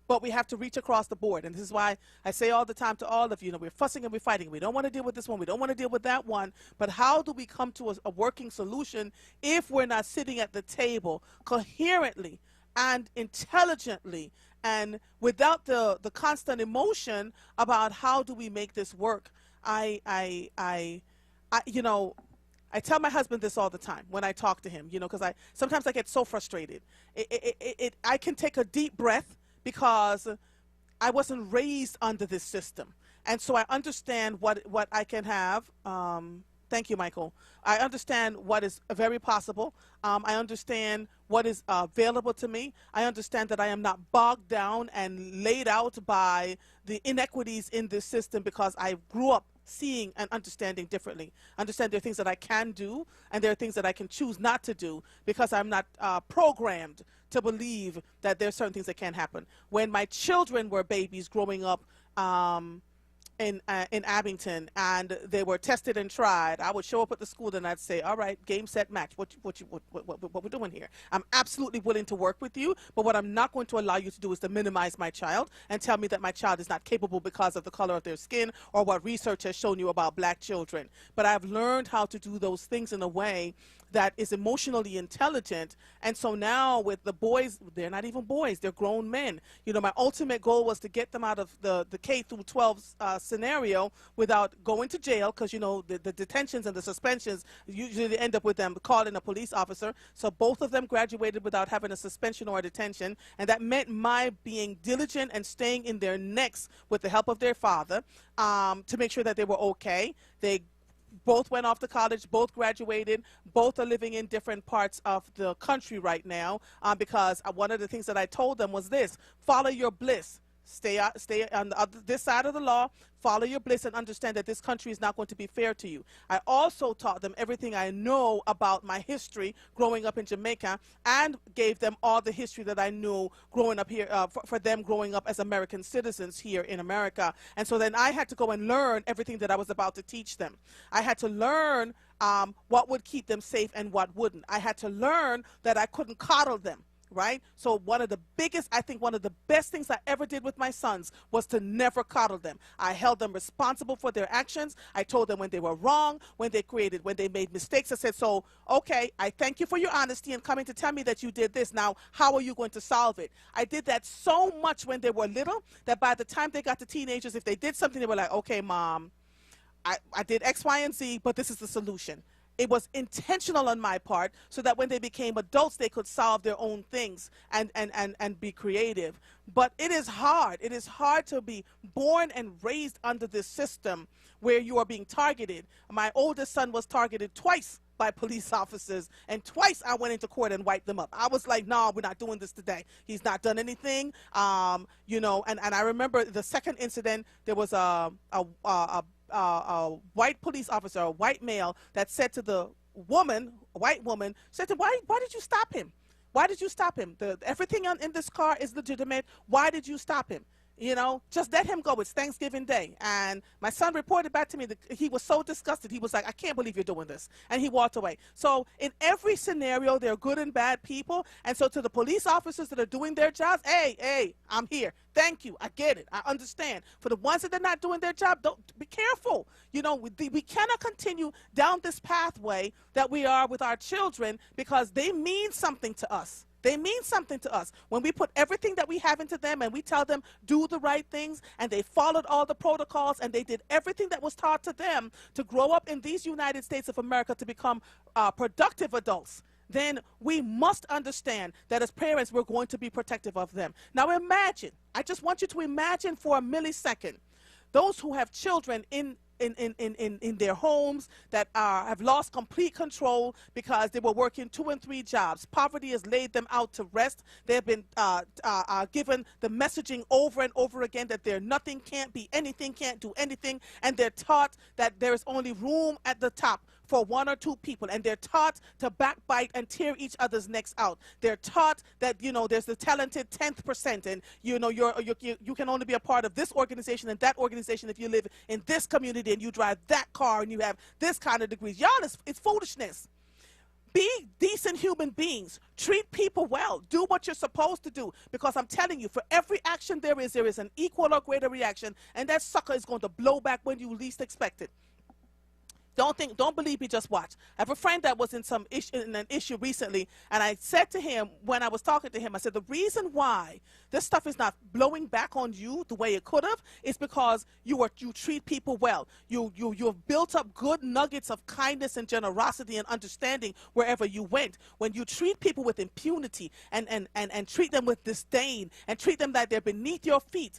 But we have to reach across the board. And this is why I say all the time to all of you, we're fussing and we're fighting. We don't want to deal with this one. We don't want to deal with that one. But how do we come to a working solution if we're not sitting at the table coherently and intelligently and without the constant emotion about how do we make this work? I tell my husband this all the time when I talk to him, because sometimes I get so frustrated. I can take a deep breath, because I wasn't raised under this system. And so I understand what I can have. Thank you, Michael. I understand what is very possible. I understand what is available to me. I understand that I am not bogged down and laid out by the inequities in this system because I grew up seeing and understanding differently. Understand there are things that I can do and there are things that I can choose not to do because I'm not programmed to believe that there are certain things that can happen. When my children were babies growing up in Abington, and they were tested and tried, I would show up at the school and I'd say, all right, game, set, match. What we're doing here? I'm absolutely willing to work with you, but what I'm not going to allow you to do is to minimize my child and tell me that my child is not capable because of the color of their skin or what research has shown you about black children. But I've learned how to do those things in a way that is emotionally intelligent. And so now with the boys, they're not even boys, they're grown men. You know, my ultimate goal was to get them out of the K through 12 scenario without going to jail, because, you know, the detentions and the suspensions usually end up with them calling a police officer. So both of them graduated without having a suspension or a detention, and that meant my being diligent and staying in their necks with the help of their father to make sure that they were okay. They both went off to college, both graduated, both are living in different parts of the country right now, because one of the things that I told them was this: follow your bliss. Stay on this side of the law, follow your bliss, and understand that this country is not going to be fair to you. I also taught them everything I know about my history growing up in Jamaica, and gave them all the history that I knew growing up here, for them growing up as American citizens here in America. And so then I had to go and learn everything that I was about to teach them. I had to learn what would keep them safe and what wouldn't. I had to learn that I couldn't coddle them. Right? So one of the biggest, I think one of the best things I ever did with my sons was to never coddle them. I held them responsible for their actions. I told them when they were wrong, when they made mistakes. I said, so, okay, I thank you for your honesty and coming to tell me that you did this. Now, how are you going to solve it? I did that so much when they were little that by the time they got to teenagers, if they did something, they were like, okay, Mom, I did X, Y, and Z, but this is the solution. It was intentional on my part so that when they became adults, they could solve their own things and be creative. But it is hard. It is hard to be born and raised under this system where you are being targeted. My oldest son was targeted twice by police officers, and twice I went into court and wiped them up. I was like, no, we're not doing this today. He's not done anything. You know, and I remember the second incident, there was a white police officer, a white male, that said to the woman, a white woman, said to him, why did you stop him? Why did you stop him? Everything in this car is legitimate. Why did you stop him? You know, just let him go. It's Thanksgiving Day. And my son reported back to me that he was so disgusted. He was like, I can't believe you're doing this. And he walked away. So in every scenario, there are good and bad people. And so to the police officers that are doing their jobs, hey, I'm here. Thank you. I get it. I understand. For the ones that are not doing their job, don't be careful. You know, we cannot continue down this pathway that we are with our children, because they mean something to us. They mean something to us. When we put everything that we have into them and we tell them do the right things, and they followed all the protocols and they did everything that was taught to them to grow up in these United States of America to become productive adults, then we must understand that as parents, we're going to be protective of them. Now imagine, I just want you to imagine for a millisecond, those who have children in their homes that have lost complete control because they were working 2 and 3 jobs. Poverty has laid them out to rest. They have been given the messaging over and over again that they're nothing, can't be anything, can't do anything, and they're taught that there is only room at the top for 1 or 2 people, and they're taught to backbite and tear each other's necks out. They're taught that, you know, there's the talented 10th percent, and you know you can only be a part of this organization and that organization if you live in this community and you drive that car and you have this kind of degrees. Y'all, it's foolishness. Be decent human beings. Treat people well. Do what you're supposed to do, because I'm telling you, for every action there is an equal or greater reaction, and that sucker is going to blow back when you least expect it. Don't believe me, just watch. I have a friend that was in an issue recently, and I said to him when I was talking to him, I said, the reason why this stuff is not blowing back on you the way it could have is because you treat people well. You've built up good nuggets of kindness and generosity and understanding wherever you went. When you treat people with impunity and treat them with disdain and treat them like they're beneath your feet,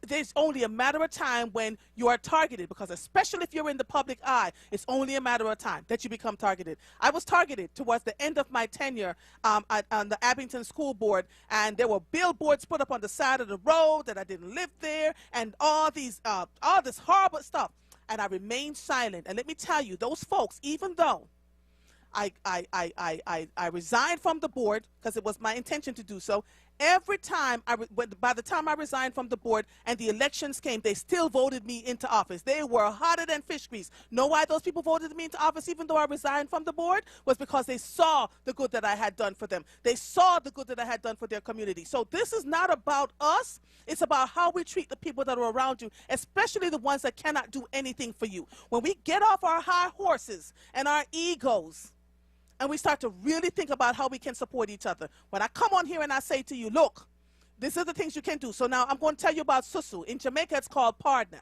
there's only a matter of time when you are targeted, because especially if you're in the public eye, it's only a matter of time that you become targeted. I was targeted towards the end of my tenure on the Abington School Board, and there were billboards put up on the side of the road that I didn't live there, and all this horrible stuff. And I remained silent. And let me tell you, those folks, even though I resigned from the board because it was my intention to do so, every time, by the time I resigned from the board and the elections came, they still voted me into office. They were hotter than fish grease. Know why those people voted me into office even though I resigned from the board? Was because they saw the good that I had done for them. They saw the good that I had done for their community. So this is not about us. It's about how we treat the people that are around you, especially the ones that cannot do anything for you. When we get off our high horses and our egos, and we start to really think about how we can support each other. When I come on here and I say to you, look, these are the things you can do. So now I'm going to tell you about susu. In Jamaica, it's called partner.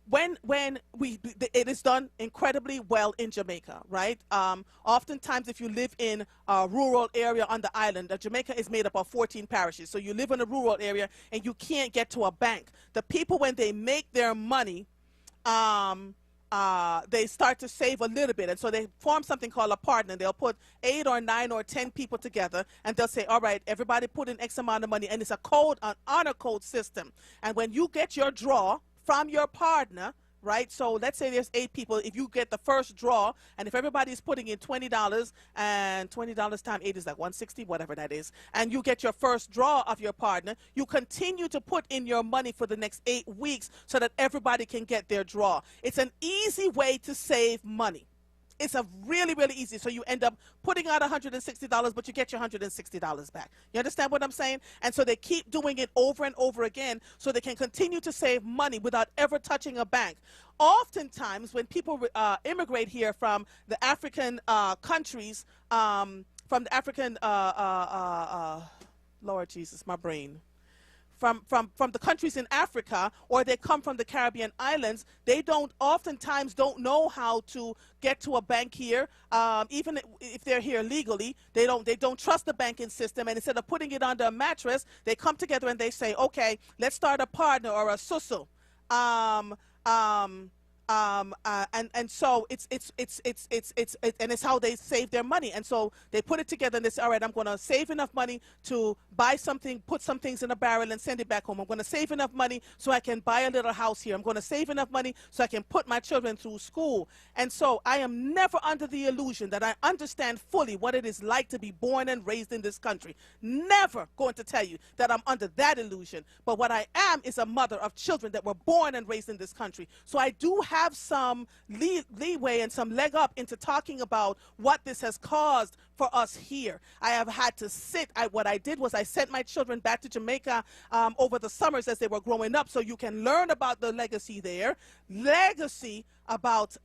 When it is done incredibly well in Jamaica, right? Oftentimes, if you live in a rural area on the island, Jamaica is made up of 14 parishes. So you live in a rural area and you can't get to a bank. The people, when they make their money, they start to save a little bit, and so they form something called a partner. They'll put 8 or 9 or 10 people together, and they'll say, all right, everybody put in X amount of money, and it's a code, an honor code system. And when you get your draw from your partner, right, so let's say there's 8 people, if you get the first draw, and if everybody's putting in $20, and $20 times 8 is like $160, whatever that is, and you get your first draw of your partner, you continue to put in your money for the next 8 weeks so that everybody can get their draw. It's an easy way to save money. It's a really, really easy. So you end up putting out $160, but you get your $160 back. You understand what I'm saying? And so they keep doing it over and over again so they can continue to save money without ever touching a bank. Oftentimes, when people immigrate here from the African countries, from the African, Lord Jesus, my brain. From the countries in Africa, or they come from the Caribbean islands, they oftentimes don't know how to get to a bank here. Even if they're here legally, they don't trust the banking system, and instead of putting it under a mattress, they come together and they say, okay, let's start a partner or a susu. And so it's how they save their money. And so they put it together and they say, all right, I'm going to save enough money to buy something, put some things in a barrel and send it back home. I'm going to save enough money so I can buy a little house here. I'm going to save enough money so I can put my children through school. And so I am never under the illusion that I understand fully what it is like to be born and raised in this country. Never going to tell you that I'm under that illusion. But what I am is a mother of children that were born and raised in this country. So I do have some leeway and some leg up into talking about what this has caused for us here. I have had to what I did was I sent my children back to Jamaica over the summers as they were growing up, so you can learn about the legacy there, about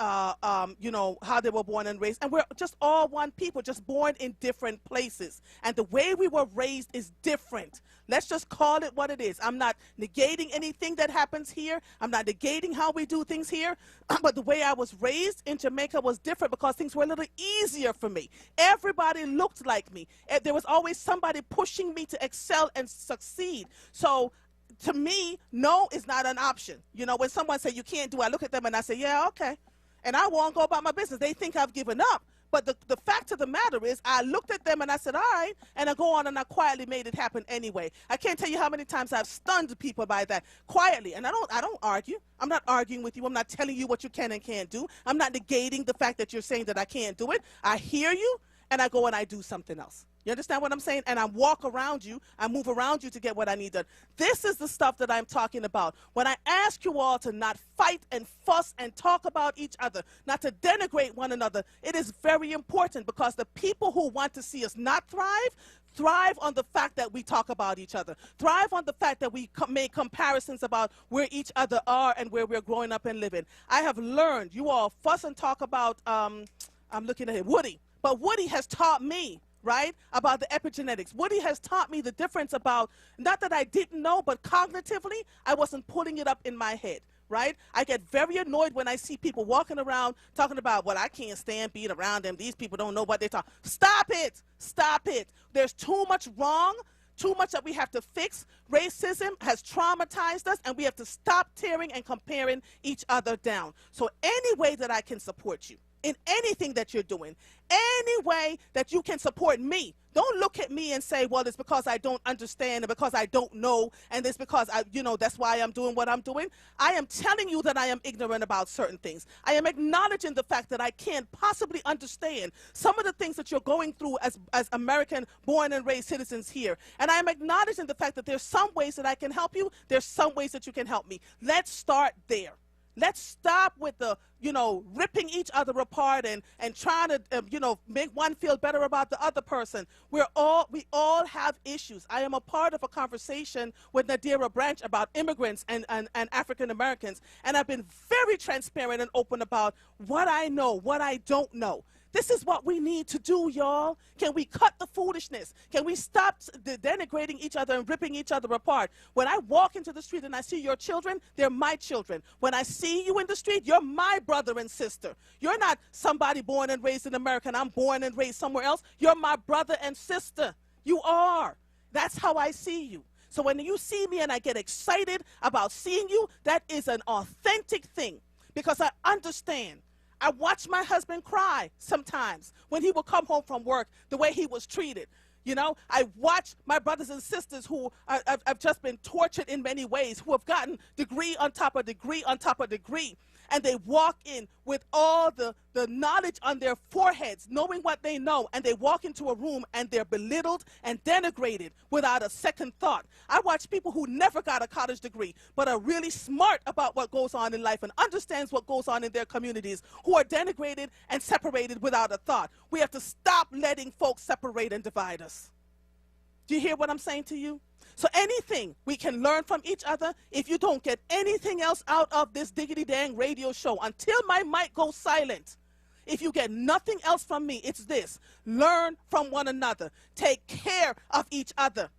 you know, how they were born and raised. And we're just all one people, just born in different places, and the way we were raised is different. Let's just call it what it is. I'm not negating anything that happens here. I'm not negating how we do things here. But the way I was raised in Jamaica was different because things were a little easier for me. Everybody looked like me. There was always somebody pushing me to excel and succeed. So to me, no is not an option. You know, when someone says you can't do it, I look at them and I say, yeah, okay. And I won't go about my business. They think I've given up. But the fact of the matter is, I looked at them and I said, all right, and I go on and I quietly made it happen anyway. I can't tell you how many times I've stunned people by that quietly, and I don't argue. I'm not arguing with you. I'm not telling you what you can and can't do. I'm not negating the fact that you're saying that I can't do it. I hear you, and I go and I do something else. You understand what I'm saying? And I walk around you, I move around you to get what I need done. This is the stuff that I'm talking about. When I ask you all to not fight and fuss and talk about each other, not to denigrate one another, it is very important, because the people who want to see us not thrive on the fact that we talk about each other, thrive on the fact that we make comparisons about where each other are and where we're growing up and living. I have learned, you all fuss and talk about, I'm looking at it, Woody, but Woody has taught me, right, about the epigenetics. Woody has taught me the difference about, not that I didn't know, but cognitively, I wasn't putting it up in my head, right? I get very annoyed when I see people walking around talking about, well, I can't stand being around them. These people don't know what they're talking. Stop it. Stop it. There's too much wrong, too much that we have to fix. Racism has traumatized us, and we have to stop tearing and comparing each other down. So any way that I can support you, in anything that you're doing. Any way that you can support me. Don't look at me and say, well, it's because I don't understand and because I don't know and it's because, that's why I'm doing what I'm doing. I am telling you that I am ignorant about certain things. I am acknowledging the fact that I can't possibly understand some of the things that you're going through as American born and raised citizens here. And I am acknowledging the fact that there's some ways that I can help you. There's some ways that you can help me. Let's start there. Let's stop with the, ripping each other apart and trying to, make one feel better about the other person. We all have issues. I am a part of a conversation with Nadira Branch about immigrants and African Americans, and I've been very transparent and open about what I know, what I don't know. This is what we need to do, y'all. Can we cut the foolishness? Can we stop denigrating each other and ripping each other apart? When I walk into the street and I see your children, they're my children. When I see you in the street, you're my brother and sister. You're not somebody born and raised in America and I'm born and raised somewhere else. You're my brother and sister. You are. That's how I see you. So when you see me and I get excited about seeing you, that is an authentic thing because I understand. I watch my husband cry sometimes when he will come home from work, the way he was treated. I watch my brothers and sisters who have just been tortured in many ways, who have gotten degree on top of degree on top of degree. And they walk in with all the knowledge on their foreheads, knowing what they know, and they walk into a room and they're belittled and denigrated without a second thought. I watch people who never got a college degree but are really smart about what goes on in life and understands what goes on in their communities, who are denigrated and separated without a thought. We have to stop letting folks separate and divide us. Do you hear what I'm saying to you? So anything we can learn from each other. If you don't get anything else out of this diggity dang radio show until my mic goes silent, if you get nothing else from me, it's this: learn from one another, take care of each other,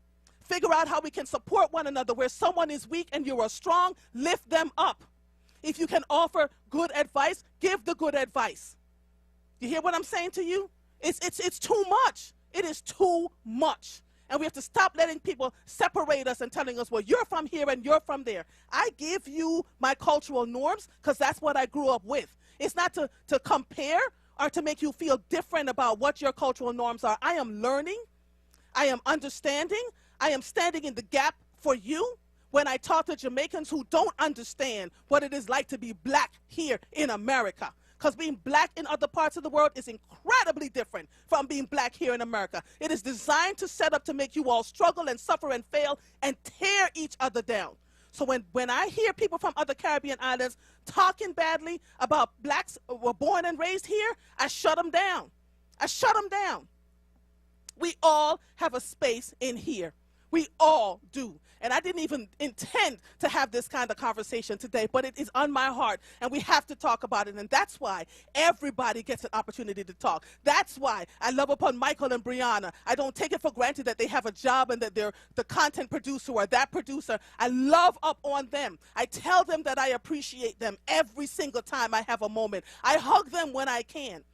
figure out how we can support one another. Where someone is weak and you are strong, lift them up. If you can offer good advice, give the good advice. You hear what I'm saying to you? It's too much. It is too much. And we have to stop letting people separate us and telling us, well, you're from here and you're from there. I give you my cultural norms because that's what I grew up with. It's not to compare or to make you feel different about what your cultural norms are. I am learning. I am understanding. I am standing in the gap for you when I talk to Jamaicans who don't understand what it is like to be black here in America. Because being black in other parts of the world is incredibly different from being black here in America. It is designed to set up to make you all struggle and suffer and fail and tear each other down. So when I hear people from other Caribbean islands talking badly about blacks who were born and raised here, I shut them down. I shut them down. We all have a space in here. We all do. And I didn't even intend to have this kind of conversation today, but it is on my heart, and we have to talk about it. And that's why everybody gets an opportunity to talk. That's why I love upon Michael and Brianna. I don't take it for granted that they have a job and that they're the content producer or that producer. I love up on them. I tell them that I appreciate them every single time I have a moment. I hug them when I can.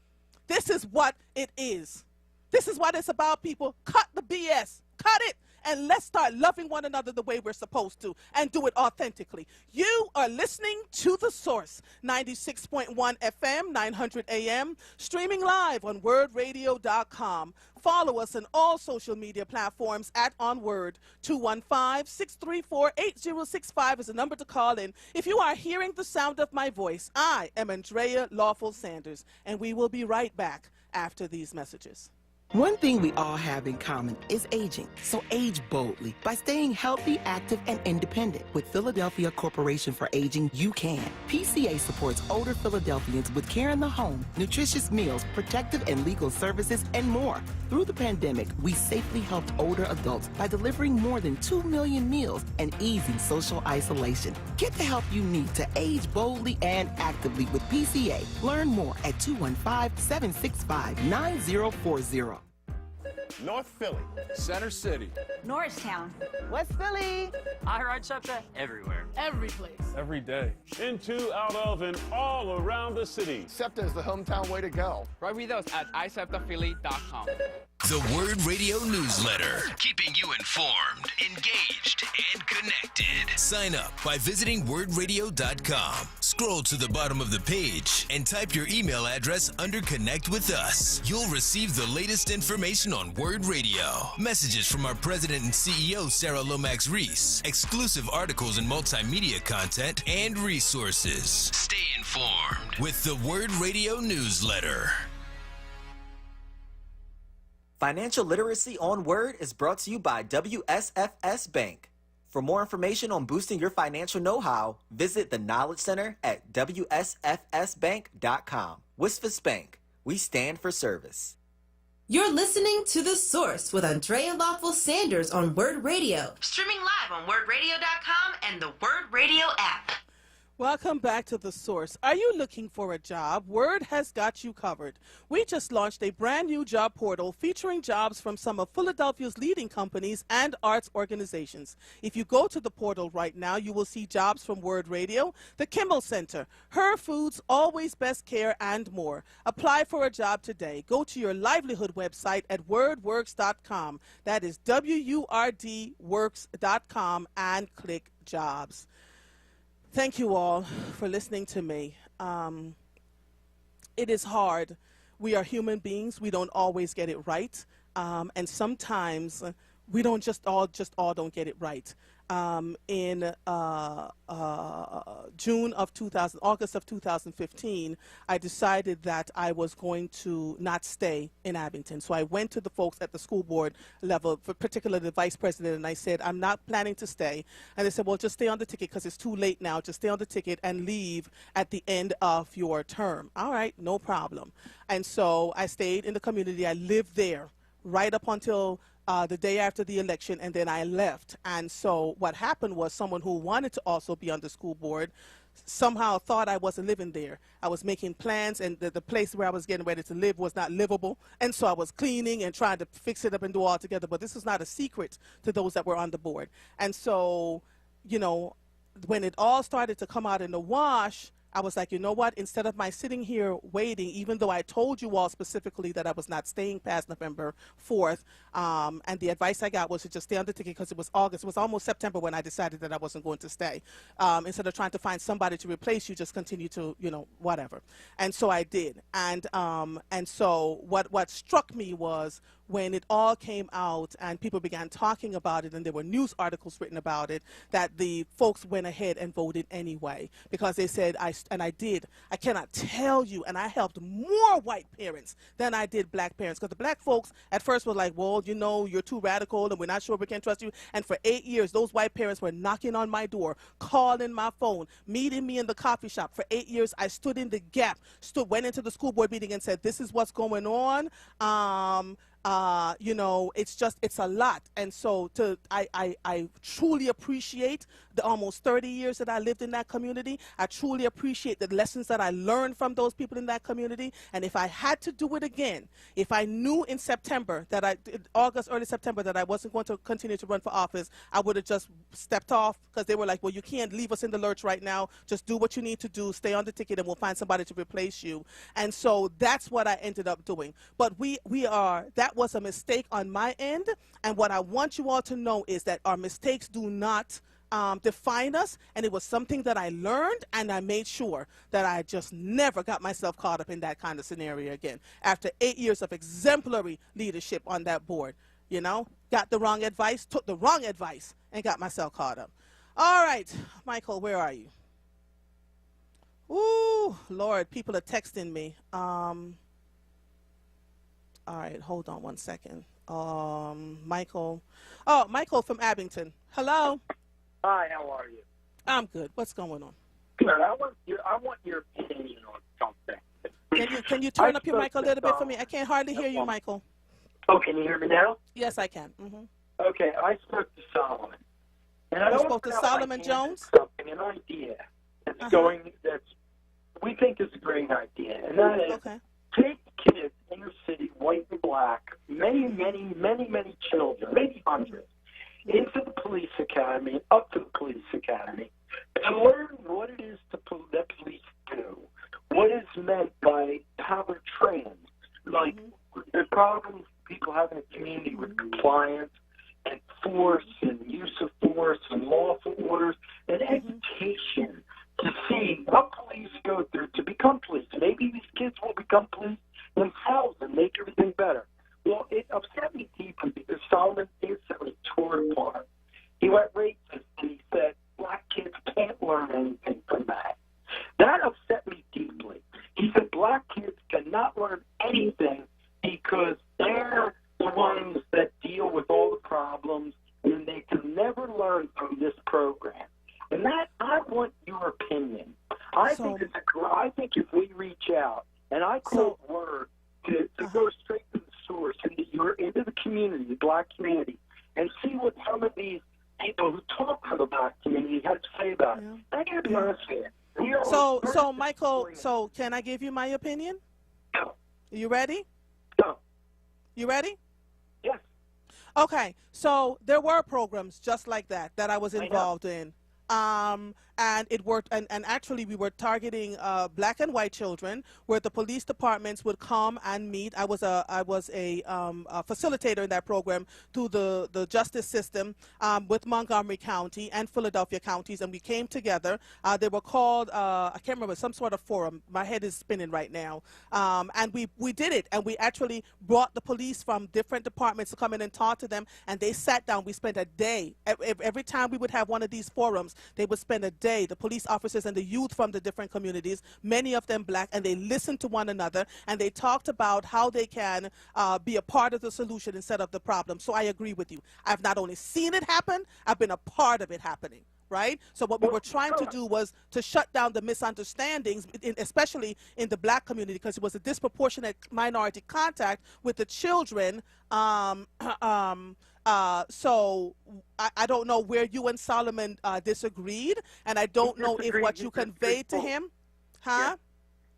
This is what it is. This is what it's about, people. Cut the BS. Cut it. And let's start loving one another the way we're supposed to and do it authentically. You are listening to The Source, 96.1 FM, 900 AM, streaming live on WURDradio.com. Follow us on all social media platforms at onWURD. 215-634-8065 is the number to call in. If you are hearing the sound of my voice, I am Andrea Lawful Sanders, and we will be right back after these messages. One thing we all have in common is aging. So age boldly by staying healthy, active, and independent. With Philadelphia Corporation for Aging, you can. PCA supports older Philadelphians with care in the home, nutritious meals, protective and legal services, and more. Through the pandemic, we safely helped older adults by delivering more than 2 million meals and easing social isolation. Get the help you need to age boldly and actively with PCA. Learn more at 215-765-9040. North Philly, Center City, Norristown, West Philly. I ride SEPTA everywhere. Every place. every day. Into, out of, and all around the city. SEPTA is the hometown way to go. Ride with us at iseptaphilly.com. The Word Radio newsletter, keeping you informed, engaged, and connected. Sign up by visiting wordradio.com. Scroll to the bottom of the page and type your email address under Connect with Us. You'll receive the latest information on Word Radio, messages from our president and CEO, Sarah Lomax Reese, exclusive articles and multimedia content, and resources. Stay informed with the Word Radio newsletter. Financial Literacy on Word is brought to you by WSFS Bank. For more information on boosting your financial know-how, visit the Knowledge Center at WSFSbank.com. WSFS Bank, we stand for service. You're listening to The Source with Andrea Lawful Sanders on WURD Radio. Streaming live on WURDRadio.com and the WURD Radio app. Welcome back to The Source. Are you looking for a job? WURD has got you covered. We just launched a brand new job portal featuring jobs from some of Philadelphia's leading companies and arts organizations. If you go to the portal right now, you will see jobs from WURD Radio, the Kimmel Center, Her Foods, Always Best Care, and more. Apply for a job today. Go to your livelihood website at wordworks.com. That is WURDworks.com and click jobs. Thank you all for listening to me. It is hard. We are human beings. We don't always get it right. And sometimes we don't don't get it right. In August of 2015, I decided that I was going to not stay in Abington. So I went to the folks at the school board level, particularly the vice president, and I said, I'm not planning to stay. And they said, well, just stay on the ticket because it's too late now. Just stay on the ticket and leave at the end of your term. All right, no problem. And so I stayed in the community. I lived there right up until the day after the election, and then I left. And so what happened was someone who wanted to also be on the school board somehow thought I wasn't living there. I was making plans, and the place where I was getting ready to live was not livable. And so I was cleaning and trying to fix it up and do all together. But this is not a secret to those that were on the board. And so, you know, when it all started to come out in the wash, I was like, you know what, instead of my sitting here waiting, even though I told you all specifically that I was not staying past November 4th, and the advice I got was to just stay on the ticket because it was August. It was almost September when I decided that I wasn't going to stay. Instead of trying to find somebody to replace you, just continue to, you know, whatever. And so I did. And so what struck me was when it all came out and people began talking about it and there were news articles written about it, that the folks went ahead and voted anyway because they said, I did. I cannot tell you, and I helped more white parents than I did black parents, because the black folks at first were like, well, you know, you're too radical and we're not sure we can trust you. And for 8 years, those white parents were knocking on my door, calling my phone, meeting me in the coffee shop. For 8 years, I stood in the gap, went into the school board meeting and said, this is what's going on. You know, it's a lot. And so I truly appreciate the almost 30 years that I lived in that community. I truly appreciate the lessons that I learned from those people in that community. And if I had to do it again, if I knew in September that August, early September, that I wasn't going to continue to run for office, I would have just stepped off, because they were like, well, you can't leave us in the lurch right now. Just do what you need to do. Stay on the ticket and we'll find somebody to replace you. And so that's what I ended up doing. But that was a mistake on my end. And what I want you all to know is that our mistakes do not define us, and it was something that I learned, and I made sure that I just never got myself caught up in that kind of scenario again. After 8 years of exemplary leadership on that board, you know, got the wrong advice, took the wrong advice, and got myself caught up. All right, Michael, where are you? Ooh, Lord, people are texting me. All right, hold on one second. Michael. Oh, Michael from Abington. Hello. Hi, how are you? I'm good. What's going on? Good. I want your opinion on something. Can you turn up your mic a little bit for me? I can't hardly hear you, Michael. Oh, can you hear me now? Yes, I can. Mm-hmm. Okay, I spoke to Solomon. And you spoke to Solomon Jones? An idea that's we think is a great idea, and that is take kids, inner city, white and black, many children, maybe hundreds, into the police academy, up to the police academy, and learn what it is that police do, what is meant by how they're trained, like the problems people having a community with compliance and force and use of force and lawful orders and education to see what police go through to become police. Maybe these kids will become police themselves and make everything better. Well, it upset me deeply because Solomon instantly tore it apart. He went racist and he said black kids can't learn anything from that. That upset me deeply. He said black kids cannot learn anything because they're the ones that deal with all the problems and they can never learn from this program. And that, I want your opinion. I think if we reach out, and I call WURD to go straight to the source, into the community, the black community, and see what some of these people who talk to the black community have to say about it. I got to be honest with you. So Michael, so can I give you my opinion? No. You ready? No. You ready? Yes. Okay, so there were programs just like that I was involved in. And it worked, and actually we were targeting black and white children where the police departments would come and meet. I was a facilitator in that program through the justice system with Montgomery County and Philadelphia counties, and we came together. They were called, I can't remember, some sort of forum. My head is spinning right now. And we did it, and we actually brought the police from different departments to come in and talk to them, and they sat down. We spent a day. Every time we would have one of these forums, they would spend a day, the police officers and the youth from the different communities, many of them black, and they listened to one another, and they talked about how they can be a part of the solution instead of the problem. So I agree with you. I've not only seen it happen, I've been a part of it happening. Right? So what we were trying to do was to shut down the misunderstandings, especially in the black community, because it was a disproportionate minority contact with the children. So I don't know where you and Solomon disagreed, and I don't know if what you conveyed to him, huh?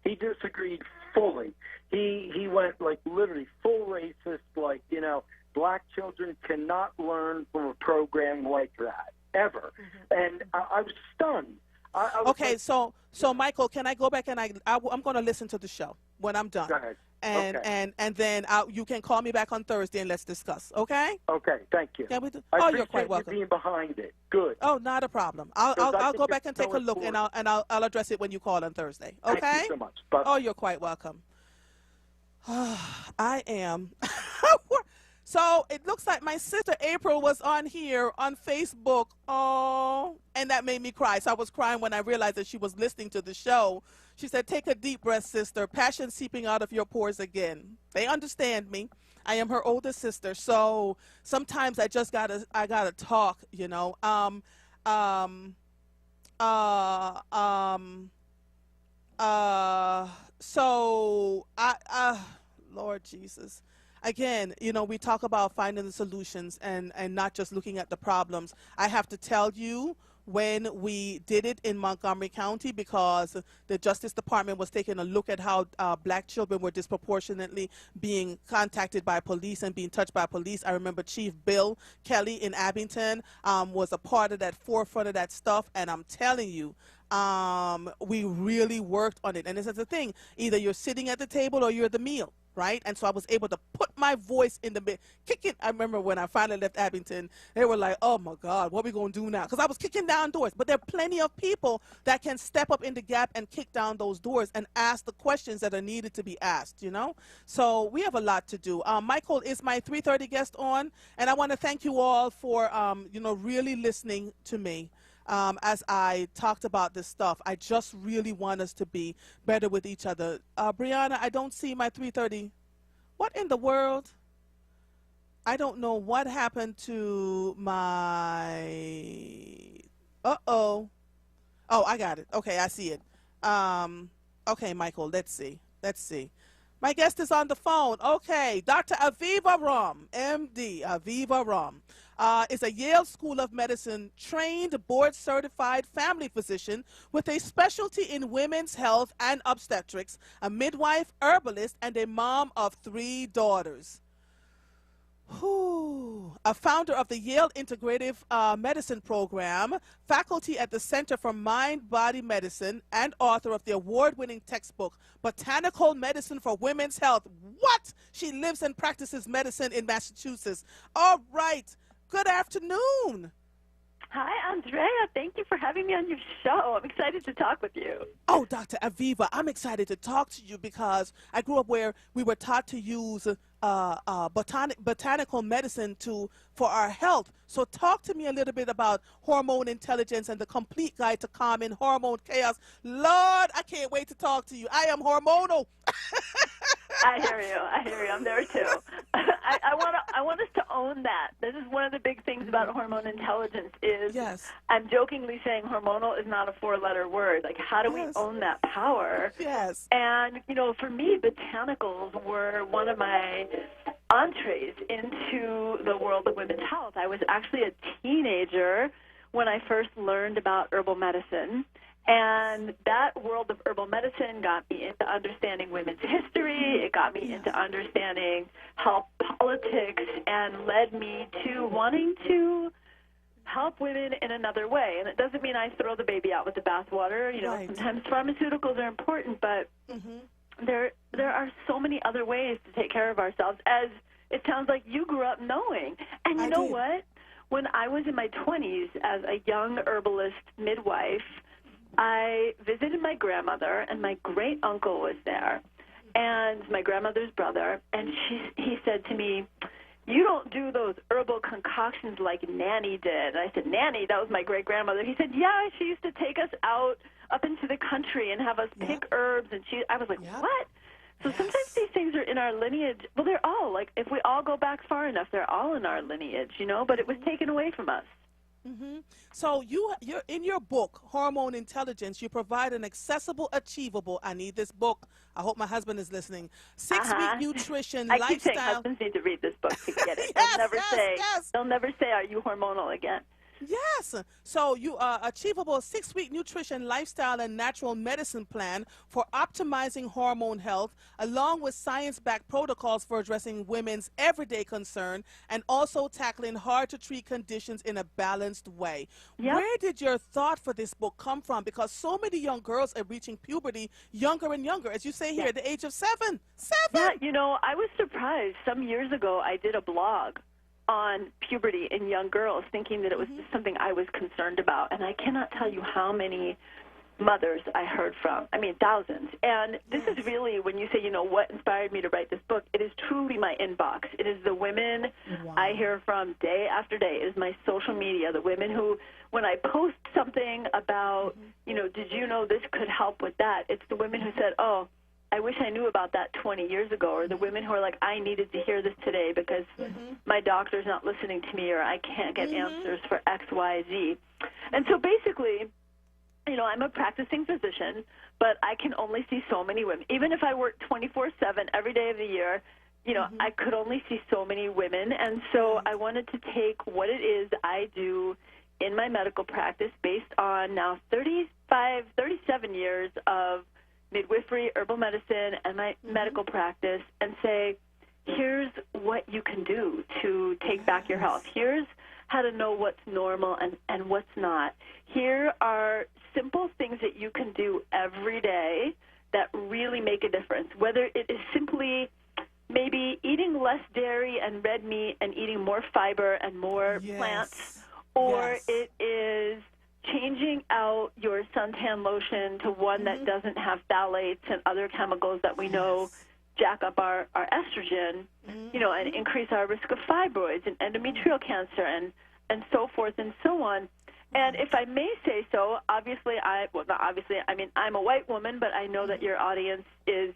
Yeah. He disagreed fully. He went like literally full racist, like, you know, black children cannot learn from a program like that ever. And I was stunned. I was okay, like, so Michael, can I go back and I'm going to listen to the show when I'm done. Go ahead. And then you can call me back on Thursday and let's discuss. Okay? Okay. Thank you. Can we do? I You're quite welcome. You being behind it. Good. Oh, not a problem. I'll go back and take a look, and I'll address it when you call on Thursday. Okay? Thank you so much. Bye. Oh, you're quite welcome. I am. So it looks like my sister April was on here on Facebook. Oh, and that made me cry. So I was crying when I realized that she was listening to the show. She said, "Take a deep breath, sister. Passion seeping out of your pores again." They understand me. I am her older sister, so sometimes I just gotta talk, you know. So Lord Jesus. Again, you know, we talk about finding the solutions and not just looking at the problems. I have to tell you, when we did it in Montgomery County, because the Justice Department was taking a look at how black children were disproportionately being contacted by police and being touched by police. I remember Chief Bill Kelly in Abington was a part of that, forefront of that stuff, and I'm telling you, we really worked on it. And this is the thing, either you're sitting at the table or you're at the meal. Right? And so I was able to put my voice in the bit, kicking. I remember when I finally left Abington, they were like, "Oh my God, what are we going to do now?" Because I was kicking down doors. But there are plenty of people that can step up in the gap and kick down those doors and ask the questions that are needed to be asked, you know? So we have a lot to do. Michael is my 3:30 guest on, and I want to thank you all for, you know, really listening to me. As I talked about this stuff. I just really want us to be better with each other. Brianna, I don't see my 3:30. What in the world? I don't know what happened to my... Uh-oh. Oh, I got it. Okay, I see it. Okay, Michael, let's see. My guest is on the phone. Okay, Dr. Aviva Ram, MD, Aviva Ram. Is a Yale School of Medicine trained board-certified family physician with a specialty in women's health and obstetrics, a midwife, herbalist, and a mom of 3 daughters. A founder of the Yale Integrative Medicine Program, faculty at the Center for Mind-Body Medicine, and author of the award-winning textbook, Botanical Medicine for Women's Health. What? She lives and practices medicine in Massachusetts. All right. Good afternoon. Hi, Andrea. Thank you for having me on your show. I'm excited to talk with you. Oh, Dr. Aviva, I'm excited to talk to you because I grew up where we were taught to use botanical medicine for our health. So talk to me a little bit about hormone intelligence and the complete guide to calming hormone chaos. Lord, I can't wait to talk to you. I am hormonal. I hear you. I'm there too. I want us to own that. This is one of the big things about hormone intelligence is I'm jokingly saying hormonal is not a 4-letter word. Like, how do we own that power? Yes. And, for me, botanicals were one of my entrees into the world of women's health. I was actually a teenager when I first learned about herbal medicine. And that world of herbal medicine got me into understanding women's history. It got me into understanding health politics and led me to wanting to help women in another way. And it doesn't mean I throw the baby out with the bathwater. Sometimes pharmaceuticals are important, but there are so many other ways to take care of ourselves, as it sounds like you grew up knowing. And you know what? When I was in my 20s as a young herbalist midwife, I visited my grandmother, and my great-uncle was there, and my grandmother's brother, and he said to me, "You don't do those herbal concoctions like Nanny did." And I said, "Nanny? That was my great-grandmother." He said, "Yeah, she used to take us out up into the country and have us pick herbs." And I was like, "What?" So sometimes these things are in our lineage. Well, they're all, like, if we all go back far enough, they're all in our lineage, but it was taken away from us. So you're in your book, Hormone Intelligence, you provide an accessible, achievable, I need this book, I hope my husband is listening, 6-week nutrition, I lifestyle. keep saying husbands need to read this book to get it. They'll never say, "Are you hormonal?" again. Yes. So you achievable 6-week nutrition, lifestyle, and natural medicine plan for optimizing hormone health, along with science-backed protocols for addressing women's everyday concern and also tackling hard-to-treat conditions in a balanced way. Where did your thought for this book come from? Because so many young girls are reaching puberty younger and younger, as you say here, at the age of 7. Yeah, I was surprised. Some years ago, I did a blog on puberty in young girls, thinking that it was just something I was concerned about. And I cannot tell you how many mothers I heard from. I mean, thousands. And this is really, when you say, what inspired me to write this book, it is truly my inbox. It is the women I hear from day after day. It is my social media, the women who, when I post something about, did you know this could help with that? It's the women who said, "Oh, I wish I knew about that 20 years ago," or the women who are like, "I needed to hear this today because my doctor's not listening to me, or I can't get answers for X, Y, Z." And so basically, I'm a practicing physician, but I can only see so many women. Even if I work 24/7 every day of the year, I could only see so many women. And so I wanted to take what it is I do in my medical practice based on now 37 years of midwifery, herbal medicine, and my medical practice, and say, here's what you can do to take back your health. Here's how to know what's normal and what's not. Here are simple things that you can do every day that really make a difference, whether it is simply maybe eating less dairy and red meat and eating more fiber and more plants, or it is changing out your suntan lotion to one that doesn't have phthalates and other chemicals that we know jack up our estrogen, and increase our risk of fibroids and endometrial cancer and so forth and so on. And if I may say so, obviously, I'm a white woman, but I know that your audience is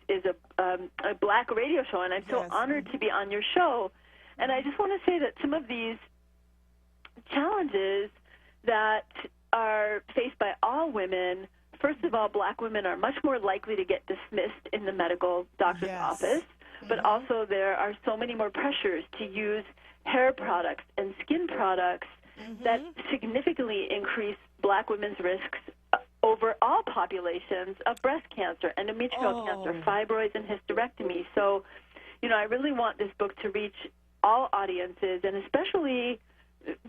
a black radio show, and I'm so honored to be on your show. And I just want to say that some of these challenges that are faced by all women, first of all, black women are much more likely to get dismissed in the medical doctor's office, but also there are so many more pressures to use hair products and skin products that significantly increase black women's risks over all populations of breast cancer, endometrial cancer, fibroids, and hysterectomy. So, I really want this book to reach all audiences, and especially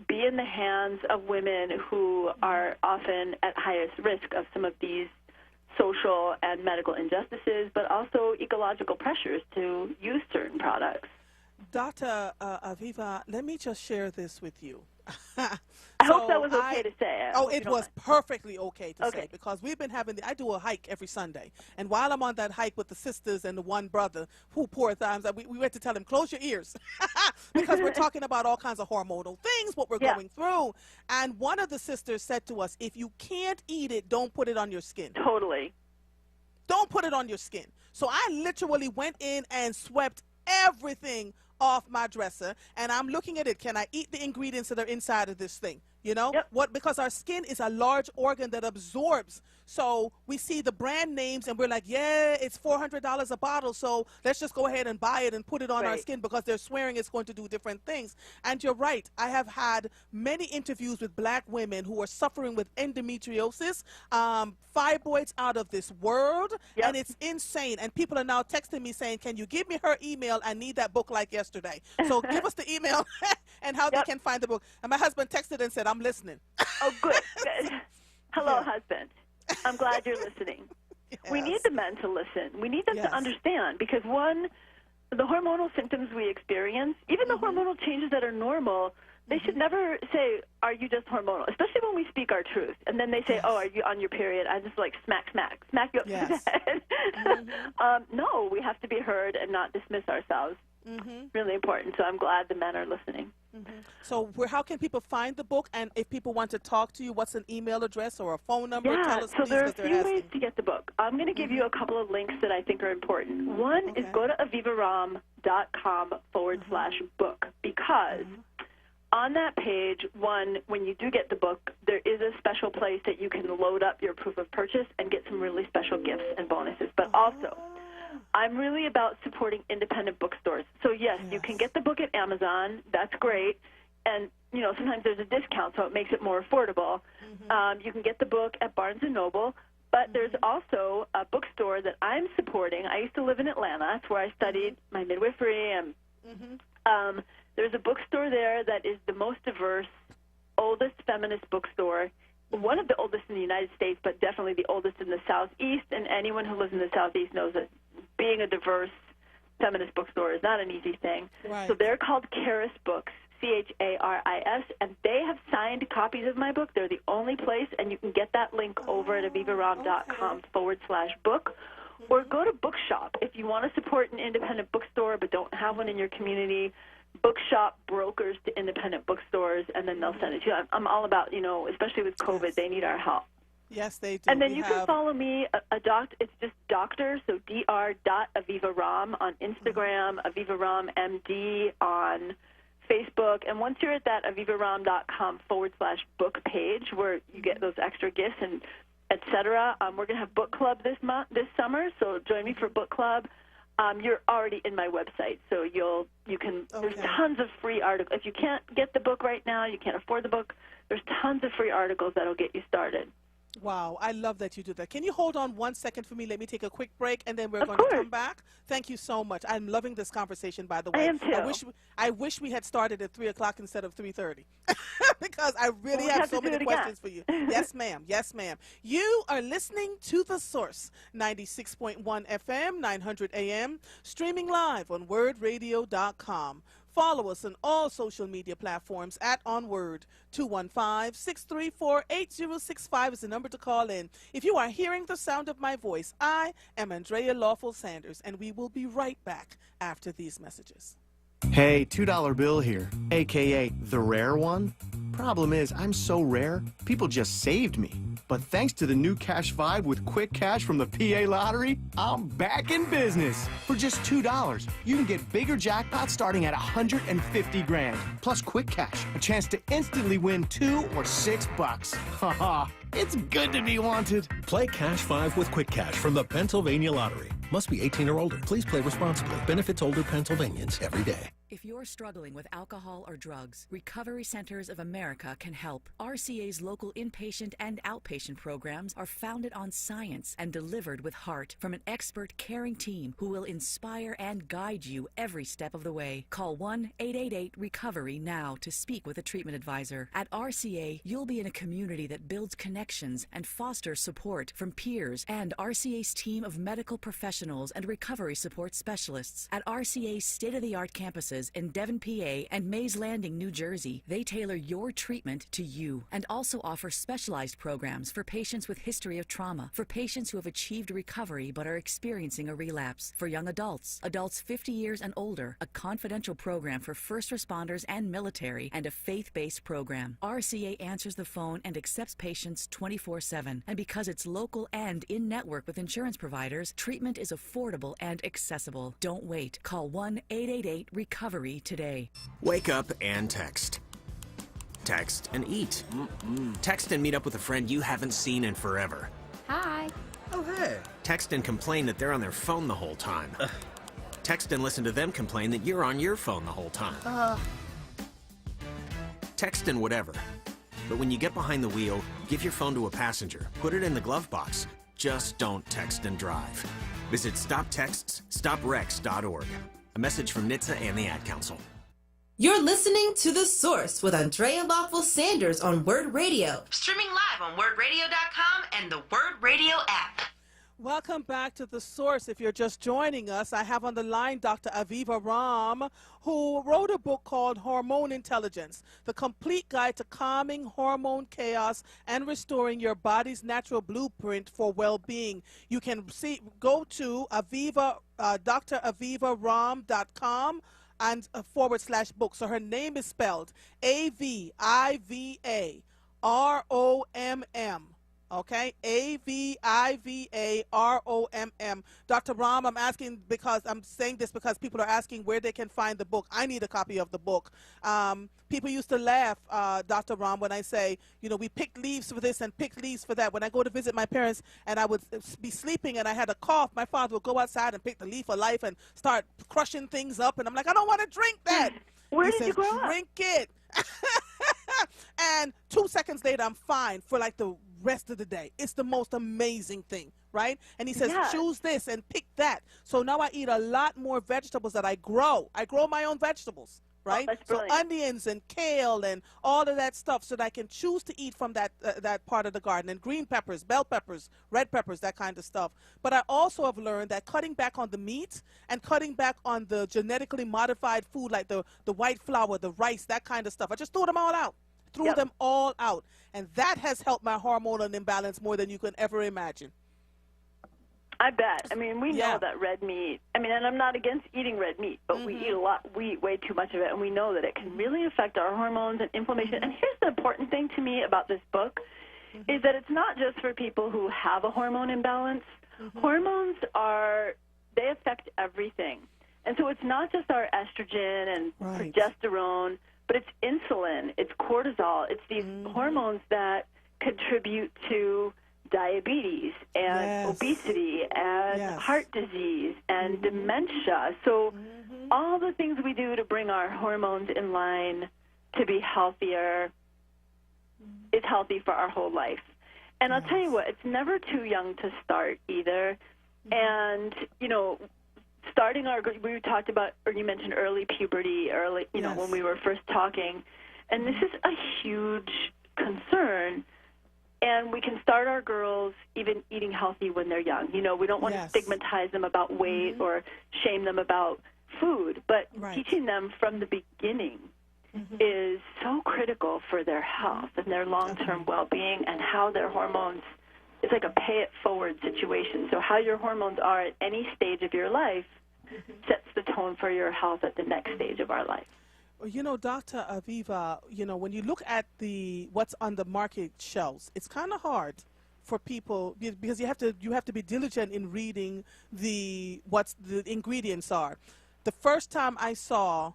be in the hands of women who are often at highest risk of some of these social and medical injustices, but also ecological pressures to use certain products. Dr. Aviva, let me just share this with you. I hope that was okay to say. Oh, it was perfectly okay to say, because we've been having I do a hike every Sunday, and while I'm on that hike with the sisters and the one brother, who poor times, we went to tell him, close your ears, because we're talking about all kinds of hormonal things, what we're going through. And one of the sisters said to us, if you can't eat it, don't put it on your skin. Totally. Don't put it on your skin. So I literally went in and swept everything off my dresser, and I'm looking at it. Can I eat the ingredients that are inside of this thing? You know what? Because our skin is a large organ that absorbs. So we see the brand names and we're like, yeah, it's $400 a bottle, so let's just go ahead and buy it and put it on our skin because they're swearing it's going to do different things. And you're right. I have had many interviews with black women who are suffering with endometriosis, fibroids out of this world, and it's insane. And people are now texting me saying, can you give me her email? I need that book like yesterday. So give us the email and how they can find the book. And my husband texted and said, I'm listening. Oh, good. Hello, husband. I'm glad you're listening. We need the men to listen. We need them to understand, because one, the hormonal symptoms we experience, even the hormonal changes that are normal, they should never say, are you just hormonal? Especially when we speak our truth. And then they say, oh, are you on your period? I just like smack you up the head. No, we have to be heard and not dismiss ourselves. Really important. So I'm glad the men are listening. So how can people find the book? And if people want to talk to you, what's an email address or a phone number? Tell us, so please, there are a few ways to get the book. I'm going to give you a couple of links that I think are important. One is go to avivaram.com/book, because on that page, one, when you do get the book, there is a special place that you can load up your proof of purchase and get some really special gifts and bonuses. But also, I'm really about supporting independent bookstores. So, yes, you can get the book at Amazon. That's great. And, you know, sometimes there's a discount, so it makes it more affordable. You can get the book at Barnes & Noble. But there's also a bookstore that I'm supporting. I used to live in Atlanta. That's where I studied my midwifery. And there's a bookstore there that is the most diverse, oldest feminist bookstore, one of the oldest in the United States, but definitely the oldest in the Southeast. And anyone who lives in the Southeast knows that being a diverse feminist bookstore is not an easy thing. So they're called Charis Books, Charis, and they have signed copies of my book. They're the only place, and you can get that link over at avivaram.com/book. Or go to Bookshop. If you want to support an independent bookstore but don't have one in your community, Bookshop brokers to independent bookstores, and then they'll send it to you. I'm all about, you know, especially with COVID, they need our help. Yes, they do. And then you can follow me, it's just doctor, so dr.avivaram on Instagram, AvivaRamMD on Facebook. And once you're at that avivaram.com/book page where you get those extra gifts and et cetera, we're going to have book club this summer, so join me for book club. You're already in my website, so there's tons of free articles. If you can't get the book right now, you can't afford the book, there's tons of free articles that'll get you started. Wow, I love that you do that. Can you hold on 1 second for me? Let me take a quick break, and then we're going to come back. Thank you so much. I'm loving this conversation, by the way. I am too. I wish we had started at 3 o'clock instead of 3:30, because I really have so many questions for you. Yes, ma'am. Yes, ma'am. You are listening to The Source, 96.1 FM, 900 AM, streaming live on WURDradio.com. Follow us on all social media platforms at onWURD. 215-634-8065 is the number to call in. If you are hearing the sound of my voice, I am Andrea Lawful Sanders, and we will be right back after these messages. Hey, $2 bill here, a.k.a. the rare one. Problem is, I'm so rare, people just saved me. But thanks to the new Cash Vibe with Quick Cash from the PA Lottery, I'm back in business. For just $2, you can get bigger jackpots starting at $150 grand. Plus Quick Cash, a chance to instantly win $2 or $6. Haha, it's good to be wanted. Play Cash 5 with Quick Cash from the Pennsylvania Lottery. Must be 18 or older. Please play responsibly. Benefits older Pennsylvanians every day. If you're struggling with alcohol or drugs, Recovery Centers of America can help. RCA's local inpatient and outpatient programs are founded on science and delivered with heart from an expert, caring team who will inspire and guide you every step of the way. Call 1-888-RECOVERY now to speak with a treatment advisor. At RCA, you'll be in a community that builds connections and fosters support from peers and RCA's team of medical professionals and recovery support specialists. At RCA's state-of-the-art campuses in Devon, PA and Mays Landing, New Jersey, they tailor your treatment to you and also offer specialized programs for patients with history of trauma, for patients who have achieved recovery but are experiencing a relapse, for young adults, adults 50 years and older, a confidential program for first responders and military, and a faith-based program. RCA answers the phone and accepts patients 24/7. And because it's local and in-network with insurance providers, treatment is affordable and accessible. Don't wait. Call 1-888-RECOVERY today. Wake up and text. Text and eat. Text and meet up with a friend you haven't seen in forever. Hi. Oh, hey. Text and complain that they're on their phone the whole time. Text and listen to them complain that you're on your phone the whole time. Text and whatever. But when you get behind the wheel, give your phone to a passenger. Put it in the glove box. Just don't text and drive. Visit StopTextsStopWrecks.org. A message from NHTSA and the Ad Council. You're listening to The Source with Andrea Lawful Sanders on WURD Radio. Streaming live on WURDRadio.com and the WURD Radio app. Welcome back to The Source. If you're just joining us, I have on the line Dr. Aviva Ram, who wrote a book called Hormone Intelligence, The Complete Guide to Calming Hormone Chaos and Restoring Your Body's Natural Blueprint for Well-Being. You can go to dravivaram.com and /book. So her name is spelled AVIVAROMM. Okay, AVIVAROMM. Dr. Ram, I'm saying this because people are asking where they can find the book. I need a copy of the book. People used to laugh, Dr. Ram, when I say, we picked leaves for this and picked leaves for that. When I go to visit my parents and I would be sleeping and I had a cough, my father would go outside and pick the leaf of life and start crushing things up. And I'm like, I don't want to drink that. Where did you grow up? Drink it. And 2 seconds later, I'm fine for like the rest of the day. It's the most amazing thing, right? And he says, choose this and pick that. So now I eat a lot more vegetables that I grow. I grow my own vegetables, right? So onions and kale and all of that stuff so that I can choose to eat from that part of the garden. And green peppers, bell peppers, red peppers, that kind of stuff. But I also have learned that cutting back on the meat and cutting back on the genetically modified food like the white flour, the rice, that kind of stuff. I just threw them all out. Threw them all out. And that has helped my hormonal imbalance more than you can ever imagine. I bet. I mean, we know that red meat, and I'm not against eating red meat, but we eat way too much of it, and we know that it can really affect our hormones and inflammation. And here's the important thing to me about this book, is that it's not just for people who have a hormone imbalance. Hormones they affect everything. And so it's not just our estrogen and progesterone, but it's insulin, it's cortisol, it's these hormones that contribute to diabetes and obesity and heart disease and dementia. So all the things we do to bring our hormones in line to be healthier is healthy for our whole life. And I'll tell you what, it's never too young to start either. And, starting we talked about, or you mentioned early puberty, when we were first talking, and this is a huge concern. And we can start our girls even eating healthy when they're young. We don't want to stigmatize them about weight or shame them about food, but teaching them from the beginning is so critical for their health and their long-term well-being and how their hormones. It's like a pay-it-forward situation. So how your hormones are at any stage of your life sets the tone for your health at the next stage of our life. Well, Dr. Aviva, when you look at what's on the market shelves, it's kind of hard for people because you have to be diligent in reading what the ingredients are. The first time I saw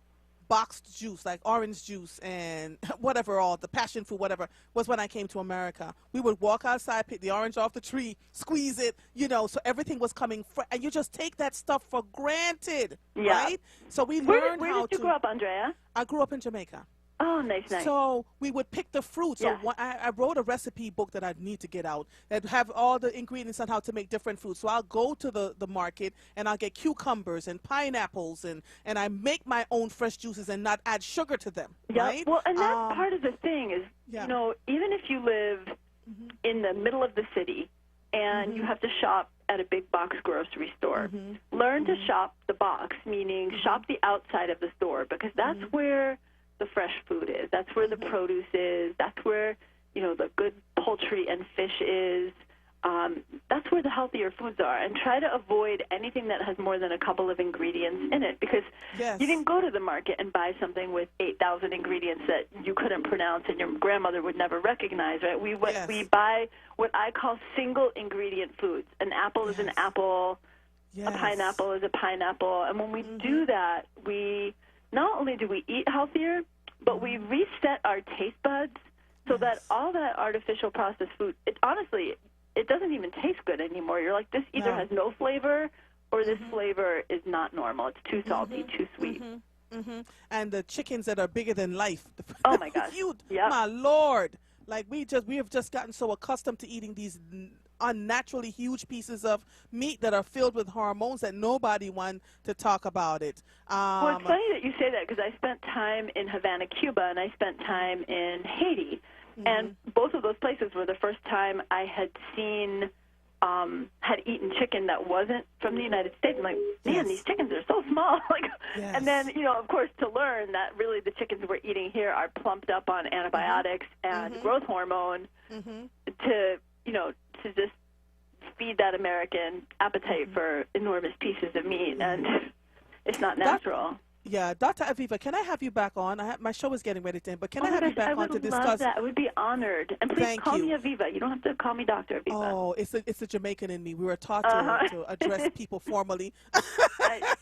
boxed juice, like orange juice and whatever, all the passion fruit, whatever, was when I came to America. We would walk outside, pick the orange off the tree, squeeze it, you know, so everything was coming fresh. And you just take that stuff for granted, right? So we learned how to... Where did you grow up, Andrea? I grew up in Jamaica. Oh, nice. So we would pick the fruit. So I wrote a recipe book that I need to get out that have all the ingredients on how to make different foods. So I'll go to the market and I'll get cucumbers and pineapples and I make my own fresh juices and not add sugar to them. Right? Well, and that's part of the thing is, you know, even if you live in the middle of the city and you have to shop at a big box grocery store, learn to shop the box, meaning shop the outside of the store, because that's where the fresh food is. That's where the produce is. That's where, you know, the good poultry and fish is. That's where the healthier foods are. And try to avoid anything that has more than a couple of ingredients in it, because you didn't go to the market and buy something with 8,000 ingredients that you couldn't pronounce and your grandmother would never recognize, right? We buy what I call single ingredient foods. An apple is an apple. A pineapple is a pineapple. And when we do that, not only do we eat healthier, but we reset our taste buds so that all that artificial processed food, honestly, it doesn't even taste good anymore. You're like, this either has no flavor or this flavor is not normal. It's too salty, too sweet. And the chickens that are bigger than life. Oh, my gosh. My Lord. Like, we have just gotten so accustomed to eating these unnaturally huge pieces of meat that are filled with hormones that nobody wants to talk about it. Well, it's funny that you say that, because I spent time in Havana, Cuba, and I spent time in Haiti. And both of those places were the first time I had eaten chicken that wasn't from the United States. I'm like, man, these chickens are so small. And then, you know, of course, to learn that really the chickens we're eating here are plumped up on antibiotics and growth hormone to, you know, to just feed that American appetite for enormous pieces of meat, and it's not natural. Dr. Aviva, can I have you back on? My show is getting ready to end, but can I have you back on to discuss? I would love that. I would be honored. And please call me Aviva. You don't have to call me Dr. Aviva. Oh, it's a Jamaican in me. We were taught to address people formally.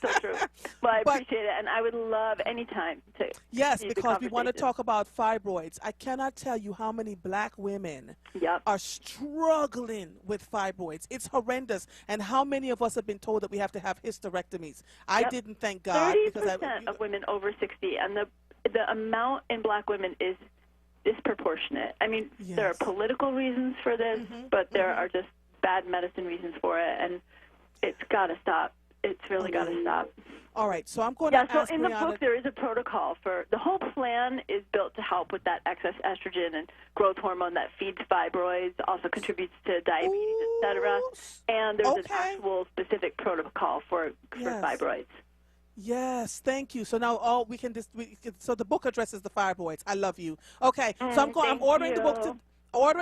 So true. Well, I appreciate it, and I would love any time to. Yes, because we want to talk about fibroids. I cannot tell you how many black women are struggling with fibroids. It's horrendous. And how many of us have been told that we have to have hysterectomies? I didn't, thank God. 30% of women over 60, and the amount in black women is disproportionate. I mean, there are political reasons for this, but there are just bad medicine reasons for it, and it's got to stop. It's really got to stop. All right, so I'm going to ask in the book there is a protocol for the whole plan is built to help with that excess estrogen and growth hormone that feeds fibroids, also contributes to diabetes, etc. And there's an actual specific protocol for fibroids. Yes, thank you. So now so the book addresses the fibroids. I love you. Okay, so I'm ordering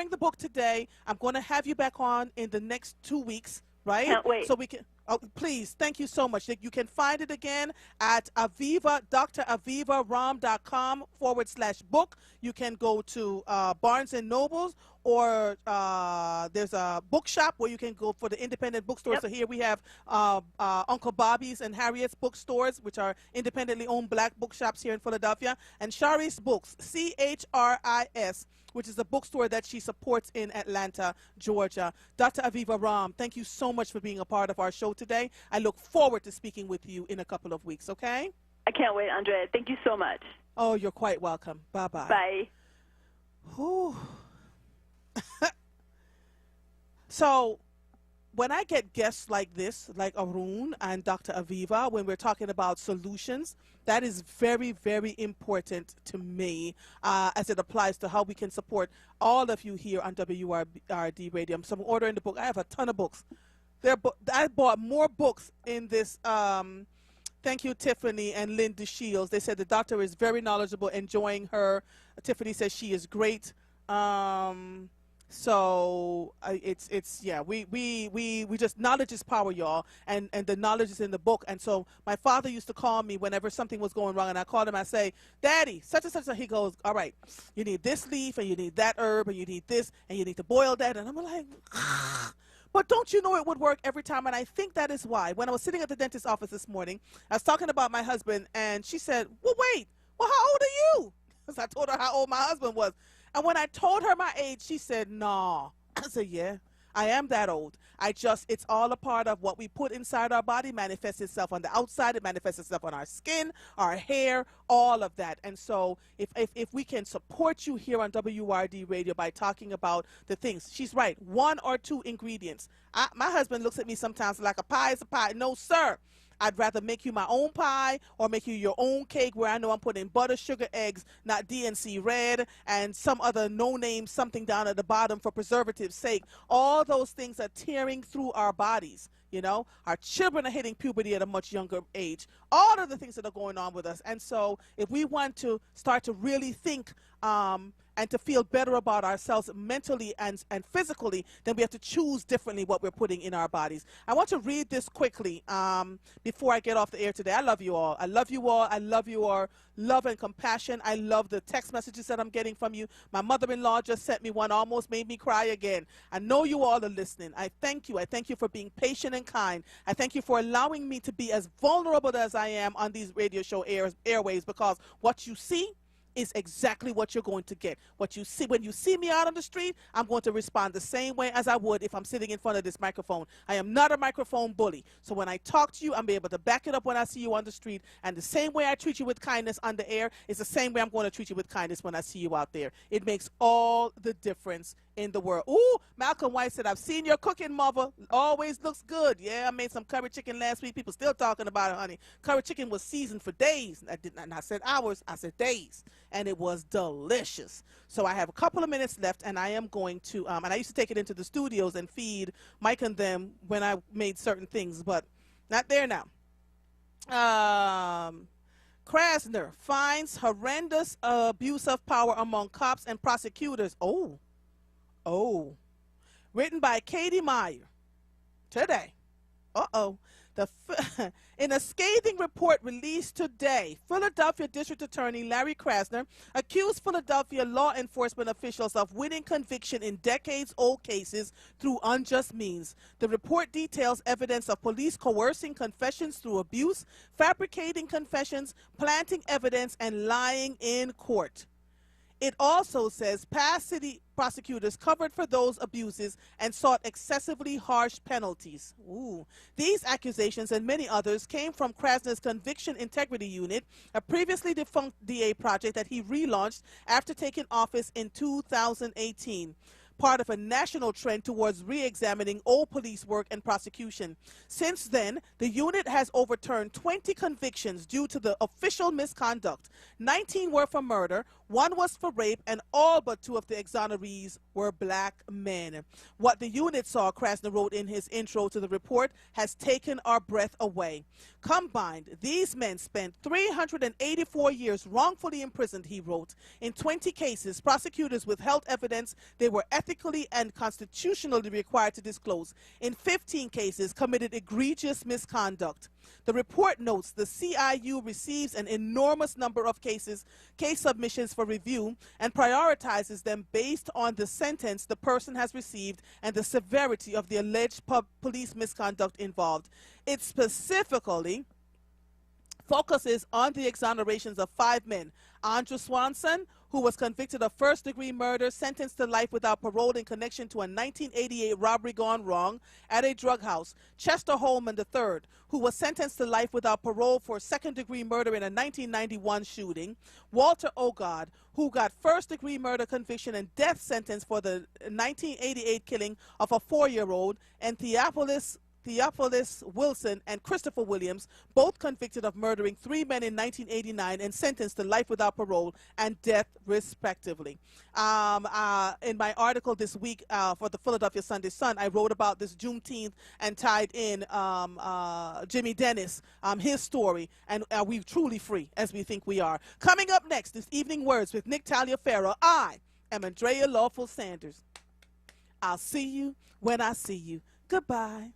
the book today. I'm going to have you back on in the next 2 weeks, right? Can't wait. So we can. Oh, please, thank you so much. You can find it again at dravivaram.com/book. You can go to Barnes & Nobles, or there's a bookshop where you can go for the independent bookstores. So here we have Uncle Bobby's and Harriet's bookstores, which are independently owned black bookshops here in Philadelphia, and Shari's Books, CHRIS, which is a bookstore that she supports in Atlanta, Georgia. Dr. Aviva Ram, thank you so much for being a part of our show today. I look forward to speaking with you in a couple of weeks, okay? I can't wait, Andrea. Thank you so much. Oh, you're quite welcome. Bye-bye. Bye. Whew. So when I get guests like this, like Arun and Dr. Aviva, when we're talking about solutions, that is very, very important to me as it applies to how we can support all of you here on WURD Radio. So I'm ordering the book. I have a ton of books. I bought more books in this. Thank you, Tiffany and Linda Shields. They said the doctor is very knowledgeable, enjoying her. Tiffany says she is great. So we just, knowledge is power, y'all, and the knowledge is in the book. And so my father used to call me whenever something was going wrong, and I called him. I say, Daddy, such and such. And he goes, all right, you need this leaf, and you need that herb, and you need this, and you need to boil that. And I'm like, But don't you know it would work every time? And I think that is why. When I was sitting at the dentist's office this morning, I was talking about my husband, and she said, well, wait, well, how old are you? Because I told her how old my husband was. And when I told her my age, she said, no. I said, yeah, I am that old. It's all a part of what we put inside our body manifests itself on the outside. It manifests itself on our skin, our hair, all of that. And so if we can support you here on WURD Radio by talking about the things, she's right, 1 or 2 ingredients. My husband looks at me sometimes like a pie is a pie. No, sir. I'd rather make you my own pie or make you your own cake where I know I'm putting butter, sugar, eggs, not DNC red, and some other no-name something down at the bottom for preservative's sake. All those things are tearing through our bodies. You know, our children are hitting puberty at a much younger age. All of the things that are going on with us. And so if we want to start to really think and to feel better about ourselves mentally and physically, then we have to choose differently what we're putting in our bodies. I want to read this quickly before I get off the air today. I love you all. I love you all. I love your love and compassion. I love the text messages that I'm getting from you. My mother-in-law just sent me one, almost made me cry again. I know you all are listening. I thank you. I thank you for being patient and kind. I thank you for allowing me to be as vulnerable as I am on these radio show airways, because what you see is exactly what you're going to get. What you see when you see me out on the street, I'm going to respond the same way as I would if I'm sitting in front of this microphone. I am not a microphone bully. So when I talk to you, I'm able to back it up when I see you on the street. And the same way I treat you with kindness on the air is the same way I'm going to treat you with kindness when I see you out there. It makes all the difference in the world. Ooh, Malcolm White said, I've seen your cooking, mother. Always looks good. Yeah, I made some curry chicken last week. People still talking about it, honey. Curry chicken was seasoned for days. I did not say hours. I said days. And it was delicious. So I have a couple of minutes left, and I am going to, and I used to take it into the studios and feed Mike and them when I made certain things, but not there now. Krasner finds horrendous abuse of power among cops and prosecutors. Oh. Written by Katie Meyer today. In a scathing report released today, Philadelphia District Attorney Larry Krasner accused Philadelphia law enforcement officials of winning conviction in decades-old cases through unjust means. The report details evidence of police coercing confessions through abuse, fabricating confessions, planting evidence, and lying in court. It also says past city prosecutors covered for those abuses and sought excessively harsh penalties. Ooh. These accusations and many others came from Krasner's Conviction Integrity Unit, a previously defunct DA project that he relaunched after taking office in 2018. Part of a national trend towards re-examining old police work and prosecution. Since then, the unit has overturned 20 convictions due to the official misconduct. 19 were for murder, 1 was for rape, and all but 2 of the exonerees were black men. What the unit saw, Krasner wrote in his intro to the report, has taken our breath away. Combined, these men spent 384 years wrongfully imprisoned, he wrote. In 20 cases, prosecutors withheld evidence they were ethically and constitutionally required to disclose. In 15 cases, committed egregious misconduct. The report notes the CIU receives an enormous number of case submissions for review and prioritizes them based on the sentence the person has received and the severity of the alleged police misconduct involved. It specifically focuses on the exonerations of 5 men. Andrew Swanson, who was convicted of first-degree murder, sentenced to life without parole in connection to a 1988 robbery gone wrong at a drug house. Chester Holman III, who was sentenced to life without parole for second-degree murder in a 1991 shooting. Walter Ogod, who got first-degree murder conviction and death sentence for the 1988 killing of a 4-year-old. And Theophilus Wilson and Christopher Williams, both convicted of murdering 3 men in 1989 and sentenced to life without parole and death, respectively. In my article this week for the Philadelphia Sunday Sun, I wrote about this Juneteenth and tied in Jimmy Dennis, his story, and are we truly free as we think we are? Coming up next, this evening words with Nick Taliaferro. I am Andrea Lawful Sanders. I'll see you when I see you. Goodbye.